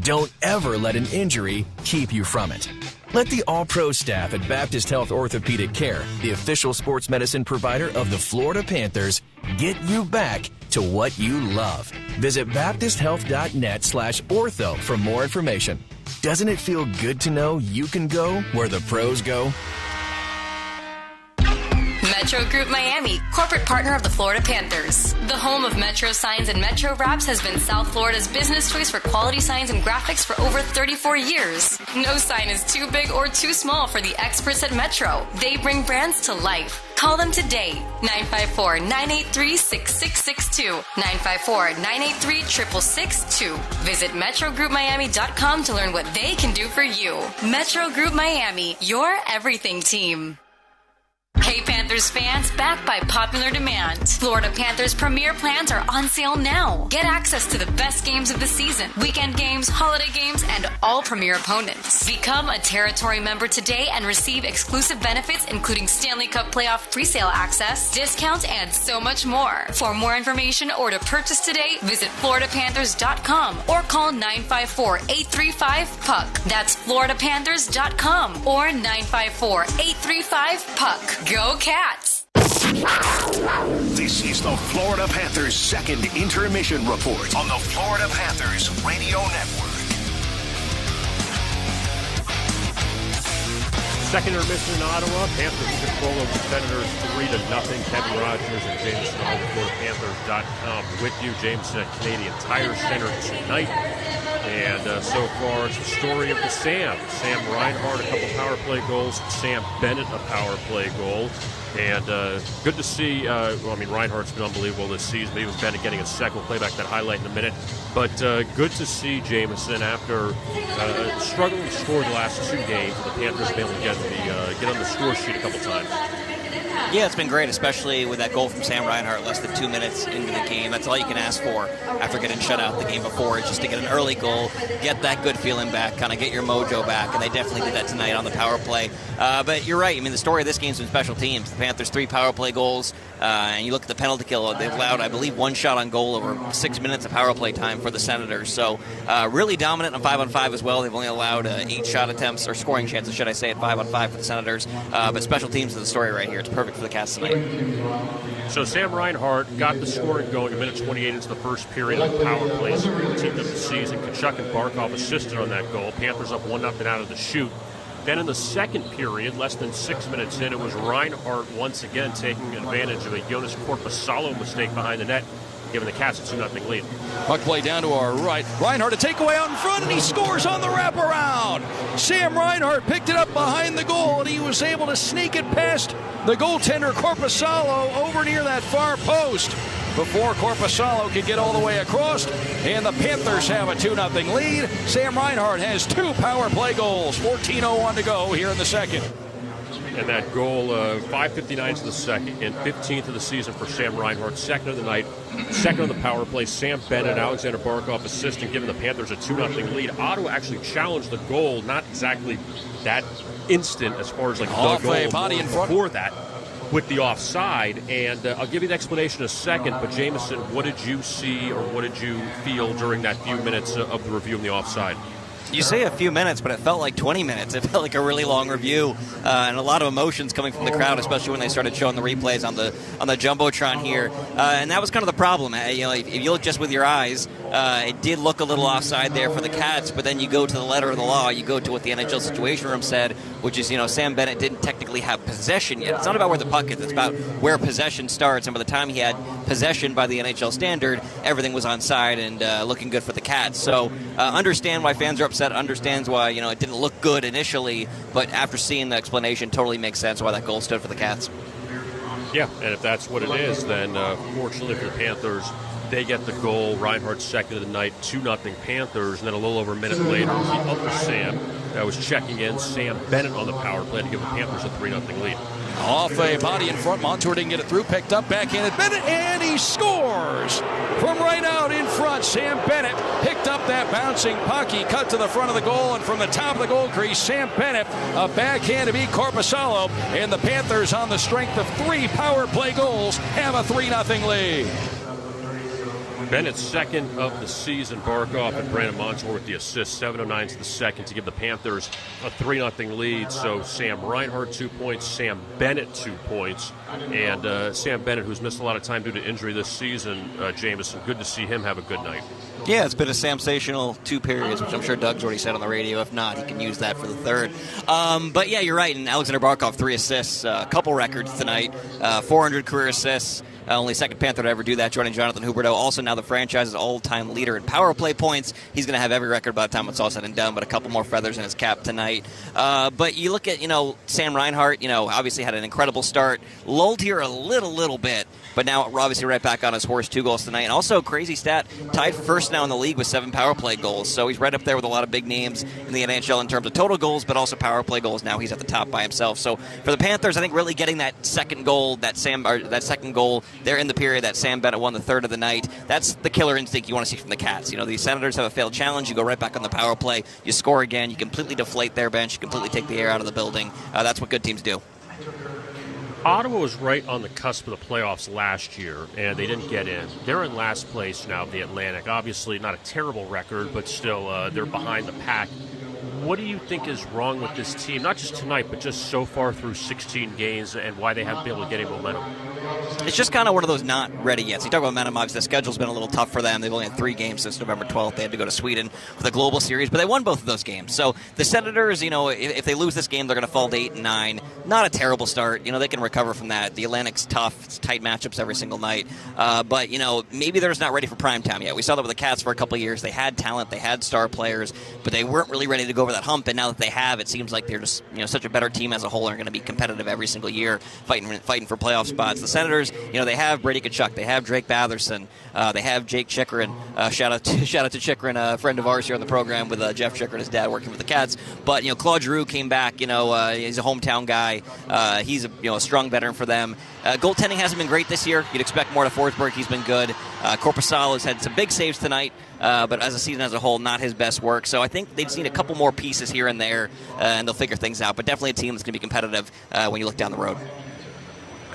Don't ever let an injury keep you from it. Let the All-Pro staff at Baptist Health Orthopedic Care, the official sports medicine provider of the Florida Panthers, get you back to what you love. Visit baptisthealth.net/ortho for more information. Doesn't it feel good to know you can go where the pros go? Metro Group Miami, corporate partner of the Florida Panthers. The home of Metro Signs and Metro Wraps has been South Florida's business choice for quality signs and graphics for over 34 years. No sign is too big or too small for the experts at Metro. They bring brands to life. Call them today, 954-983-6662, 954-983-6662. Visit MetroGroupMiami.com to learn what they can do for you. Metro Group Miami, your everything team. Hey Panthers fans, backed by popular demand. Florida Panthers premier plans are on sale now. Get access to the best games of the season, weekend games, holiday games, and all premier opponents. Become a territory member today and receive exclusive benefits including Stanley Cup playoff presale access, discounts, and so much more. For more information or to purchase today, visit FloridaPanthers.com or call 954-835-PUCK. That's FloridaPanthers.com or 954-835-PUCK. Go Cats! This is the Florida Panthers' second intermission report on the Florida Panthers Radio Network. Second intermission in Ottawa. Panthers in control of the Senators 3-0. Kevin Rogers and Jameson on FloridaPanthers.com with you. Jameson at Canadian Tire Center tonight. And so far, it's the story of the Sam. Sam Reinhart, a couple power play goals. Sam Bennett, a power play goal. And good to see, Reinhart's been unbelievable this season. Even Bennett getting a second. We'll play back that highlight in a minute. But good to see Jameson after struggling to score the last two games. The Panthers have been able to get on the score sheet a couple times. Yeah, it's been great, especially with that goal from Sam Reinhart less than 2 minutes into the game. That's all you can ask for after getting shut out the game before, just to get an early goal, get that good feeling back, kind of get your mojo back, and they definitely did that tonight on the power play. But you're right. I mean, the story of this game is in special teams. The Panthers 3 power play goals, and you look at the penalty kill. They've allowed, I believe, 1 shot on goal over 6 minutes of power play time for the Senators. So really dominant on 5-on-5 as well. They've only allowed 8 shot attempts, or scoring chances, should I say, at 5-on-5 for the Senators. But special teams is the story right here. It's perfect for the Cats tonight. So Sam Reinhart got the scoring going a minute 28 into the first period on power plays. Team of the season. Kachuk and Barkov assisted on that goal. Panthers up 1-0 out of the shoot. Then in the second period, less than 6 minutes in, it was Reinhart once again taking advantage of a Jonas Korpisalo mistake behind the net, giving the Cats a 2-0 lead. Puck play down to our right. Reinhart a takeaway out in front, and he scores on the wraparound. Sam Reinhart picked it up behind the goal, and he was able to sneak it past the goaltender Korpisalo over near that far post. before Korpisalo can get all the way across. And the Panthers have a 2-0 lead. Sam Reinhart has 2 power play goals. 14:01 to go here in the second. And that goal, 5:59 to the second, and 15th of the season for Sam Reinhart, second of the night, second on the power play. Sam Bennett, Alexander Barkov assisting, giving the Panthers a 2-0 lead. Ottawa actually challenged the goal, not exactly that instant as far as like the goal, body in front. Before that, with the offside. And I'll give you the explanation in a second, but Jameson, what did you see or what did you feel during that few minutes of the review of the offside? You say a few minutes, but it felt like 20 minutes. It felt like a really long review, and a lot of emotions coming from the crowd, especially when they started showing the replays on the jumbotron here. And that was kind of the problem. If you look just with your eyes, it did look a little offside there for the Cats. But then you go to the letter of the law, you go to what the NHL Situation Room said, which is Sam Bennett didn't technically have possession yet. It's not about where the puck is; it's about where possession starts. And by the time he had possession by the NHL standard, everything was onside and looking good for the Cats. So understand why fans are upset. Understands why it didn't look good initially, but after seeing the explanation, totally makes sense why that goal stood for the Cats. Yeah, and if that's what it is, then fortunately for the Panthers, they get the goal. Reinhardt second of the night, 2-0 Panthers, and then a little over a minute later, the other Sam that was checking in, Sam Bennett on the power play to give the Panthers a 3-0 lead. Off a body in front, Montour didn't get it through, picked up, backhanded Bennett, and he scores! From right out in front, Sam Bennett picked up that bouncing puck. He cut to the front of the goal, and from the top of the goal crease, Sam Bennett, a backhand to beat Korpisalo, and the Panthers, on the strength of 3 power play goals, have a 3-0 lead. Bennett's second of the season. Barkov and Brandon Montour with the assist. 7:09 to the second to give the Panthers a 3-0 lead. So Sam Reinhart 2 points, Sam Bennett 2 points, and Sam Bennett, who's missed a lot of time due to injury this season. Jameson, good to see him have a good night. Yeah, it's been a sensational 2 periods, which I'm sure Doug's already said on the radio. If not, he can use that for the third. But yeah, you're right. And Alexander Barkov, 3 assists, a couple records tonight, 400 career assists. Only second Panther to ever do that, joining Jonathan Huberdeau. Also now the franchise's all-time leader in power play points. He's going to have every record by the time it's all said and done, but a couple more feathers in his cap tonight. But you look at, Sam Reinhart, obviously had an incredible start. Lulled here a little bit, but now obviously right back on his horse, 2 goals tonight. And also, crazy stat, tied for first now in the league with 7 power play goals. So he's right up there with a lot of big names in the NHL in terms of total goals, but also power play goals. Now he's at the top by himself. So for the Panthers, I think really getting that second goal, that second goal there in the period that Sam Bennett won the third of the night, that's the killer instinct you want to see from the Cats. The Senators have a failed challenge. You go right back on the power play. You score again. You completely deflate their bench. You completely take the air out of the building. That's what good teams do. Ottawa was right on the cusp of the playoffs last year, and they didn't get in. They're in last place now, the Atlantic. Obviously not a terrible record, but still they're behind the pack. What do you think is wrong with this team, not just tonight, but just so far through 16 games, and why they haven't been able to get any momentum? It's just kind of one of those not ready yet. So you talk about momentum, obviously the schedule's been a little tough for them. They've only had 3 games since November 12th. They had to go to Sweden for the Global Series, but they won both of those games. So the Senators, if they lose this game, they're going to fall to 8 and 9. Not a terrible start. They can recover from that. The Atlantic's tough. It's tight matchups every single night. But, maybe they're just not ready for prime time yet. We saw that with the Cats for a couple of years. They had talent. They had star players, but they weren't really ready to go over that hump. And now that they have, it seems like they're just, such a better team as a whole and are going to be competitive every single year, fighting for playoff spots. The Senators, they have Brady Tkachuk, they have Drake Batherson, they have Jake Chychrun. Shout out to Chychrun, a friend of ours here on the program with Jeff Chychrun, his dad, working with the Cats. But Claude Giroux came back. He's a hometown guy. He's a strong veteran for them. Goaltending hasn't been great this year. You'd expect more to Forsberg. He's been good. Korpisalo has had some big saves tonight, but as a season as a whole, not his best work. So I think they've seen a couple more pieces here and there, and they'll figure things out. But definitely a team that's going to be competitive when you look down the road.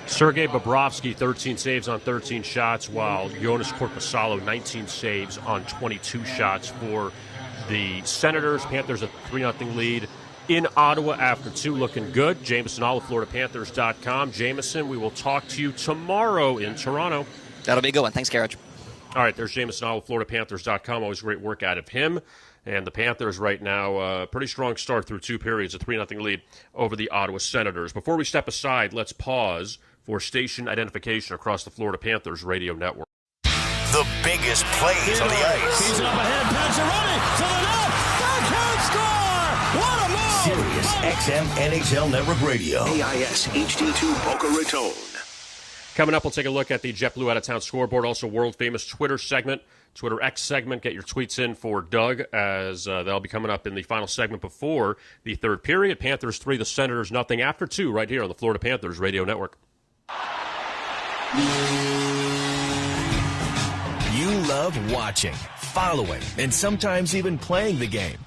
Sergei Bobrovsky, 13 saves on 13 shots, while Jonas Korpisalo, 19 saves on 22 shots for the Senators. Panthers a 3-0 lead in Ottawa after 2, looking good. Jameson All of FloridaPanthers.com. Jameson, we will talk to you tomorrow in Toronto. That'll be a good one. Thanks, Garage. All right, there's Jameson All of FloridaPanthers.com. Always great work out of him. And the Panthers right now, pretty strong start through 2 periods, a 3-0 lead over the Ottawa Senators. Before we step aside, let's pause for station identification across the Florida Panthers radio network. The biggest plays on the ice. He's up ahead, to the net, to the net, Sirius XM NHL Network Radio. AIS HD2 Boca Raton. Coming up, we'll take a look at the JetBlue out-of-town scoreboard, also world-famous Twitter segment, Twitter X segment. Get your tweets in for Doug, as they'll be coming up in the final segment before the third period. Panthers 3, the Senators nothing after 2 right here on the Florida Panthers Radio Network. You love watching, following, and sometimes even playing the game.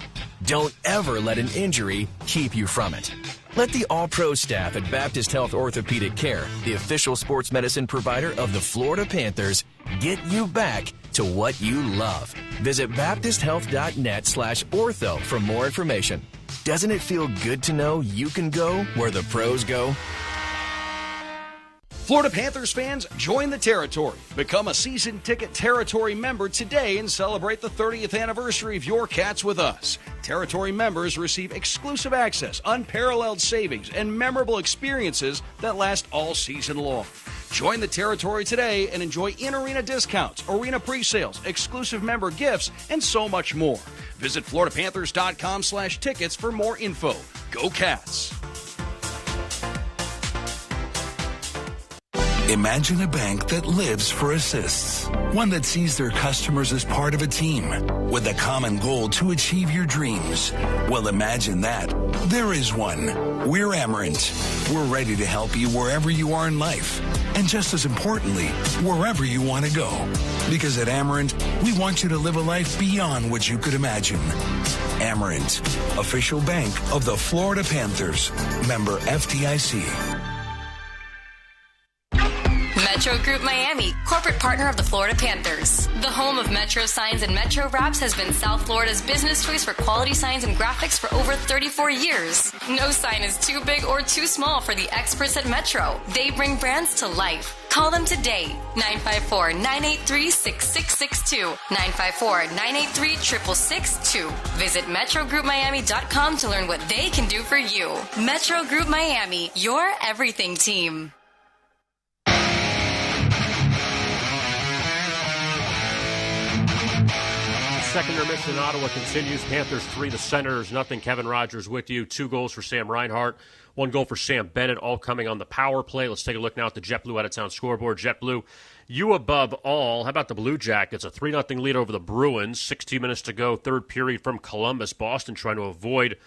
Don't ever let an injury keep you from it. Let the all-pro staff at Baptist Health Orthopedic Care, the official sports medicine provider of the Florida Panthers, get you back to what you love. Visit baptisthealth.net/ortho for more information. Doesn't it feel good to know you can go where the pros go? Florida Panthers fans, join the territory. Become a season ticket territory member today and celebrate the 30th anniversary of your Cats with us. Territory members receive exclusive access, unparalleled savings, and memorable experiences that last all season long. Join the territory today and enjoy in-arena discounts, arena pre-sales, exclusive member gifts, and so much more. Visit FloridaPanthers.com/tickets for more info. Go Cats! Imagine a bank that lives for assists. One that sees their customers as part of a team with a common goal to achieve your dreams. Well, imagine that. There is one. We're Amerant. We're ready to help you wherever you are in life. And just as importantly, wherever you want to go. Because at Amerant, we want you to live a life beyond what you could imagine. Amerant, official bank of the Florida Panthers. Member FDIC. Metro Group Miami, corporate partner of the Florida Panthers. The home of Metro Signs and Metro Wraps has been South Florida's business choice for quality signs and graphics for over 34 years. No sign is too big or too small for the experts at Metro. They bring brands to life. Call them today, 954-983-6662, 954-983-6662. Visit MetroGroupMiami.com to learn what they can do for you. Metro Group Miami, your everything team. Second intermission in Ottawa continues. Panthers 3, the Senators nothing. Kevin Rogers with you. 2 goals for Sam Reinhart, 1 goal for Sam Bennett, all coming on the power play. Let's take a look now at the JetBlue out-of-town scoreboard. JetBlue, you above all. How about the Blue Jackets? A 3-0 lead over the Bruins. 16 minutes to go, third period from Columbus. Boston trying to avoid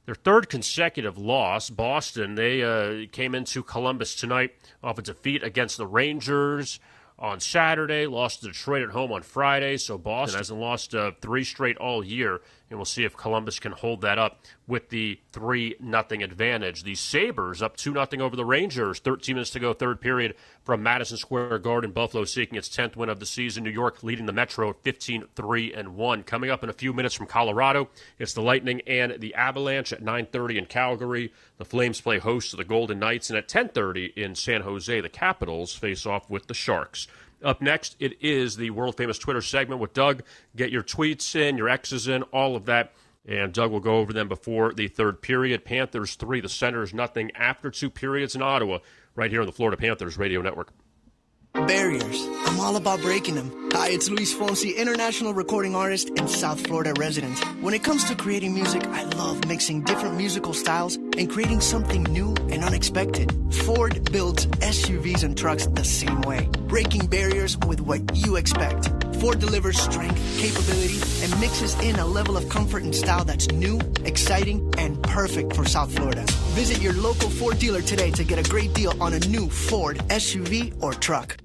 their third consecutive loss. Boston, they came into Columbus tonight off a defeat against the Rangers on Saturday, lost to Detroit at home on Friday, so Boston hasn't lost 3 straight all year, and we'll see if Columbus can hold that up with the 3-0 advantage. The Sabres up 2-0 over the Rangers, 13 minutes to go, third period from Madison Square Garden. Buffalo seeking its 10th win of the season. New York leading the Metro 15-3-1. Coming up in a few minutes from Colorado, it's the Lightning and the Avalanche at 9:30 in Calgary. The Flames play host to the Golden Knights, and at 10:30 in San Jose, the Capitals face off with the Sharks. Up next, it is the world-famous Twitter segment with Doug. Get your tweets in, your X's in, all of that, and Doug will go over them before the third period. Panthers 3, the Senators nothing after 2 periods in Ottawa, right here on the Florida Panthers Radio Network. Barriers. I'm all about breaking them. Hi, it's Luis Fonsi, international recording artist and South Florida resident. When it comes to creating music, I love mixing different musical styles and creating something new and unexpected. Ford builds SUVs and trucks the same way, breaking barriers with what you expect. Ford delivers strength, capability, and mixes in a level of comfort and style that's new, exciting, and perfect for South Florida. Visit your local Ford dealer today to get a great deal on a new Ford SUV or truck.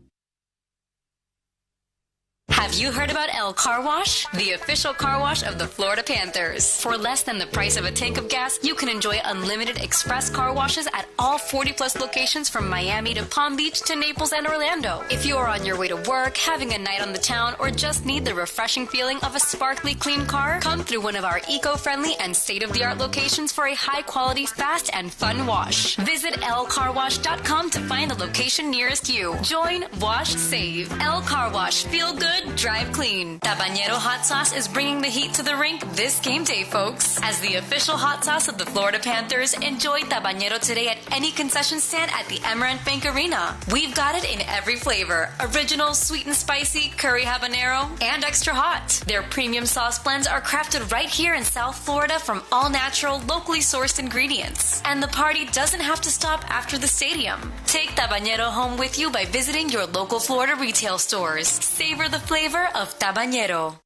Have you heard about El Car Wash, the official car wash of the Florida Panthers? For less than the price of a tank of gas, you can enjoy unlimited express car washes at all 40-plus locations from Miami to Palm Beach to Naples and Orlando. If you are on your way to work, having a night on the town, or just need the refreshing feeling of a sparkly clean car, come through one of our eco-friendly and state-of-the-art locations for a high-quality, fast, and fun wash. Visit lcarwash.com to find the location nearest you. Join, wash, save. El Car Wash. Feel good, drive clean. Tabañero hot sauce is bringing the heat to the rink this game day, folks. As the official hot sauce of the Florida Panthers, enjoy Tabañero today at any concession stand at the Amerant Bank Arena. We've got it in every flavor. Original, sweet and spicy, curry habanero, and extra hot. Their premium sauce blends are crafted right here in South Florida from all natural, locally sourced ingredients. And the party doesn't have to stop after the stadium. Take Tabañero home with you by visiting your local Florida retail stores. Savor the flavor of Tabañero.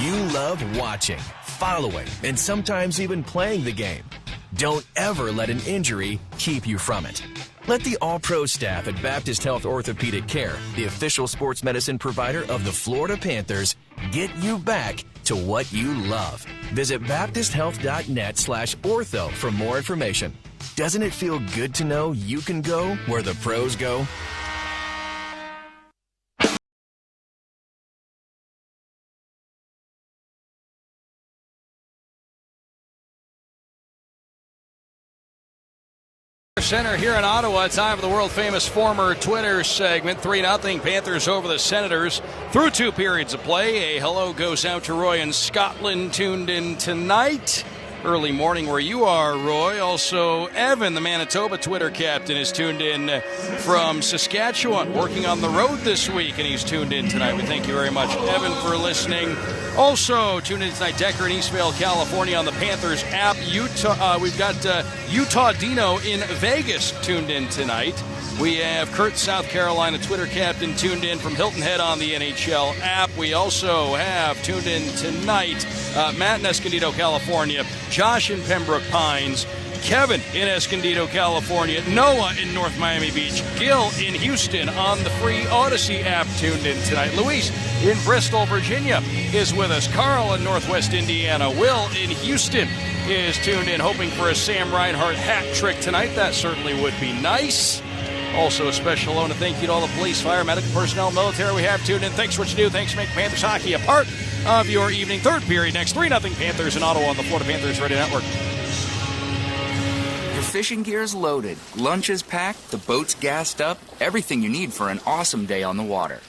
You love watching, following, and sometimes even playing the game. Don't ever let an injury keep you from it. Let the All-Pro staff at Baptist Health Orthopedic Care, the official sports medicine provider of the Florida Panthers, get you back to what you love. Visit baptisthealth.net/ortho for more information. Doesn't it feel good to know you can go where the pros go? Center here in Ottawa. Time for the world-famous former Twitter segment. 3-0 Panthers over the Senators through 2 periods of play. A hello goes out to Roy in Scotland, tuned in tonight. Early morning where you are, Roy. Also, Evan, the Manitoba Twitter captain, is tuned in from Saskatchewan, working on the road this week, and he's tuned in tonight. We thank you very much, Evan, for listening. Also, tuned in tonight, Decker in Eastvale, California, on the Panthers app. We've got Utah Dino in Vegas tuned in tonight. We have Kurt, South Carolina Twitter captain, tuned in from Hilton Head on the NHL app. We also have tuned in tonight Matt in Escondido, California, Josh in Pembroke Pines, Kevin in Escondido, California, Noah in North Miami Beach, Gil in Houston on the free Odyssey app tuned in tonight. Luis in Bristol, Virginia is with us. Carl in Northwest Indiana. Will in Houston is tuned in, hoping for a Sam Reinhart hat trick tonight. That certainly would be nice. Also, a special hello and a thank you to all the police, fire, medical personnel, military we have tuned in. Thanks for what you do. Thanks for making Panthers hockey a part of your evening. Third period next. 3-0 Panthers in Ottawa on the Florida Panthers Radio Network. Your fishing gear is loaded, lunch is packed, the boat's gassed up, everything you need for an awesome day on the water.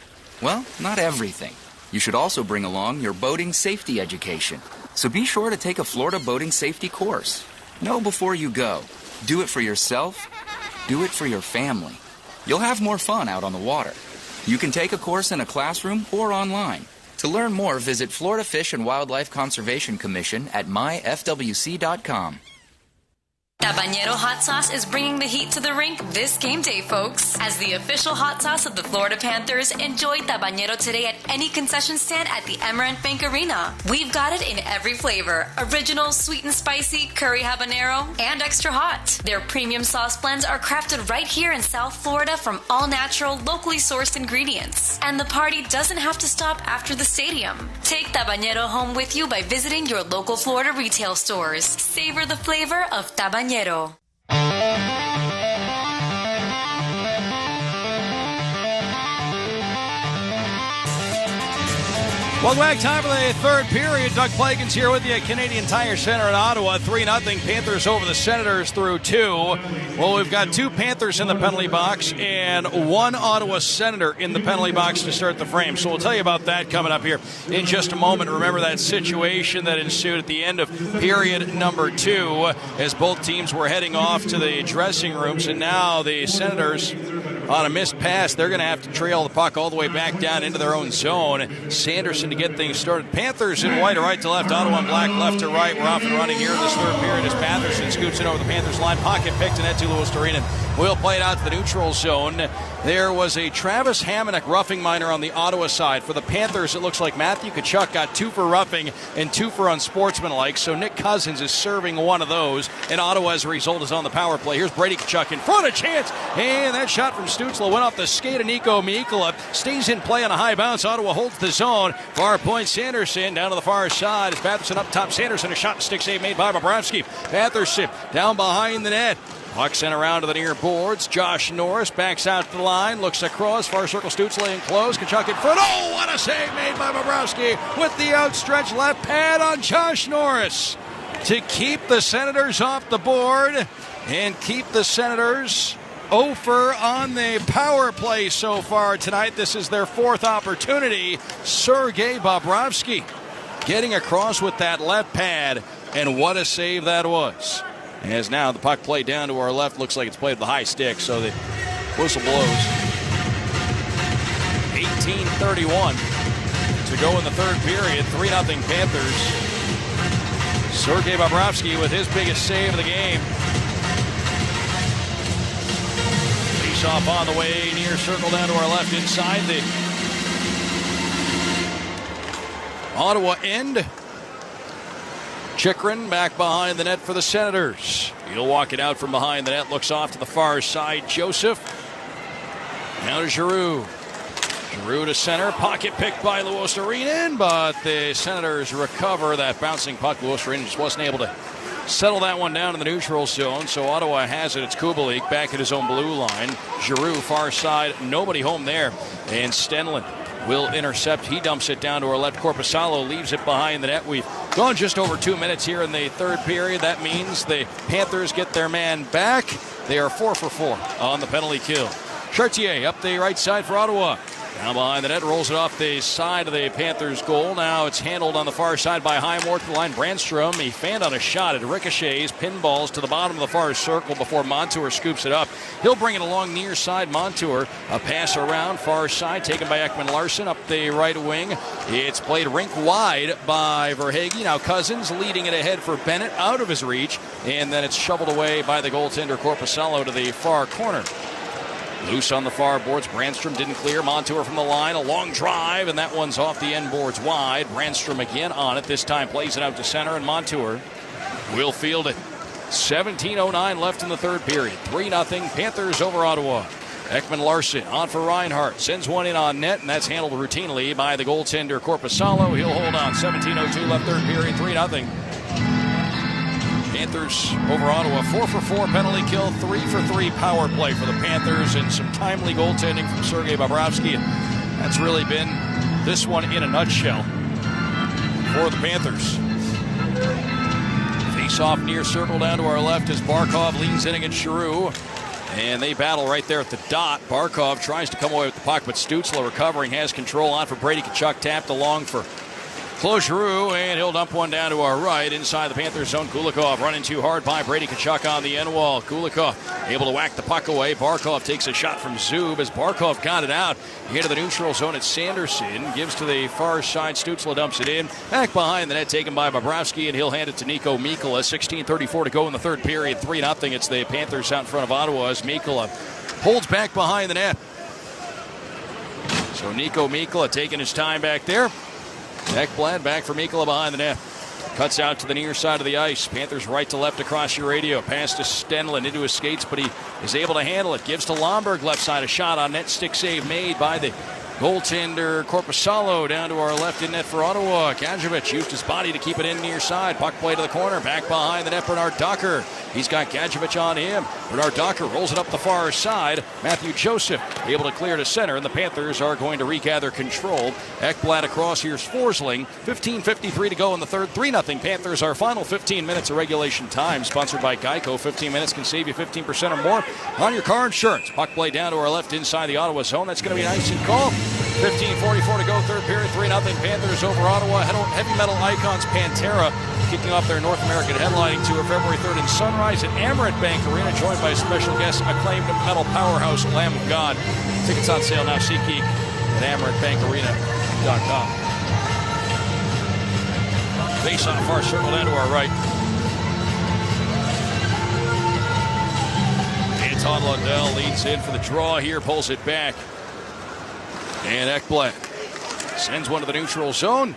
Well, not everything. You should also bring along your boating safety education. So be sure to take a Florida boating safety course. Know before you go. Do it for yourself. Do it for your family. You'll have more fun out on the water. You can take a course in a classroom or online. To learn more, visit Florida Fish and Wildlife Conservation Commission at myfwc.com. Tabañero hot sauce is bringing the heat to the rink this game day, folks. As the official hot sauce of the Florida Panthers, enjoy Tabañero today at any concession stand at the Amerant Bank Arena. We've got it in every flavor. Original, sweet and spicy, curry habanero, and extra hot. Their premium sauce blends are crafted right here in South Florida from all natural, locally sourced ingredients. And the party doesn't have to stop after the stadium. Take Tabañero home with you by visiting your local Florida retail stores. Savor the flavor of Tabañero. Welcome back. Time for the third period. Doug Plagens here with you, Canadian Tire Center in Ottawa. 3-0 Panthers over the Senators through 2. Well, we've got 2 Panthers in the penalty box and 1 Ottawa Senator in the penalty box to start the frame. So we'll tell you about that coming up here in just a moment. Remember that situation that ensued at the end of period number 2 as both teams were heading off to the dressing rooms, and now the Senators, on a missed pass, they're going to have to trail the puck all the way back down into their own zone. Sanderson to get things started. Panthers in white, right to left. Ottawa in black, left to right. We're off and running here in this third period as Patterson scoops it over the Panthers line. Pocket picked and Etu Luostarinen will play it out to the neutral zone. There was a Travis Hamonic roughing minor on the Ottawa side. For the Panthers, it looks like Matthew Tkachuk got 2 for roughing and 2 for unsportsmanlike. So Nick Cousins is serving one of those. And Ottawa, as a result, is on the power play. Here's Brady Tkachuk in front, a chance. And that shot from Stützle went off the skate of Nico Mikkola. Stays in play on a high bounce. Ottawa holds the zone. Far point Sanderson down to the far side. As Patterson up top. Sanderson, a shot and stick save made by Bobrovsky. Patterson down behind the net. Puck sent around to the near boards. Josh Norris backs out to the line. Looks across. Far circle. Stützle in close. Tkachuk in front. Oh, what a save made by Bobrovsky with the outstretched left pad on Josh Norris to keep the Senators off the board and keep the Senators 0 on the power play so far tonight. This is their 4th opportunity. Sergei Bobrovsky getting across with that left pad, and what a save that was. As now the puck played down to our left, looks like it's played with the high stick, so the whistle blows. 18:31 to go in the third period. 3-0 Panthers. Sergei Bobrovsky with his biggest save of the game. Face-off on the way, near circle down to our left inside the Ottawa end. Chychrun back behind the net for the Senators. He'll walk it out from behind the net, looks off to the far side. Joseph. Now to Giroux. Giroux to center. Pocket picked by Luostarinen, but the Senators recover that bouncing puck. Luostarinen just wasn't able to settle that one down in the neutral zone, so Ottawa has it. It's Kubalik back at his own blue line. Giroux far side. Nobody home there. And Stenlund will intercept. He dumps it down to our left. Korpisalo leaves it behind the net. We've gone just over 2 minutes here in the third period. That means the Panthers get their man back. They are 4 for 4 on the penalty kill. Chartier up the right side for Ottawa. Down behind the net, rolls it off the side of the Panthers' goal. Now it's handled on the far side by Highmore to the line. Brandstrom, he fanned on a shot. It ricochets, pinballs to the bottom of the far circle before Montour scoops it up. He'll bring it along near side. Montour, a pass around far side, taken by Ekman Larsson up the right wing. It's played rink wide by Verhaeghe. Now Cousins leading it ahead for Bennett, out of his reach, and then it's shoveled away by the goaltender Korpisalo to the far corner. Loose on the far boards. Brandstrom didn't clear. Montour from the line. A long drive, and that one's off the end boards wide. Brandstrom again on it. This time plays it out to center, and Montour will field it. 17:09 left in the third period. 3-0 Panthers over Ottawa. Ekman Larsson on for Reinhart. Sends one in on net, and that's handled routinely by the goaltender Korpisalo. He'll hold on. 17:02 left third period. 3-0. Panthers over Ottawa. 4 for 4 penalty kill, 3 for 3 power play for the Panthers, and some timely goaltending from Sergei Bobrovsky. And that's really been this one in a nutshell for the Panthers. Face off near circle down to our left as Barkov leans in against Giroux. And they battle right there at the dot. Barkov tries to come away with the puck, but Stützle recovering, has control on for Brady Tkachuk, tapped along for Claude Giroux, and he'll dump one down to our right inside the Panthers zone. Kulikov running too hard by Brady Tkachuk on the end wall. Kulikov able to whack the puck away. Barkov takes a shot from Zub as Barkov got it out into the neutral zone. It's Sanderson, gives to the far side. Stützle dumps it in. Back behind the net, taken by Bobrovsky, and he'll hand it to Nico Mikkola. 16:34 to go in the third period. 3-0. It's the Panthers out in front of Ottawa as Mikkola holds back behind the net. So Nico Mikkola taking his time back there. Ekblad back for Mikkola behind the net. Cuts out to the near side of the ice. Panthers right to left across your radio. Pass to Stenlund into his skates, but he is able to handle it. Gives to Lomberg left side. A shot on net. Stick save made by the goaltender Korpisalo down to our left in net for Ottawa. Gadjevich used his body to keep it in near side. Puck play to the corner. Back behind the net, Bernard Docker. He's got Gadjevich on him. Bernard Docker rolls it up the far side. Matthew Joseph able to clear to center, and the Panthers are going to regather control. Ekblad across. Here's Forsling. 15:53 to go in the third. 3-0 Panthers. Our final 15 minutes of regulation time. Sponsored by Geico. 15 minutes can save you 15% or more on your car insurance. Puck play down to our left inside the Ottawa zone. That's going to be an icing call. 15:44 to go, third period, 3-0 Panthers over Ottawa. Heavy metal icons Pantera kicking off their North American headlining tour February 3rd in Sunrise at Amaret Bank Arena, joined by special guest, acclaimed metal powerhouse Lamb of God. Tickets on sale now. SeatGeek at AmaretBankArena.com. Face on far circle down to our right. Anton Lundell leads in for the draw here, pulls it back. And Ekblad sends one to the neutral zone.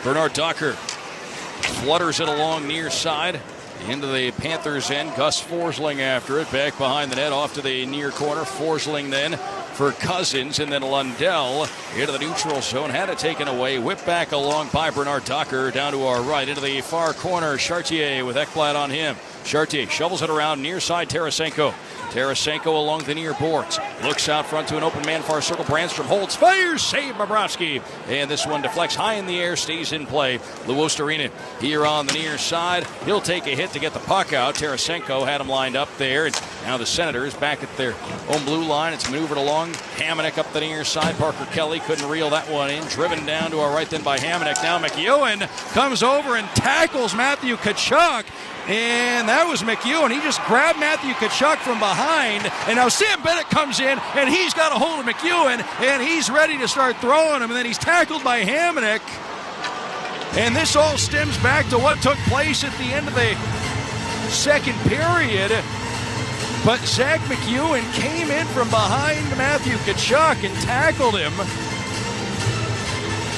Bernard Docker flutters it along near side into the Panthers end. Gus Forsling after it. Back behind the net off to the near corner. Forsling then for Cousins, and then Lundell into the neutral zone. Had it taken away. Whipped back along by Bernard Docker down to our right into the far corner. Chartier with Ekblad on him. Chartier shovels it around near side. Tarasenko Tarasenko along the near boards. Looks out front to an open man far circle. Brandstrom holds, fires, save Bobrovsky. And this one deflects high in the air, stays in play. Luostarinen here on the near side. He'll take a hit to get the puck out. Tarasenko had him lined up there. And now the Senators back at their own blue line. It's maneuvered along. Hamonic up the near side. Parker Kelly couldn't reel that one in. Driven down to our right then by Hamonic. Now McEwen comes over and tackles Matthew Tkachuk. And that was McEwen. He just grabbed Matthew Tkachuk from behind. And now Sam Bennett comes in, and he's got a hold of McEwen, and he's ready to start throwing him. And then he's tackled by Hamonic. And this all stems back to what took place at the end of the second period. But Zach McEwen came in from behind Matthew Tkachuk and tackled him.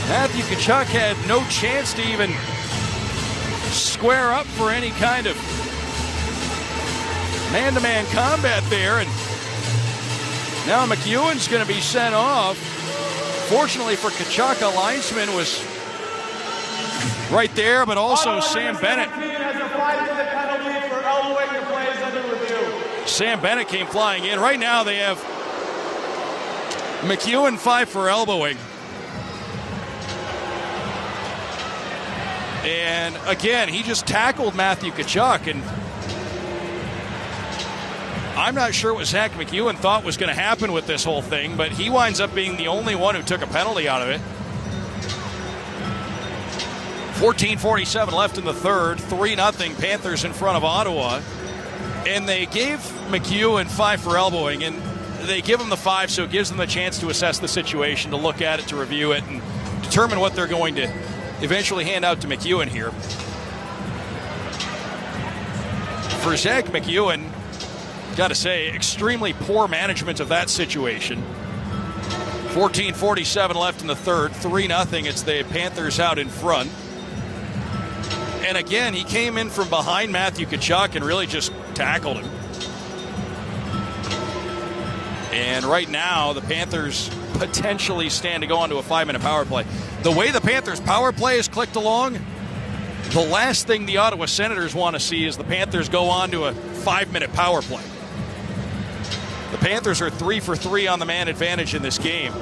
Matthew Tkachuk had no chance to even square up for any kind of man-to-man combat there, and now McEwen's going to be sent off. Fortunately for Tkachuk, a linesman was right there, but also Sam Bennett. Sam Bennett came flying in. Right now they have McEwen 5 for elbowing. And again, he just tackled Matthew Tkachuk, and I'm not sure what Zach McEwen thought was going to happen with this whole thing, but he winds up being the only one who took a penalty out of it. 14:47 left in the third, 3-0 Panthers in front of Ottawa. And they gave McEwen 5 for elbowing, and they give him the 5, so it gives them the chance to assess the situation, to look at it, to review it, and determine what they're going to eventually hand out to McEwen here. For Zach McEwen, got to say, extremely poor management of that situation. 14:47 left in the third, 3-0. It's the Panthers out in front. And again, he came in from behind Matthew Tkachuk and really just tackled him. And right now, the Panthers potentially stand to go on to a 5-minute power play. The way the Panthers power play has clicked along, the last thing the Ottawa Senators want to see is the Panthers go on to a 5-minute power play. The Panthers are 3 for 3 on the man advantage in this game.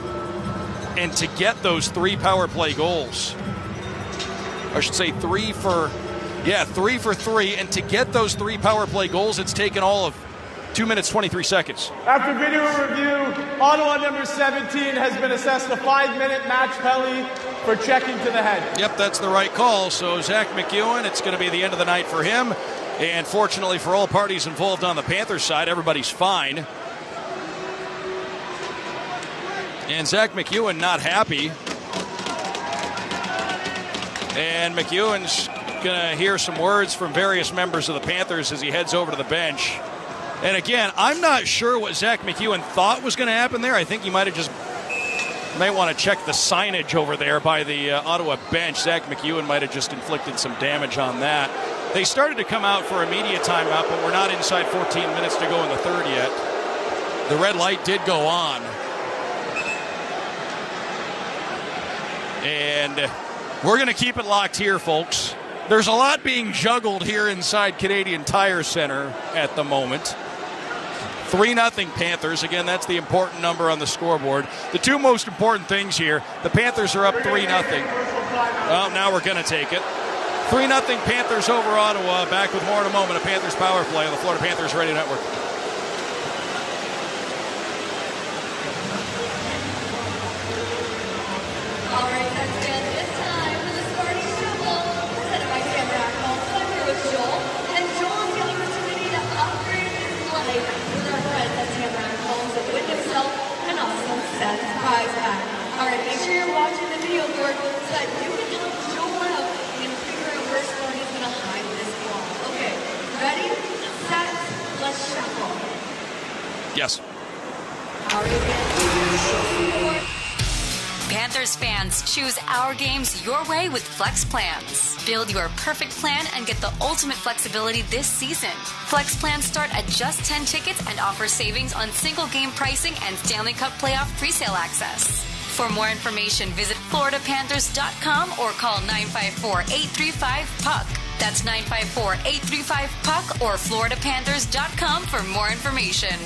And to get those 3 power play goals, I should say 3 for 3. And to get those 3 power play goals, it's taken all of 2 minutes, 23 seconds. After video review, Ottawa number 17 has been assessed a 5-minute match penalty for checking to the head. Yep, that's the right call. So Zach McEwen, it's going to be the end of the night for him. And fortunately for all parties involved on the Panthers side, everybody's fine. And Zach McEwen not happy. And McEwen's going to hear some words from various members of the Panthers as he heads over to the bench. And again, I'm not sure what Zach McEwen thought was going to happen there. I think he might want to check the signage over there by the Ottawa bench. Zach McEwen might have just inflicted some damage on that. They started to come out for a media timeout, but we're not inside 14 minutes to go in the third yet. The red light did go on. And we're going to keep it locked here, folks. There's a lot being juggled here inside Canadian Tire Center at the moment. 3-0 Panthers. Again, that's the important number on the scoreboard. The two most important things here, the Panthers are up 3-0. Well, now we're going to take it. 3-0 Panthers over Ottawa. Back with more in a moment. A Panthers power play on the Florida Panthers Radio Network. All right, that's it. This time for the Sparty Shuffle, presented by Tamarack Home. I'm here with Joel, and Joel's got the opportunity to upgrade his life with our friends at Tamarack Home and win himself an awesome sens prize pack. All right, make sure you're watching the video board so that you can help Joel out and figure out where Sparty's going to hide this ball. Okay, ready, set, let's shuffle. Yes. All right, Panthers fans, choose our games your way with Flex Plans. Build your perfect plan and get the ultimate flexibility this season. Flex Plans start at just 10 tickets and offer savings on single game pricing and Stanley Cup playoff presale access. For more information, visit floridapanthers.com or call 954-835-PUCK. That's 954-835-PUCK or FloridaPanthers.com for more information.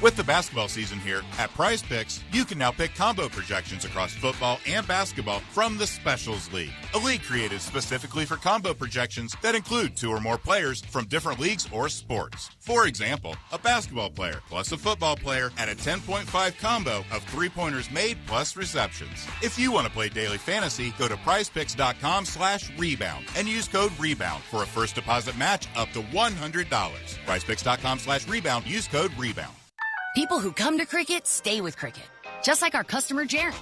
With the basketball season here, at Prize Picks, you can now pick combo projections across football and basketball from the Specials League, a league created specifically for combo projections that include 2 or more players from different leagues or sports. For example, a basketball player plus a football player at a 10.5 combo of 3-pointers made plus receptions. If you want to play daily fantasy, go to prizepicks.com/rebound and use code REBOUND for a first deposit match up to $100. Prizepicks.com/rebound, use code REBOUND. People who come to Cricket stay with Cricket, just like our customer Jeremy.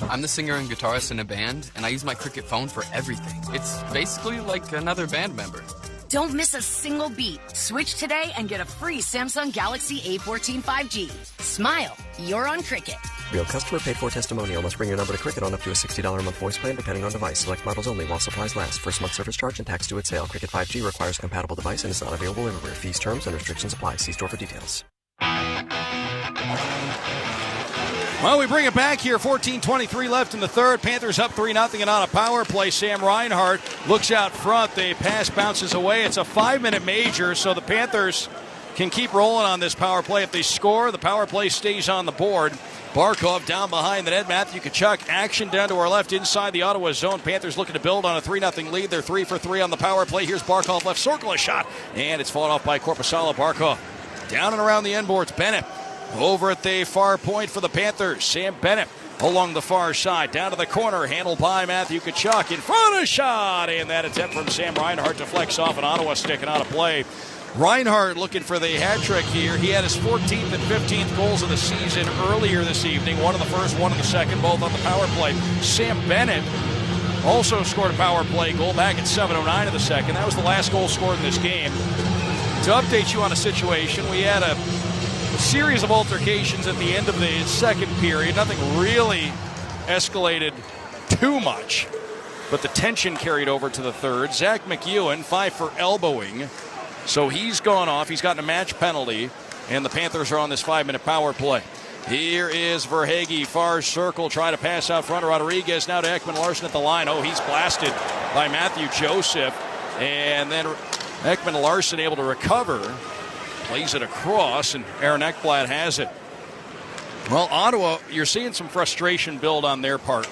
I'm the singer and guitarist in a band, and I use my Cricket phone for everything. It's basically like another band member. Don't miss a single beat. Switch today and get a free Samsung Galaxy A14 5G. Smile, you're on Cricket. Real customer paid for testimonial. Must bring your number to Cricket on up to a $60 a month voice plan depending on device. Select models only while supplies last. First month service charge and tax due at sale. Cricket 5G requires a compatible device and is not available everywhere. Fees, terms, and restrictions apply. See store for details. Well, we bring it back here. 14:23 left in the third. Panthers up 3-0 and on a power play. Sam Reinhart looks out front. The pass bounces away. It's a 5-minute major, so the Panthers can keep rolling on this power play. If they score, the power play stays on the board. Barkov down behind the net. Matthew Tkachuk, action down to our left inside the Ottawa zone. Panthers looking to build on a 3-0 lead. They're 3 for 3 on the power play. Here's Barkov, left circle, a shot, and it's fought off by Korpisalo. Barkov down and around the end boards. Bennett over at the far point for the Panthers. Sam Bennett along the far side, down to the corner, handled by Matthew Tkachuk. In front, a shot, and that attempt from Sam Reinhart deflects off an Ottawa stick and out of play. Reinhart looking for the hat trick here. He had his 14th and 15th goals of the season earlier this evening. One in the first, one in the second, both on the power play. Sam Bennett also scored a power play goal back at 7:09 of the second. That was the last goal scored in this game. To update you on a situation, we had a series of altercations at the end of the second period. Nothing really escalated too much, but the tension carried over to the third. Zach McEwen, 5 for elbowing, so he's gone off. He's gotten a match penalty, and the Panthers are on this 5-minute power play. Here is Verhaeghe, far circle, trying to pass out front. Rodriguez now to Ekman Larsson at the line. Oh, he's blasted by Matthew Joseph, and then Ekman Larsson able to recover. Plays it across, and Aaron Ekblad has it. Well, Ottawa, you're seeing some frustration build on their part.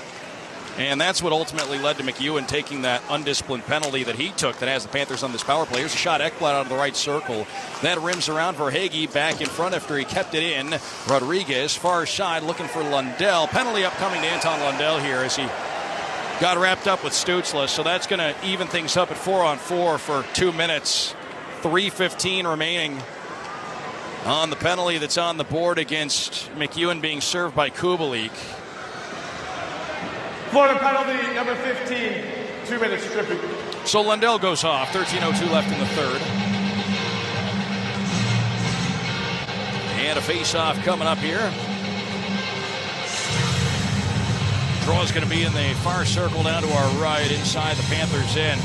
And that's what ultimately led to McEwen taking that undisciplined penalty that he took that has the Panthers on this power play. Here's a shot, Ekblad out of the right circle. That rims around Verhaeghe back in front after he kept it in. Rodriguez, far side, looking for Lundell. Penalty upcoming to Anton Lundell here as he got wrapped up with Stützle. So that's going to even things up at 4-on-4 for 2 minutes. 3:15 remaining on the penalty that's on the board against McEwen being served by Kubalik. Florida penalty number 15, 2 minutes stripping. So Lundell goes off, 13:02 left in the third. And a face-off coming up here. Draw is going to be in the far circle down to our right inside the Panthers' end.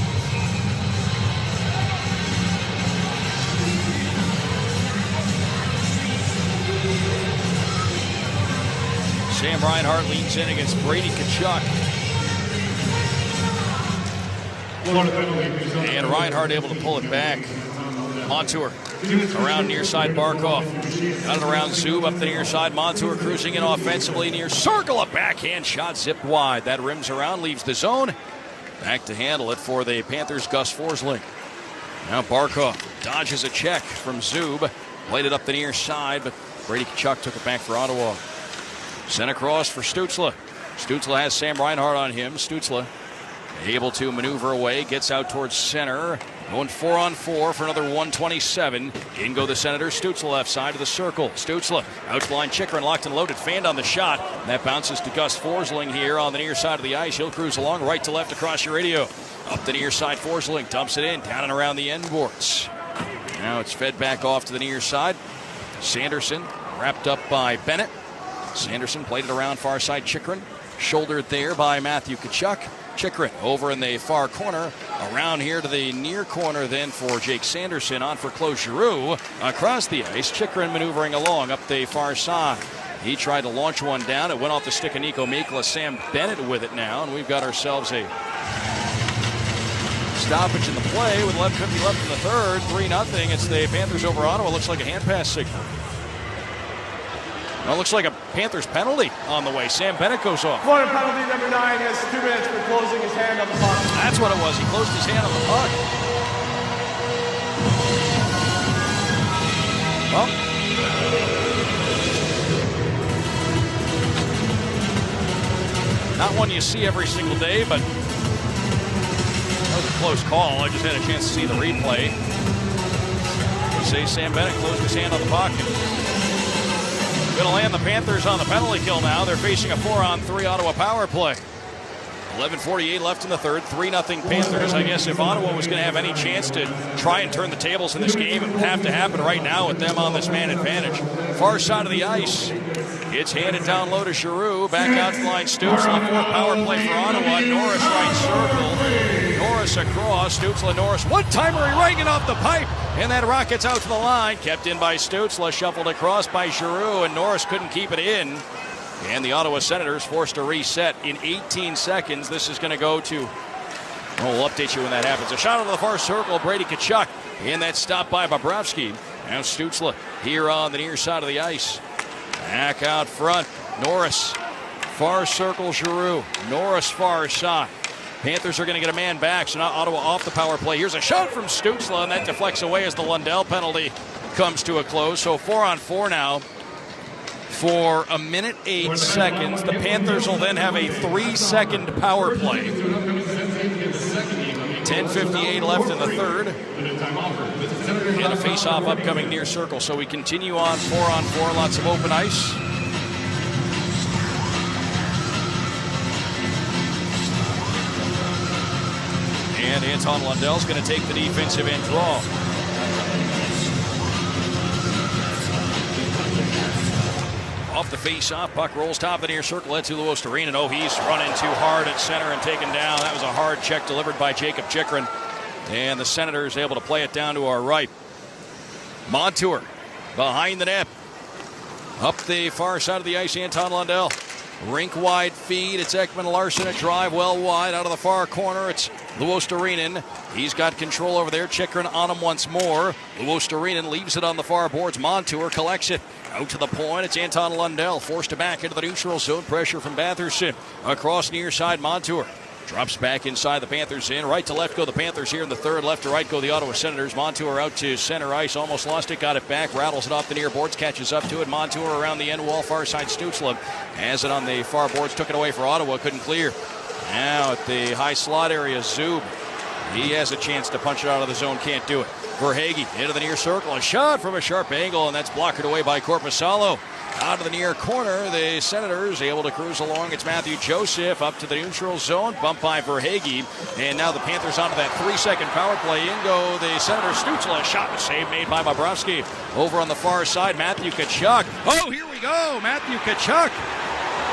Sam Reinhart leans in against Brady Tkachuk. And Reinhart able to pull it back. Montour around near side Barkov. Got it around Zub up the near side. Montour cruising in offensively near circle. A backhand shot zipped wide. That rims around, leaves the zone. Back to handle it for the Panthers, Gus Forsling. Now Barkov dodges a check from Zub. Played it up the near side, but Brady Tkachuk took it back for Ottawa. Sent across for Stützle. Stützle has Sam Reinhart on him. Stützle able to maneuver away, gets out towards center. Going 4-on-4 for another 127. In go the Senators. Stützle left side of the circle. Stützle out to line. Chychrun locked and loaded. Fanned on the shot. And that bounces to Gus Forsling here on the near side of the ice. He'll cruise along right to left across your radio. Up the near side, Forsling dumps it in. Down and around the end boards. Now it's fed back off to the near side. Sanderson wrapped up by Bennett. Sanderson played it around far side. Chychrun shouldered there by Matthew Tkachuk. Chychrun over in the far corner. Around here to the near corner then for Jake Sanderson. On for Claude Giroux. Across the ice, Chychrun maneuvering along up the far side. He tried to launch one down. It went off the stick of Nico Mikkola. Sam Bennett with it now. And we've got ourselves a stoppage in the play with 11:50 left in the third. 3-0. It's the Panthers over Ottawa. Looks like a hand pass signal. Well, it looks like a Panthers penalty on the way. Sam Bennett goes off. Florida penalty number 9 has 2 minutes for closing his hand on the puck. That's what it was. He closed his hand on the puck. Well, not one you see every single day, but that was a close call. I just had a chance to see the replay. You say Sam Bennett closed his hand on the puck. Going to land the Panthers on the penalty kill now. They're facing a 4-on-3 Ottawa power play. 11:48 left in the third. 3-0 Panthers. I guess if Ottawa was going to have any chance to try and turn the tables in this game, it would have to happen right now with them on this man advantage. Far side of the ice. It's handed down low to Giroux. Back out the line. Stützle. Fourth power play for Ottawa. Norris right circle. Norris across. Stützle, Norris. One-timer. Right off the pipe. And that rockets out to the line. Kept in by Stützle. Shuffled across by Giroux. And Norris couldn't keep it in. And the Ottawa Senators forced to reset in 18 seconds. This is going to go to... we'll update you when that happens. A shot into the far circle. Brady Tkachuk. And that's stopped by Bobrovsky. Now Stützle here on the near side of the ice. Back out front. Norris. Far circle Giroux. Norris far side. Panthers are going to get a man back, so now Ottawa off the power play. Here's a shot from Stützle, and that deflects away as the Lundell penalty comes to a close. So 4-on-4 now for 1:08 seconds. The Panthers will then have a 3-second power play. 10:58 left in the third. And a face-off upcoming near circle. So we continue on 4-on-4, lots of open ice. And Anton Lundell's going to take the defensive end draw. Off the face-off, puck rolls top of the near circle, led to Luostarinen. And he's running too hard at center and taken down. That was a hard check delivered by Jacob Chychrun. And the Senators able to play it down to our right. Montour behind the net. Up the far side of the ice, Anton Lundell. Rink-wide feed. It's Ekman Larsson. A drive well wide out of the far corner. It's Luostarinen. He's got control over there. Chychrun on him once more. Luostarinen leaves it on the far boards. Montour collects it. Out to the point. It's Anton Lundell. Forced to back into the neutral zone. Pressure from Batherson. Across near side, Montour. Drops back inside the Panthers in. Right to left go the Panthers here in the third. Left to right go the Ottawa Senators. Montour out to center ice. Almost lost it. Got it back. Rattles it off the near boards. Catches up to it. Montour around the end wall. Far side Stützle. Has it on the far boards. Took it away for Ottawa. Couldn't clear. Now at the high slot area, Zub. He has a chance to punch it out of the zone. Can't do it. Verhaeghe into the near circle. A shot from a sharp angle. And that's blocked away by Korpisalo. Out of the near corner, the Senators able to cruise along. It's Matthew Joseph up to the neutral zone. Bumped by Verhaeghe. And now the Panthers onto that 3-second power play. In go the Senators. Stützle, a shot. A save made by Bobrovsky. Over on the far side, Matthew Tkachuk. Oh, here we go. Matthew Tkachuk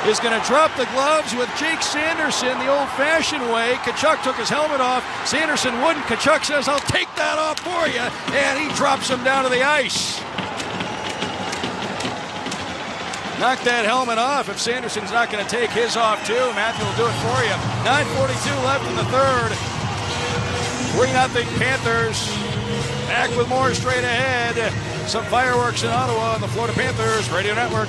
is going to drop the gloves with Jake Sanderson the old-fashioned way. Tkachuk took his helmet off. Sanderson wouldn't. Tkachuk says, I'll take that off for you. And he drops him down to the ice. Knock that helmet off. If Sanderson's not going to take his off too, Matthew will do it for you. 9:42 left in the third. 3-0 Panthers. Back with more straight ahead. Some fireworks in Ottawa on the Florida Panthers Radio Network.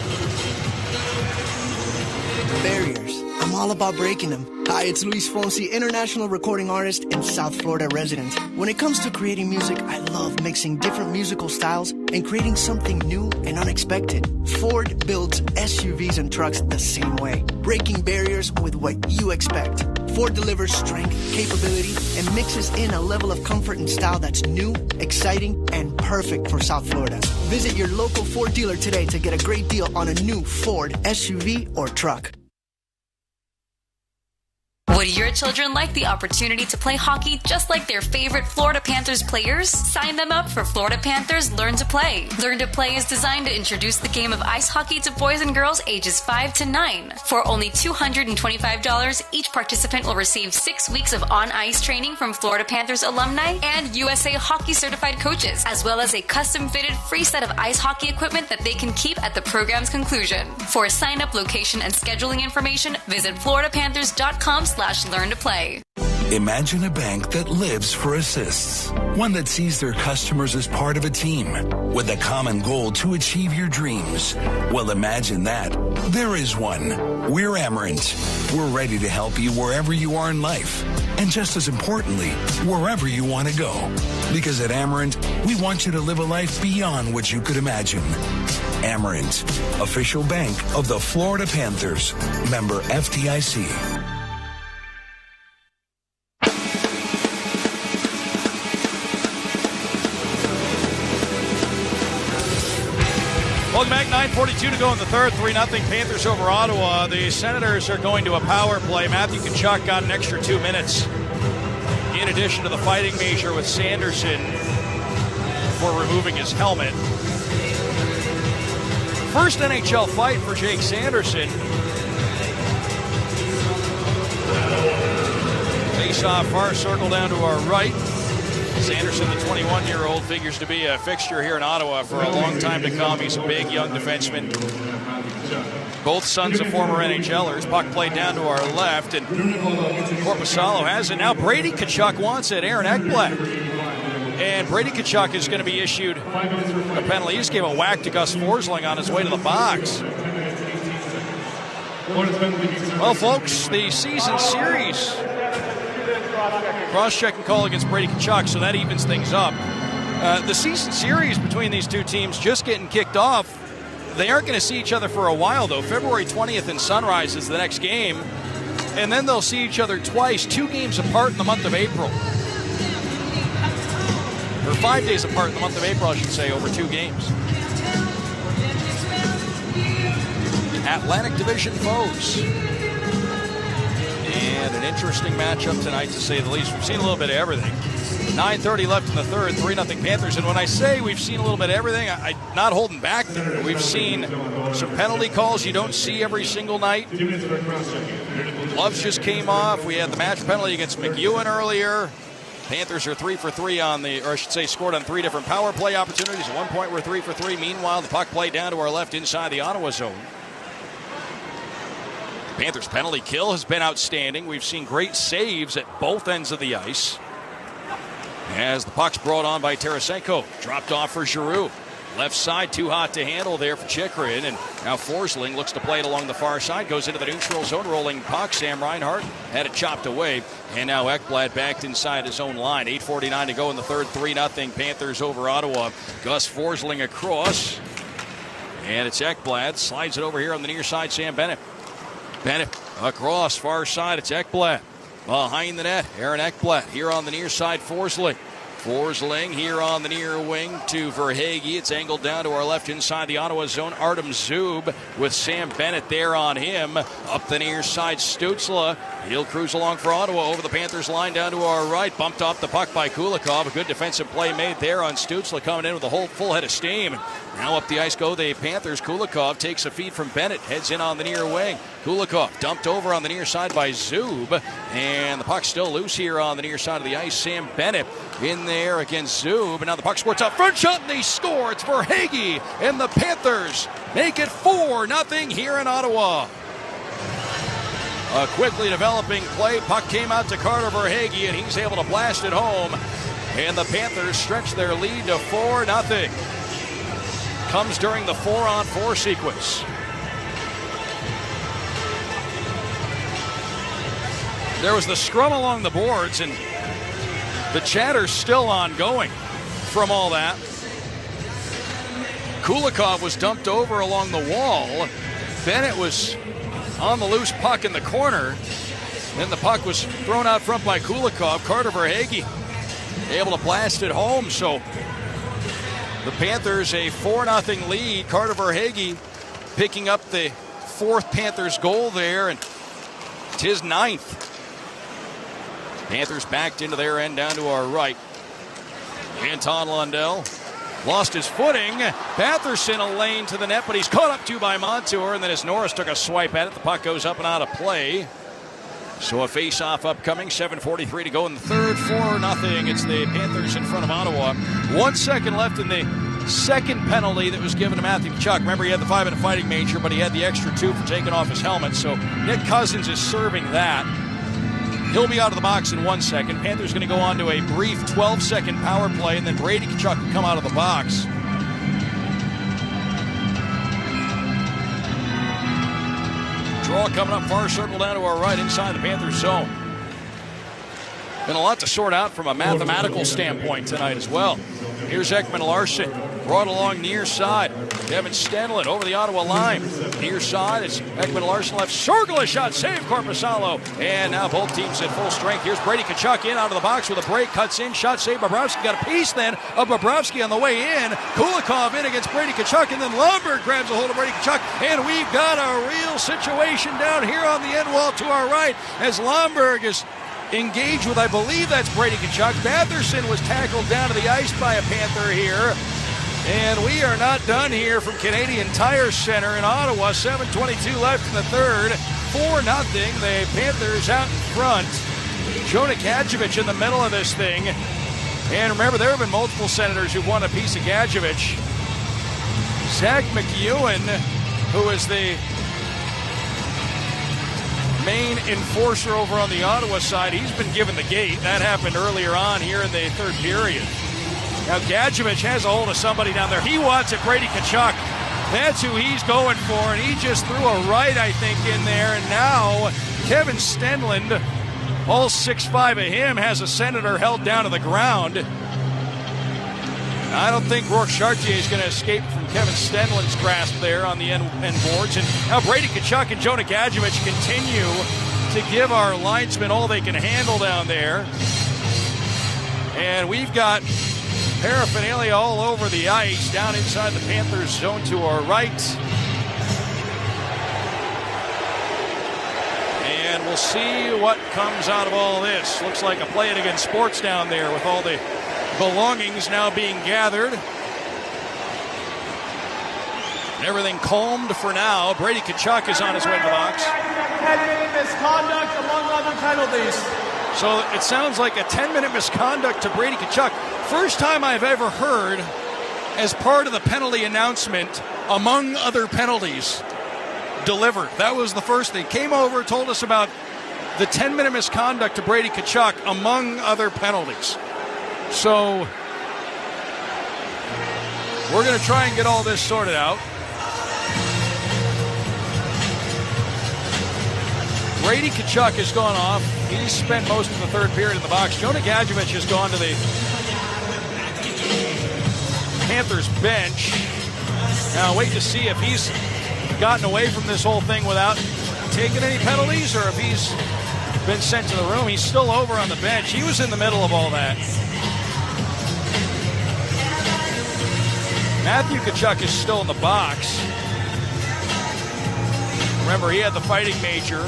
Barriers. I'm all about breaking them. Hi, it's Luis Fonsi, international recording artist and South Florida resident. When it comes to creating music, I love mixing different musical styles and creating something new and unexpected. Ford builds SUVs and trucks the same way, breaking barriers with what you expect. Ford delivers strength, capability, and mixes in a level of comfort and style that's new, exciting, and perfect for South Florida. Visit your local Ford dealer today to get a great deal on a new Ford SUV or truck. Would your children like the opportunity to play hockey just like their favorite Florida Panthers players? Sign them up for Florida Panthers Learn to Play. Learn to Play is designed to introduce the game of ice hockey to boys and girls ages 5 to 9. For only $225, each participant will receive 6 weeks of on-ice training from Florida Panthers alumni and USA Hockey certified coaches, as well as a custom-fitted free set of ice hockey equipment that they can keep at the program's conclusion. For sign-up, location, and scheduling information, visit floridapanthers.com/learn to play. Imagine a bank that lives for assists. One that sees their customers as part of a team with a common goal to achieve your dreams. Well, imagine that. There is one. We're Amerant. We're ready to help you wherever you are in life. And just as importantly, wherever you want to go. Because at Amerant, we want you to live a life beyond what you could imagine. Amerant, official bank of the Florida Panthers. Member FDIC. Welcome back, 9:42 to go in the third, 3-0 Panthers over Ottawa. The Senators are going to a power play. Matthew Tkachuk got an extra 2 minutes in addition to the fighting measure with Sanderson for removing his helmet. First NHL fight for Jake Sanderson. Face-off far circle down to our right. Sanderson, the 21-year-old, figures to be a fixture here in Ottawa for a long time to come. He's a big, young defenseman. Both sons of former NHLers. Puck played down to our left, and Korpisalo has it. Now Brady Tkachuk wants it. Aaron Ekblad. And Brady Tkachuk is going to be issued a penalty. He just gave a whack to Gus Forsling on his way to the box. Well, folks, the season series cross-checking call against Brady Tkachuk, so that evens things up. The season series between these two teams just getting kicked off. They aren't going to see each other for a while, though. February 20th in Sunrise is the next game. And then they'll see each other twice, 2 games apart in the month of April. Or 5 days apart in the month of April, I should say, over 2 games. Atlantic Division foes. And an interesting matchup tonight, to say the least. We've seen a little bit of everything. 9:30 left in the third, 3-0 Panthers. And when I say we've seen a little bit of everything, I'm not holding back there. We've seen some penalty calls you don't see every single night. Gloves just came off. We had the match penalty against McEwen earlier. Panthers are 3 for 3 on the, or I should say, scored on 3 different power play opportunities. At one point, we're 3 for 3. Meanwhile, the puck played down to our left inside the Ottawa zone. Panthers penalty kill has been outstanding. We've seen great saves at both ends of the ice. As the puck's brought on by Tarasenko. Dropped off for Giroux. Left side, too hot to handle there for Chychrun. And now Forsling looks to play it along the far side. Goes into the neutral zone, rolling puck. Sam Reinhart had it chopped away. And now Ekblad backed inside his own line. 8:49 to go in the third, 3-0 Panthers over Ottawa. Gus Forsling across. And it's Ekblad. Slides it over here on the near side, Sam Bennett. Bennett across, far side, it's Ekblad. Behind the net, Aaron Ekblad. Here on the near side, Forsling. Forsling here on the near wing to Verhaeghe. It's angled down to our left inside the Ottawa zone. Artem Zub with Sam Bennett there on him. Up the near side, Stützle. He'll cruise along for Ottawa over the Panthers line down to our right. Bumped off the puck by Kulikov. A good defensive play made there on Stützle, coming in with a whole full head of steam. Now up the ice go the Panthers. Kulikov takes a feed from Bennett. Heads in on the near wing. Kulikov dumped over on the near side by Zub. And the puck's still loose here on the near side of the ice. Sam Bennett in there against Zub. And now the puck squirts up. Front shot and they score. It's Verhaeghe. And the Panthers make it 4-0 here in Ottawa. A quickly developing play. Puck came out to Carter Verhaeghe, and he's able to blast it home. And the Panthers stretch their lead to 4-0. Comes during the 4-on-4 sequence. There was the scrum along the boards, and the chatter's still ongoing from all that. Kulikov was dumped over along the wall. Bennett was on the loose puck in the corner. Then the puck was thrown out front by Kulikov. Carter Verhaeghe able to blast it home. So the Panthers a 4-0 lead. Carter Verhaeghe picking up the 4th Panthers goal there, and it's his 9th. Panthers backed into their end down to our right. Anton Lundell lost his footing. Batherson a lane to the net, but he's caught up to by Montour, and then as Norris took a swipe at it, the puck goes up and out of play. So a face-off upcoming, 7:43 to go in the third, 4-0. It's the Panthers in front of Ottawa. 1 second left in the second penalty that was given to Matthew Tkachuk. Remember, he had the 5-minute fighting major, but he had the extra 2 for taking off his helmet. So Nick Cousins is serving that. He'll be out of the box in 1 second. Panthers going to go on to a brief 12-second power play, and then Brady Tkachuk will come out of the box. Draw coming up far circle down to our right inside the Panthers zone. Been a lot to sort out from a mathematical standpoint tonight as well. Here's Ekman Larson, brought along near side. Kevin Stenlund over the Ottawa line. Near side, it's Ekman Larson left. Circle a shot, save Korpisalo. And now both teams at full strength. Here's Brady Tkachuk in out of the box with a break, cuts in, shot save. Bobrovsky got a piece then of Bobrovsky on the way in. Kulikov in against Brady Tkachuk, and then Lomberg grabs a hold of Brady Tkachuk. And we've got a real situation down here on the end wall to our right as Lomberg is engaged with, I believe that's Brady Tkachuk. Batherson was tackled down to the ice by a Panther here. And we are not done here from Canadian Tire Center in Ottawa. 7:22 left in the third. 4-0. The Panthers out in front. Jonah Gadjevich in the middle of this thing. And remember, there have been multiple Senators who've won a piece of Gadjevich. Zach McEwen, who is the main enforcer over on the Ottawa side, he's been given the gate. That happened earlier on here in the third period. Now Gadjevich has a hold of somebody down there. He wants it, Brady Tkachuk. That's who he's going for, and he just threw a right, I think, in there. And now Kevin Stenlund, all 6'5" of him, has a Senator held down to the ground. I don't think Rourke Chartier is going to escape from Kevin Stenlund's grasp there on the end boards. And now Brady Tkachuk and Jonah Gadjevich continue to give our linesmen all they can handle down there. And we've got paraphernalia all over the ice down inside the Panthers zone to our right. And we'll see what comes out of all this. Looks like a Play It Again Sports down there with all the belongings now being gathered. Everything calmed for now. Brady Tkachuk is on his way to the box. 10-minute misconduct among other penalties. So it sounds like a 10-minute misconduct to Brady Tkachuk. First time I've ever heard, as part of the penalty announcement, among other penalties, delivered. That was the first thing. Came over, told us about the 10-minute misconduct to Brady Tkachuk, among other penalties. So we're going to try and get all this sorted out. Brady Tkachuk has gone off. He's spent most of the third period in the box. Jonah Gadjevich has gone to the Panthers bench. Now wait to see if he's gotten away from this whole thing without taking any penalties or if he's been sent to the room. He's still over on the bench. He was in the middle of all that. Matthew Tkachuk is still in the box. Remember, he had the fighting major,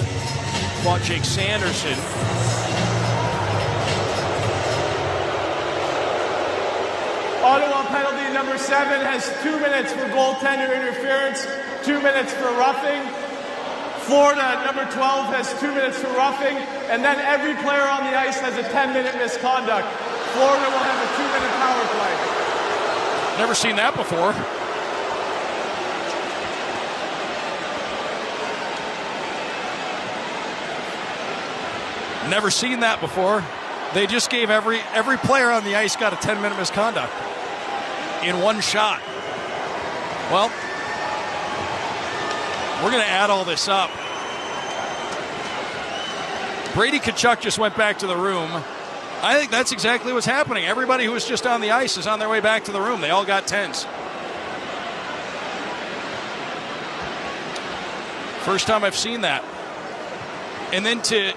fought Jake Sanderson. Ottawa penalty number 7 has 2 minutes for goaltender interference, 2 minutes for roughing. Florida number 12 has 2 minutes for roughing, and then every player on the ice has a 10-minute misconduct. Florida will have a 2-minute power play. Never seen that before. Never seen that before. They just gave every player on the ice got a 10-minute misconduct in one shot. Well, we're going to add all this up. Brady Tkachuk just went back to the room. I think that's exactly what's happening. Everybody who was just on the ice is on their way back to the room. They all got 10s. First time I've seen that. And then to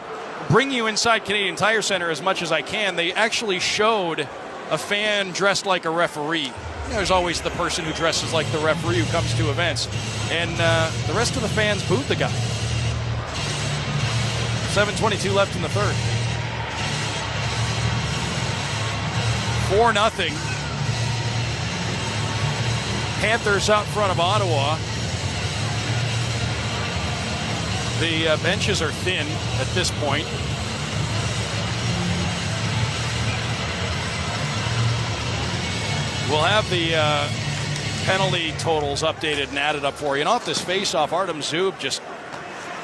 bring you inside Canadian Tire Center as much as I can, they actually showed a fan dressed like a referee. There's always the person who dresses like the referee who comes to events. And the rest of the fans booed the guy. 7:22 left in the third. 4-0. Panthers out front of Ottawa. The benches are thin at this point. We'll have the penalty totals updated and added up for you. And off this face-off, Artem Zub just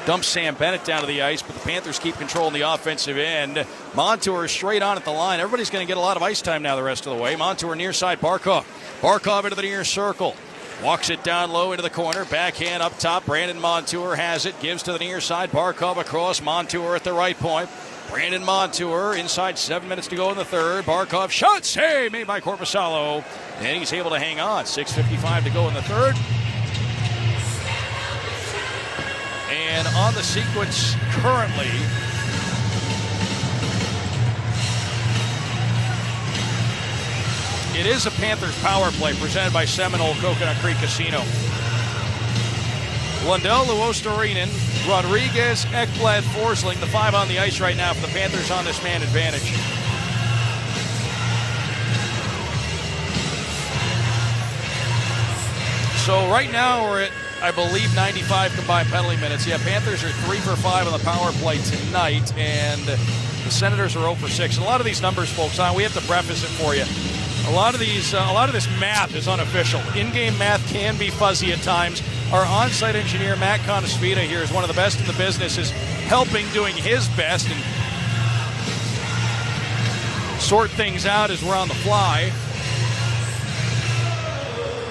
dumps Sam Bennett down to the ice, but the Panthers keep control in the offensive end. Montour straight on at the line. Everybody's going to get a lot of ice time now the rest of the way. Montour near side, Barkov. Barkov into the near circle. Walks it down low into the corner. Backhand up top. Brandon Montour has it. Gives to the near side. Barkov across. Montour at the right point. Brandon Montour inside 7 minutes to go in the third. Barkov shot save made by Korpisalo. And he's able to hang on. 6:55 to go in the third. And on the sequence currently, it is a Panthers power play presented by Seminole Coconut Creek Casino. Lundell, Luostarinen, Rodriguez, Ekblad, Forsling, the 5 on the ice right now for the Panthers on this man advantage. So right now we're at, I believe, 95 combined penalty minutes. Yeah, Panthers are 3 for 5 on the power play tonight, and the Senators are 0 for 6. And a lot of these numbers, folks, we have to preface it for you. A lot of this math is unofficial. In-game math can be fuzzy at times. Our on-site engineer, Matt Conasvita, here is one of the best in the business, is helping, doing his best, and sort things out as we're on the fly.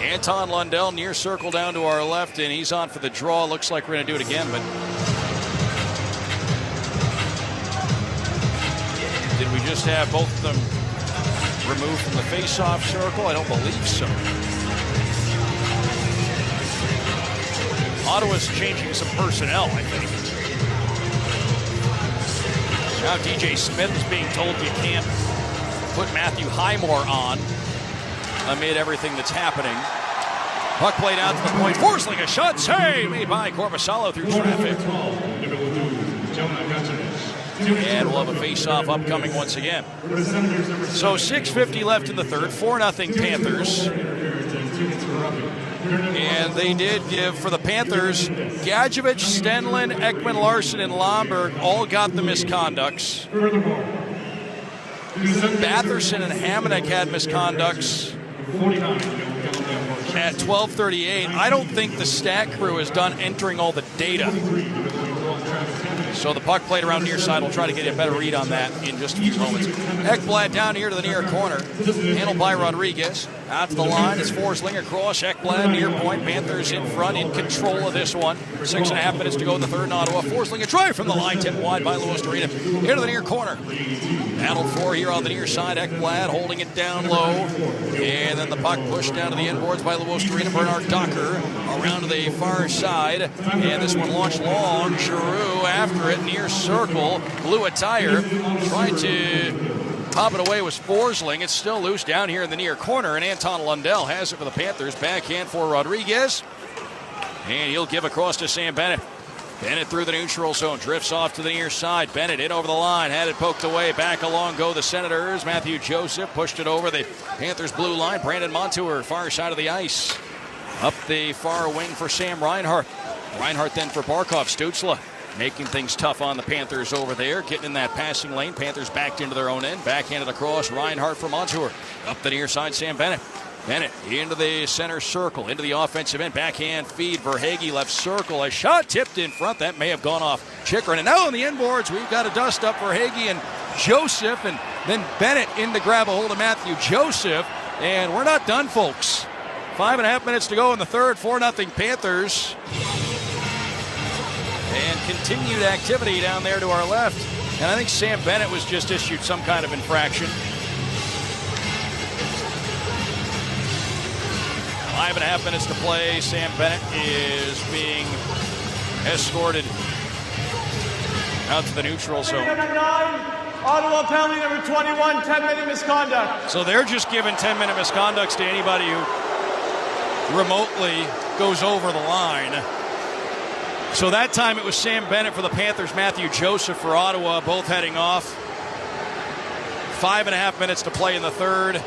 Anton Lundell near circle down to our left, and he's on for the draw. Looks like we're going to do it again, but did we just have both of them removed from the face-off circle? I don't believe so. Ottawa's changing some personnel, I think. Now DJ Smith is being told you can't put Matthew Highmore on amid everything that's happening. Puck played out to the point. Forsling, a shot save made by Korpisalo through traffic. And we'll have a face-off upcoming once again. So 6:50 left in the third. 4-0 Panthers. And they did give, for the Panthers, Gadjevich, Stenlin, Ekman, Larson, and Lomberg all got the misconducts. Batherson and Hamonic had misconducts at 12:38. I don't think the stat crew is done entering all the data. So the puck played around near side. We'll try to get a better read on that in just a few moments. Ekblad down here to the near corner. Handled by Rodriguez. Out to the line. It's Forsling across. Ekblad near point. Panthers in front, in control of this one. 6.5 minutes to go in the third in Ottawa. Forsling a try from the line. Tipped wide by Luostarinen. Into the near corner. Battled for here on the near side. Ekblad holding it down low. And then the puck pushed down to the inboards by Luostarinen. Bernard Docker around to the far side. And this one launched long. Giroux after it. Near circle. Blew a tire. Tried to pop it away with Forsling. It's still loose down here in the near corner. And Anton Lundell has it for the Panthers. Backhand for Rodriguez. And he'll give across to Sam Bennett. Bennett through the neutral zone. Drifts off to the near side. Bennett in over the line. Had it poked away. Back along go the Senators. Matthew Joseph pushed it over the Panthers blue line. Brandon Montour, far side of the ice. Up the far wing for Sam Reinhart. Reinhart then for Barkov. Stützle making things tough on the Panthers over there. Getting in that passing lane. Panthers backed into their own end. Backhanded across. Reinhart for Montour. Up the near side, Sam Bennett. Bennett into the center circle, into the offensive end. Backhand feed. Verhaeghe left circle. A shot tipped in front. That may have gone off Chychrun. And now on the inboards, we've got a dust up Verhaeghe and Joseph. And then Bennett in to grab a hold of Matthew Joseph. And we're not done, folks. 5.5 minutes to go in the third. 4-0 Panthers. And continued activity down there to our left. And I think Sam Bennett was just issued some kind of infraction. 5.5 minutes to play. Sam Bennett is being escorted out to the neutral zone. Number 9, Ottawa penalty number 21, 10-minute misconduct. So they're just giving 10-minute misconducts to anybody who remotely goes over the line. So that time it was Sam Bennett for the Panthers, Matthew Joseph for Ottawa, both heading off. 5.5 minutes to play in the third.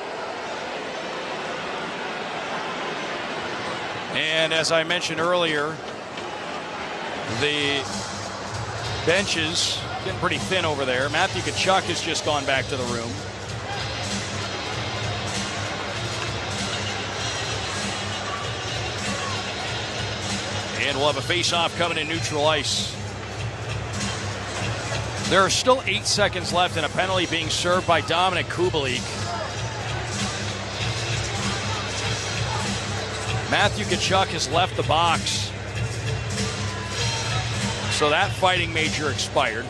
And as I mentioned earlier, the benches getting pretty thin over there. Matthew Tkachuk has just gone back to the room. And we'll have a face-off coming in neutral ice. There are still 8 seconds left and a penalty being served by Dominik Kubalik. Matthew Tkachuk has left the box. So that fighting major expired.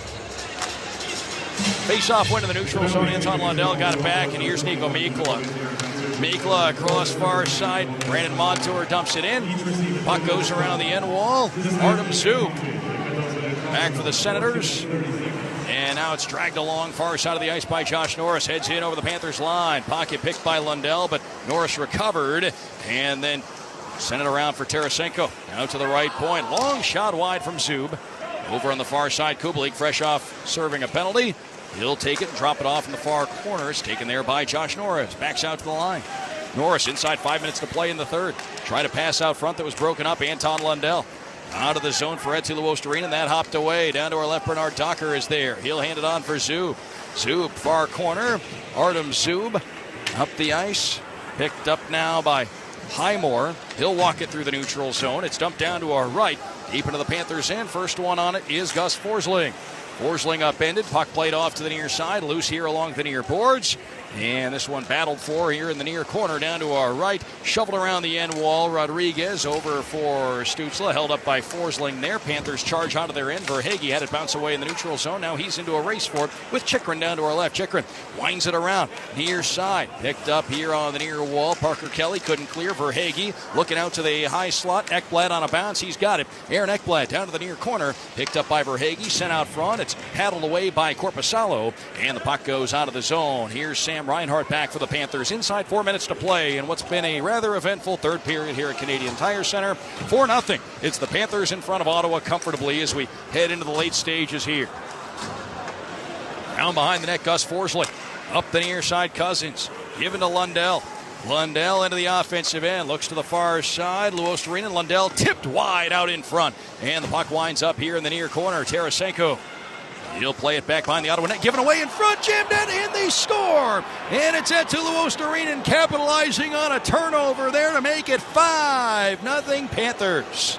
Face-off win to the neutral zone. Anton Lundell got it back, and here's Nico Mikkola. Mikkola across far side. Brandon Montour dumps it in. Puck goes around the end wall. Artem Zub back for the Senators. And now it's dragged along far side of the ice by Josh Norris. Heads in over the Panthers line. Pocket picked by Lundell, but Norris recovered. And then sent it around for Tarasenko. Out to the right point. Long shot wide from Zub. Over on the far side, Kubalik, fresh off serving a penalty. He'll take it and drop it off in the far corner. It's taken there by Josh Norris. Backs out to the line. Norris inside 5 minutes to play in the third. Try to pass out front that was broken up. Anton Lundell out of the zone for Eetu Luostarinen. That hopped away. Down to our left, Bernard Docker is there. He'll hand it on for Zub. Zub, far corner. Artem Zub up the ice. Picked up now by Highmore. He'll walk it through the neutral zone. It's dumped down to our right. Deep into the Panthers' end. First one on it is Gus Forsling. Forsling upended. Puck played off to the near side. Loose here along the near boards. And this one battled for here in the near corner down to our right. Shoveled around the end wall. Rodriguez over for Stützle. Held up by Forsling there. Panthers charge out of their end. Verhaeghe had it bounce away in the neutral zone. Now he's into a race for it with Chychrun down to our left. Chychrun winds it around. Near side. Picked up here on the near wall. Parker Kelly couldn't clear. Verhaeghe looking out to the high slot. Ekblad on a bounce. He's got it. Aaron Ekblad down to the near corner. Picked up by Verhaeghe. Sent out front. It's paddled away by Korpisalo. And the puck goes out of the zone. Here's Sam Reinhart back for the Panthers. Inside 4 minutes to play in what's been a rather eventful third period here at Canadian Tire Center. 4-0. It's the Panthers in front of Ottawa comfortably as we head into the late stages here. Down behind the net, Gus Forsling. Up the near side, Cousins. Given to Lundell. Lundell into the offensive end. Looks to the far side. Luostarinen. Lundell tipped wide out in front. And the puck winds up here in the near corner. Tarasenko. He'll play it back behind the Ottawa net. Given away in front. Jammed in, and they score. And it's Eetu Luostarinen capitalizing on a turnover there to make it 5-0 Panthers.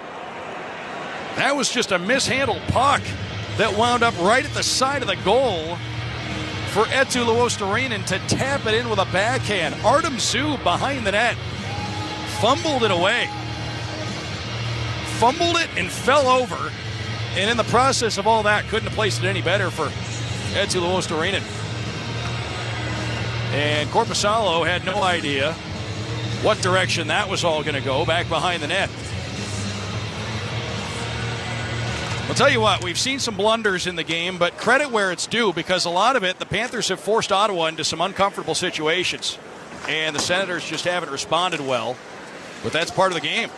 That was just a mishandled puck that wound up right at the side of the goal for Eetu Luostarinen to tap it in with a backhand. Artem Zub behind the net. Fumbled it away. Fumbled it and fell over. And in the process of all that, couldn't have placed it any better for Eetu Luostarinen. And Korpisalo had no idea what direction that was all going to go, back behind the net. I'll tell you what, we've seen some blunders in the game, but credit where it's due, because a lot of it, the Panthers have forced Ottawa into some uncomfortable situations. And the Senators just haven't responded well. But that's part of the game.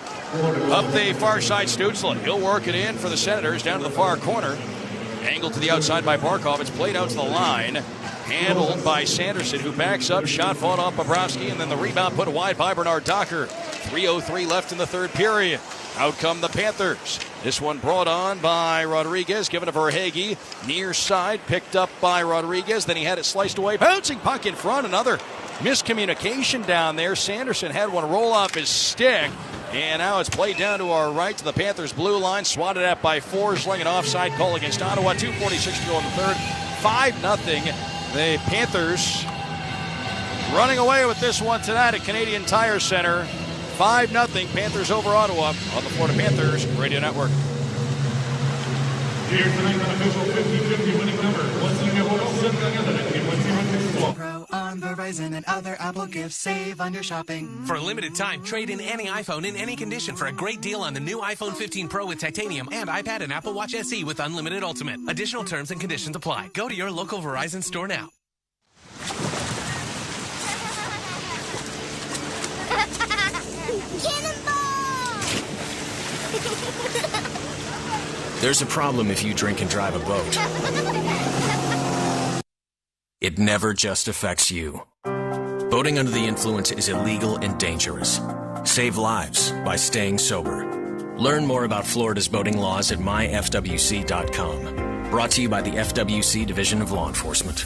Up the far side, Stützle. He'll work it in for the Senators down to the far corner. Angled to the outside by Barkov. It's played out to the line. Handled by Sanderson, who backs up. Shot fought off Bobrovsky, and then the rebound put wide by Bernard Docker. 3:03 left in the third period. Out come the Panthers. This one brought on by Rodriguez, given to Verhaeghe. Near side, picked up by Rodriguez. Then he had it sliced away. Bouncing puck in front. Another miscommunication down there. Sanderson had one roll off his stick. And now it's played down to our right to the Panthers' blue line. Swatted at by Forsling. An offside call against Ottawa. 2:46 to go in the third. 5-0. The Panthers running away with this one tonight at Canadian Tire Center. 5-0 Panthers over Ottawa on the Florida Panthers Radio Network. Here's the official 50-50 winning number. Pro on Verizon and other Apple gifts. Save on your shopping. For a limited time, trade in any iPhone in any condition for a great deal on the new iPhone 15 Pro with titanium and iPad and Apple Watch SE with unlimited Ultimate. Additional terms and conditions apply. Go to your local Verizon store now. There's a problem if you drink and drive a boat. It never just affects you. Boating under the influence is illegal and dangerous. Save lives by staying sober. Learn more about Florida's boating laws at myfwc.com. Brought to you by the FWC Division of Law Enforcement.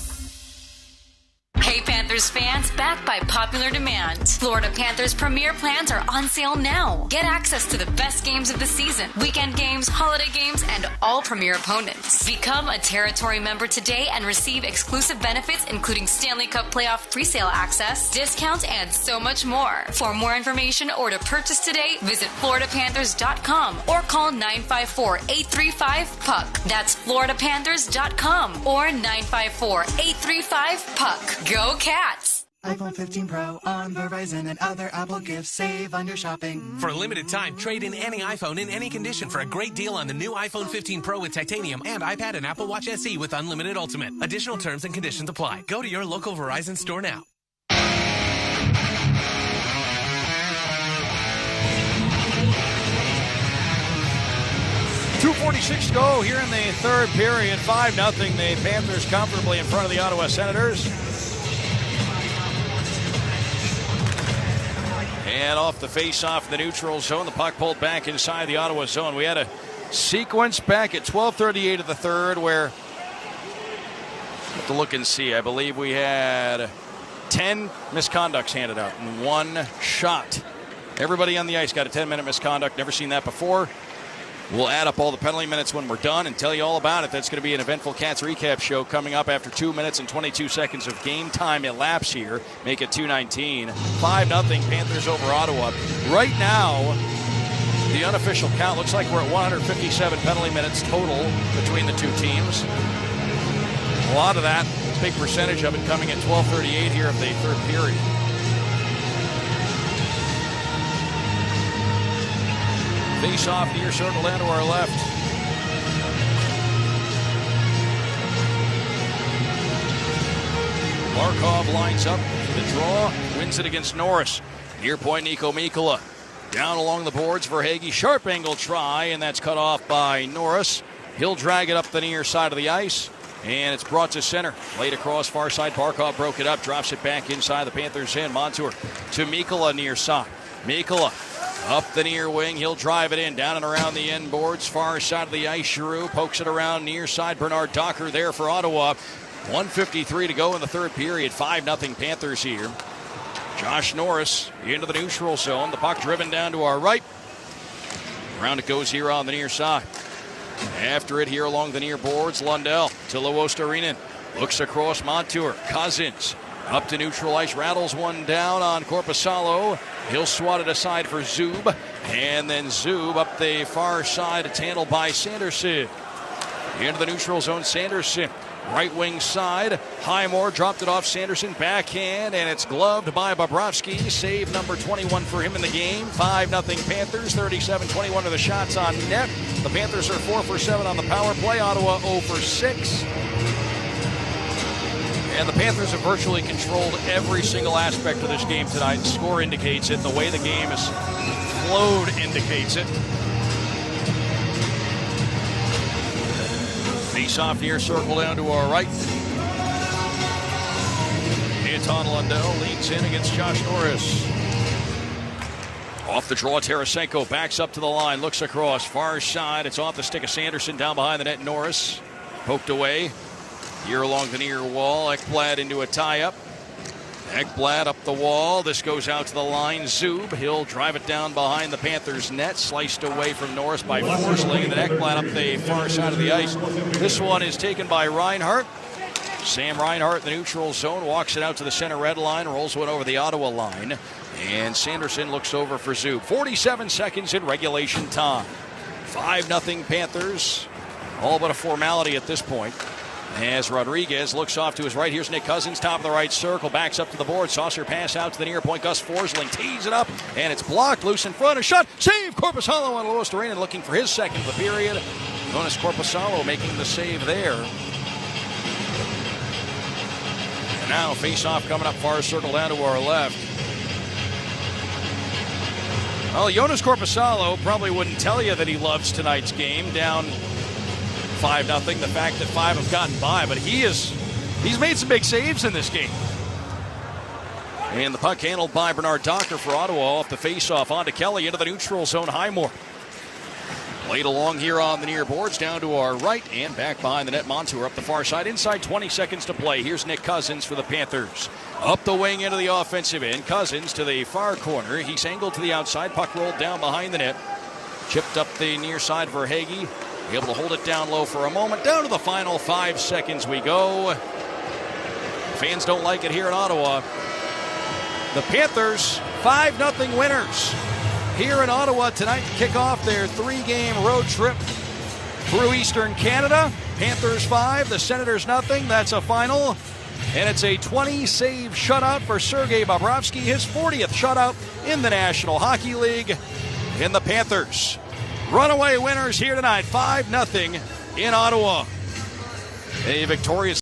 Hey, Panthers Panthers fans, backed by popular demand. Florida Panthers premier plans are on sale now. Get access to the best games of the season, weekend games, holiday games, and all premier opponents. Become a territory member today and receive exclusive benefits including Stanley Cup playoff presale access, discounts, and so much more. For more information or to purchase today, visit floridapanthers.com or call 954-835-PUCK. That's floridapanthers.com or 954-835-PUCK. Go Cats! iPhone 15 Pro on Verizon and other Apple gifts. Save on your shopping. For a limited time, trade in any iPhone in any condition for a great deal on the new iPhone 15 Pro with titanium and iPad and Apple Watch SE with unlimited Ultimate. Additional terms and conditions apply. Go to your local Verizon store now. .246 to go here in the third period. 5-0. The Panthers comfortably in front of the Ottawa Senators. And off the face-off in the neutral zone, the puck pulled back inside the Ottawa zone. We had a sequence back at 12:38 of the third where, have to look and see, I believe we had 10 misconducts handed out in one shot. Everybody on the ice got a 10-minute misconduct. Never seen that before. We'll add up all the penalty minutes when we're done and tell you all about it. That's going to be an eventful Cats recap show coming up after 2 minutes and 22 seconds of game time elapse here. Make it 2:19. 5-0 Panthers over Ottawa. Right now, the unofficial count looks like we're at 157 penalty minutes total between the two teams. A lot of that, a big percentage of it coming at 12:38 here of the third period. Face off near circle down to our left. Barkov lines up for the draw, wins it against Norris. Near point, Nico Mikkola. Down along the boards for Hagee. Sharp angle try, and that's cut off by Norris. He'll drag it up the near side of the ice, and it's brought to center. Laid across far side. Barkov broke it up, drops it back inside the Panthers' end. Montour to Mikkola near side. Mikkola up the near wing, he'll drive it in, down and around the end boards, far side of the ice. Giroux pokes it around near side. Bernard Docker there for Ottawa. 1:53 to go in the third period. 5-0 Panthers here. Josh Norris into the neutral zone. The puck driven down to our right. Around it goes here on the near side. After it here along the near boards, Lundell to Luostarinen. Looks across Montour. Cousins up to neutral ice, rattles one down on Korpisalo. He'll swat it aside for Zub. And then Zub up the far side. It's handled by Sanderson. Into the neutral zone, Sanderson. Right wing side. Highmore dropped it off Sanderson. Backhand, and it's gloved by Bobrovsky. Save number 21 for him in the game. 5-0 Panthers. 37-21 are the shots on net. The Panthers are 4 for 7 on the power play. Ottawa 0 for 6. And the Panthers have virtually controlled every single aspect of this game tonight. The score indicates it. The way the game has flowed indicates it. Face-off near circle down to our right. Anton Lundell leans in against Josh Norris. Off the draw, Tarasenko backs up to the line, looks across, far side. It's off the stick of Sanderson, down behind the net. Norris poked away. Here along the near wall, Ekblad into a tie-up. Ekblad up the wall. This goes out to the line. Zub, he'll drive it down behind the Panthers' net. Sliced away from Norris by Forsling. And then Ekblad up the far side of the ice. This one is taken by Reinhart. Sam Reinhart in the neutral zone. Walks it out to the center red line. Rolls one over the Ottawa line. And Sanderson looks over for Zub. 47 seconds in regulation time. 5-0 Panthers. All but a formality at this point. As Rodriguez looks off to his right, here's Nick Cousins, top of the right circle, backs up to the board, saucer pass out to the near point. Gus Forsling tees it up, and it's blocked, loose in front, a shot, save, Korpisalo on Luostarinen looking for his second of the period. Jonas Korpisalo making the save there. And now face-off coming up far circle down to our left. Well, Jonas Korpisalo probably wouldn't tell you that he loves tonight's game, down 5-0, the fact that 5 have gotten by, but he's made some big saves in this game. And the puck handled by Bernard Docker for Ottawa off the face-off onto Kelly into the neutral zone. Highmore played along here on the near boards down to our right and back behind the net. Montour up the far side. Inside 20 seconds to play. Here's Nick Cousins for the Panthers. Up the wing into the offensive end. Cousins to the far corner. He's angled to the outside. Puck rolled down behind the net. Chipped up the near side for Hagee. Able to hold it down low for a moment. Down to the final 5 seconds we go. Fans don't like it here in Ottawa. The Panthers 5-0 winners here in Ottawa tonight to kick off their 3-game road trip through Eastern Canada. Panthers 5, the Senators 0. That's a final. And it's a 20-save shutout for Sergei Bobrovsky, his 40th shutout in the National Hockey League. And the Panthers, runaway winners here tonight, 5-0 in Ottawa. A victorious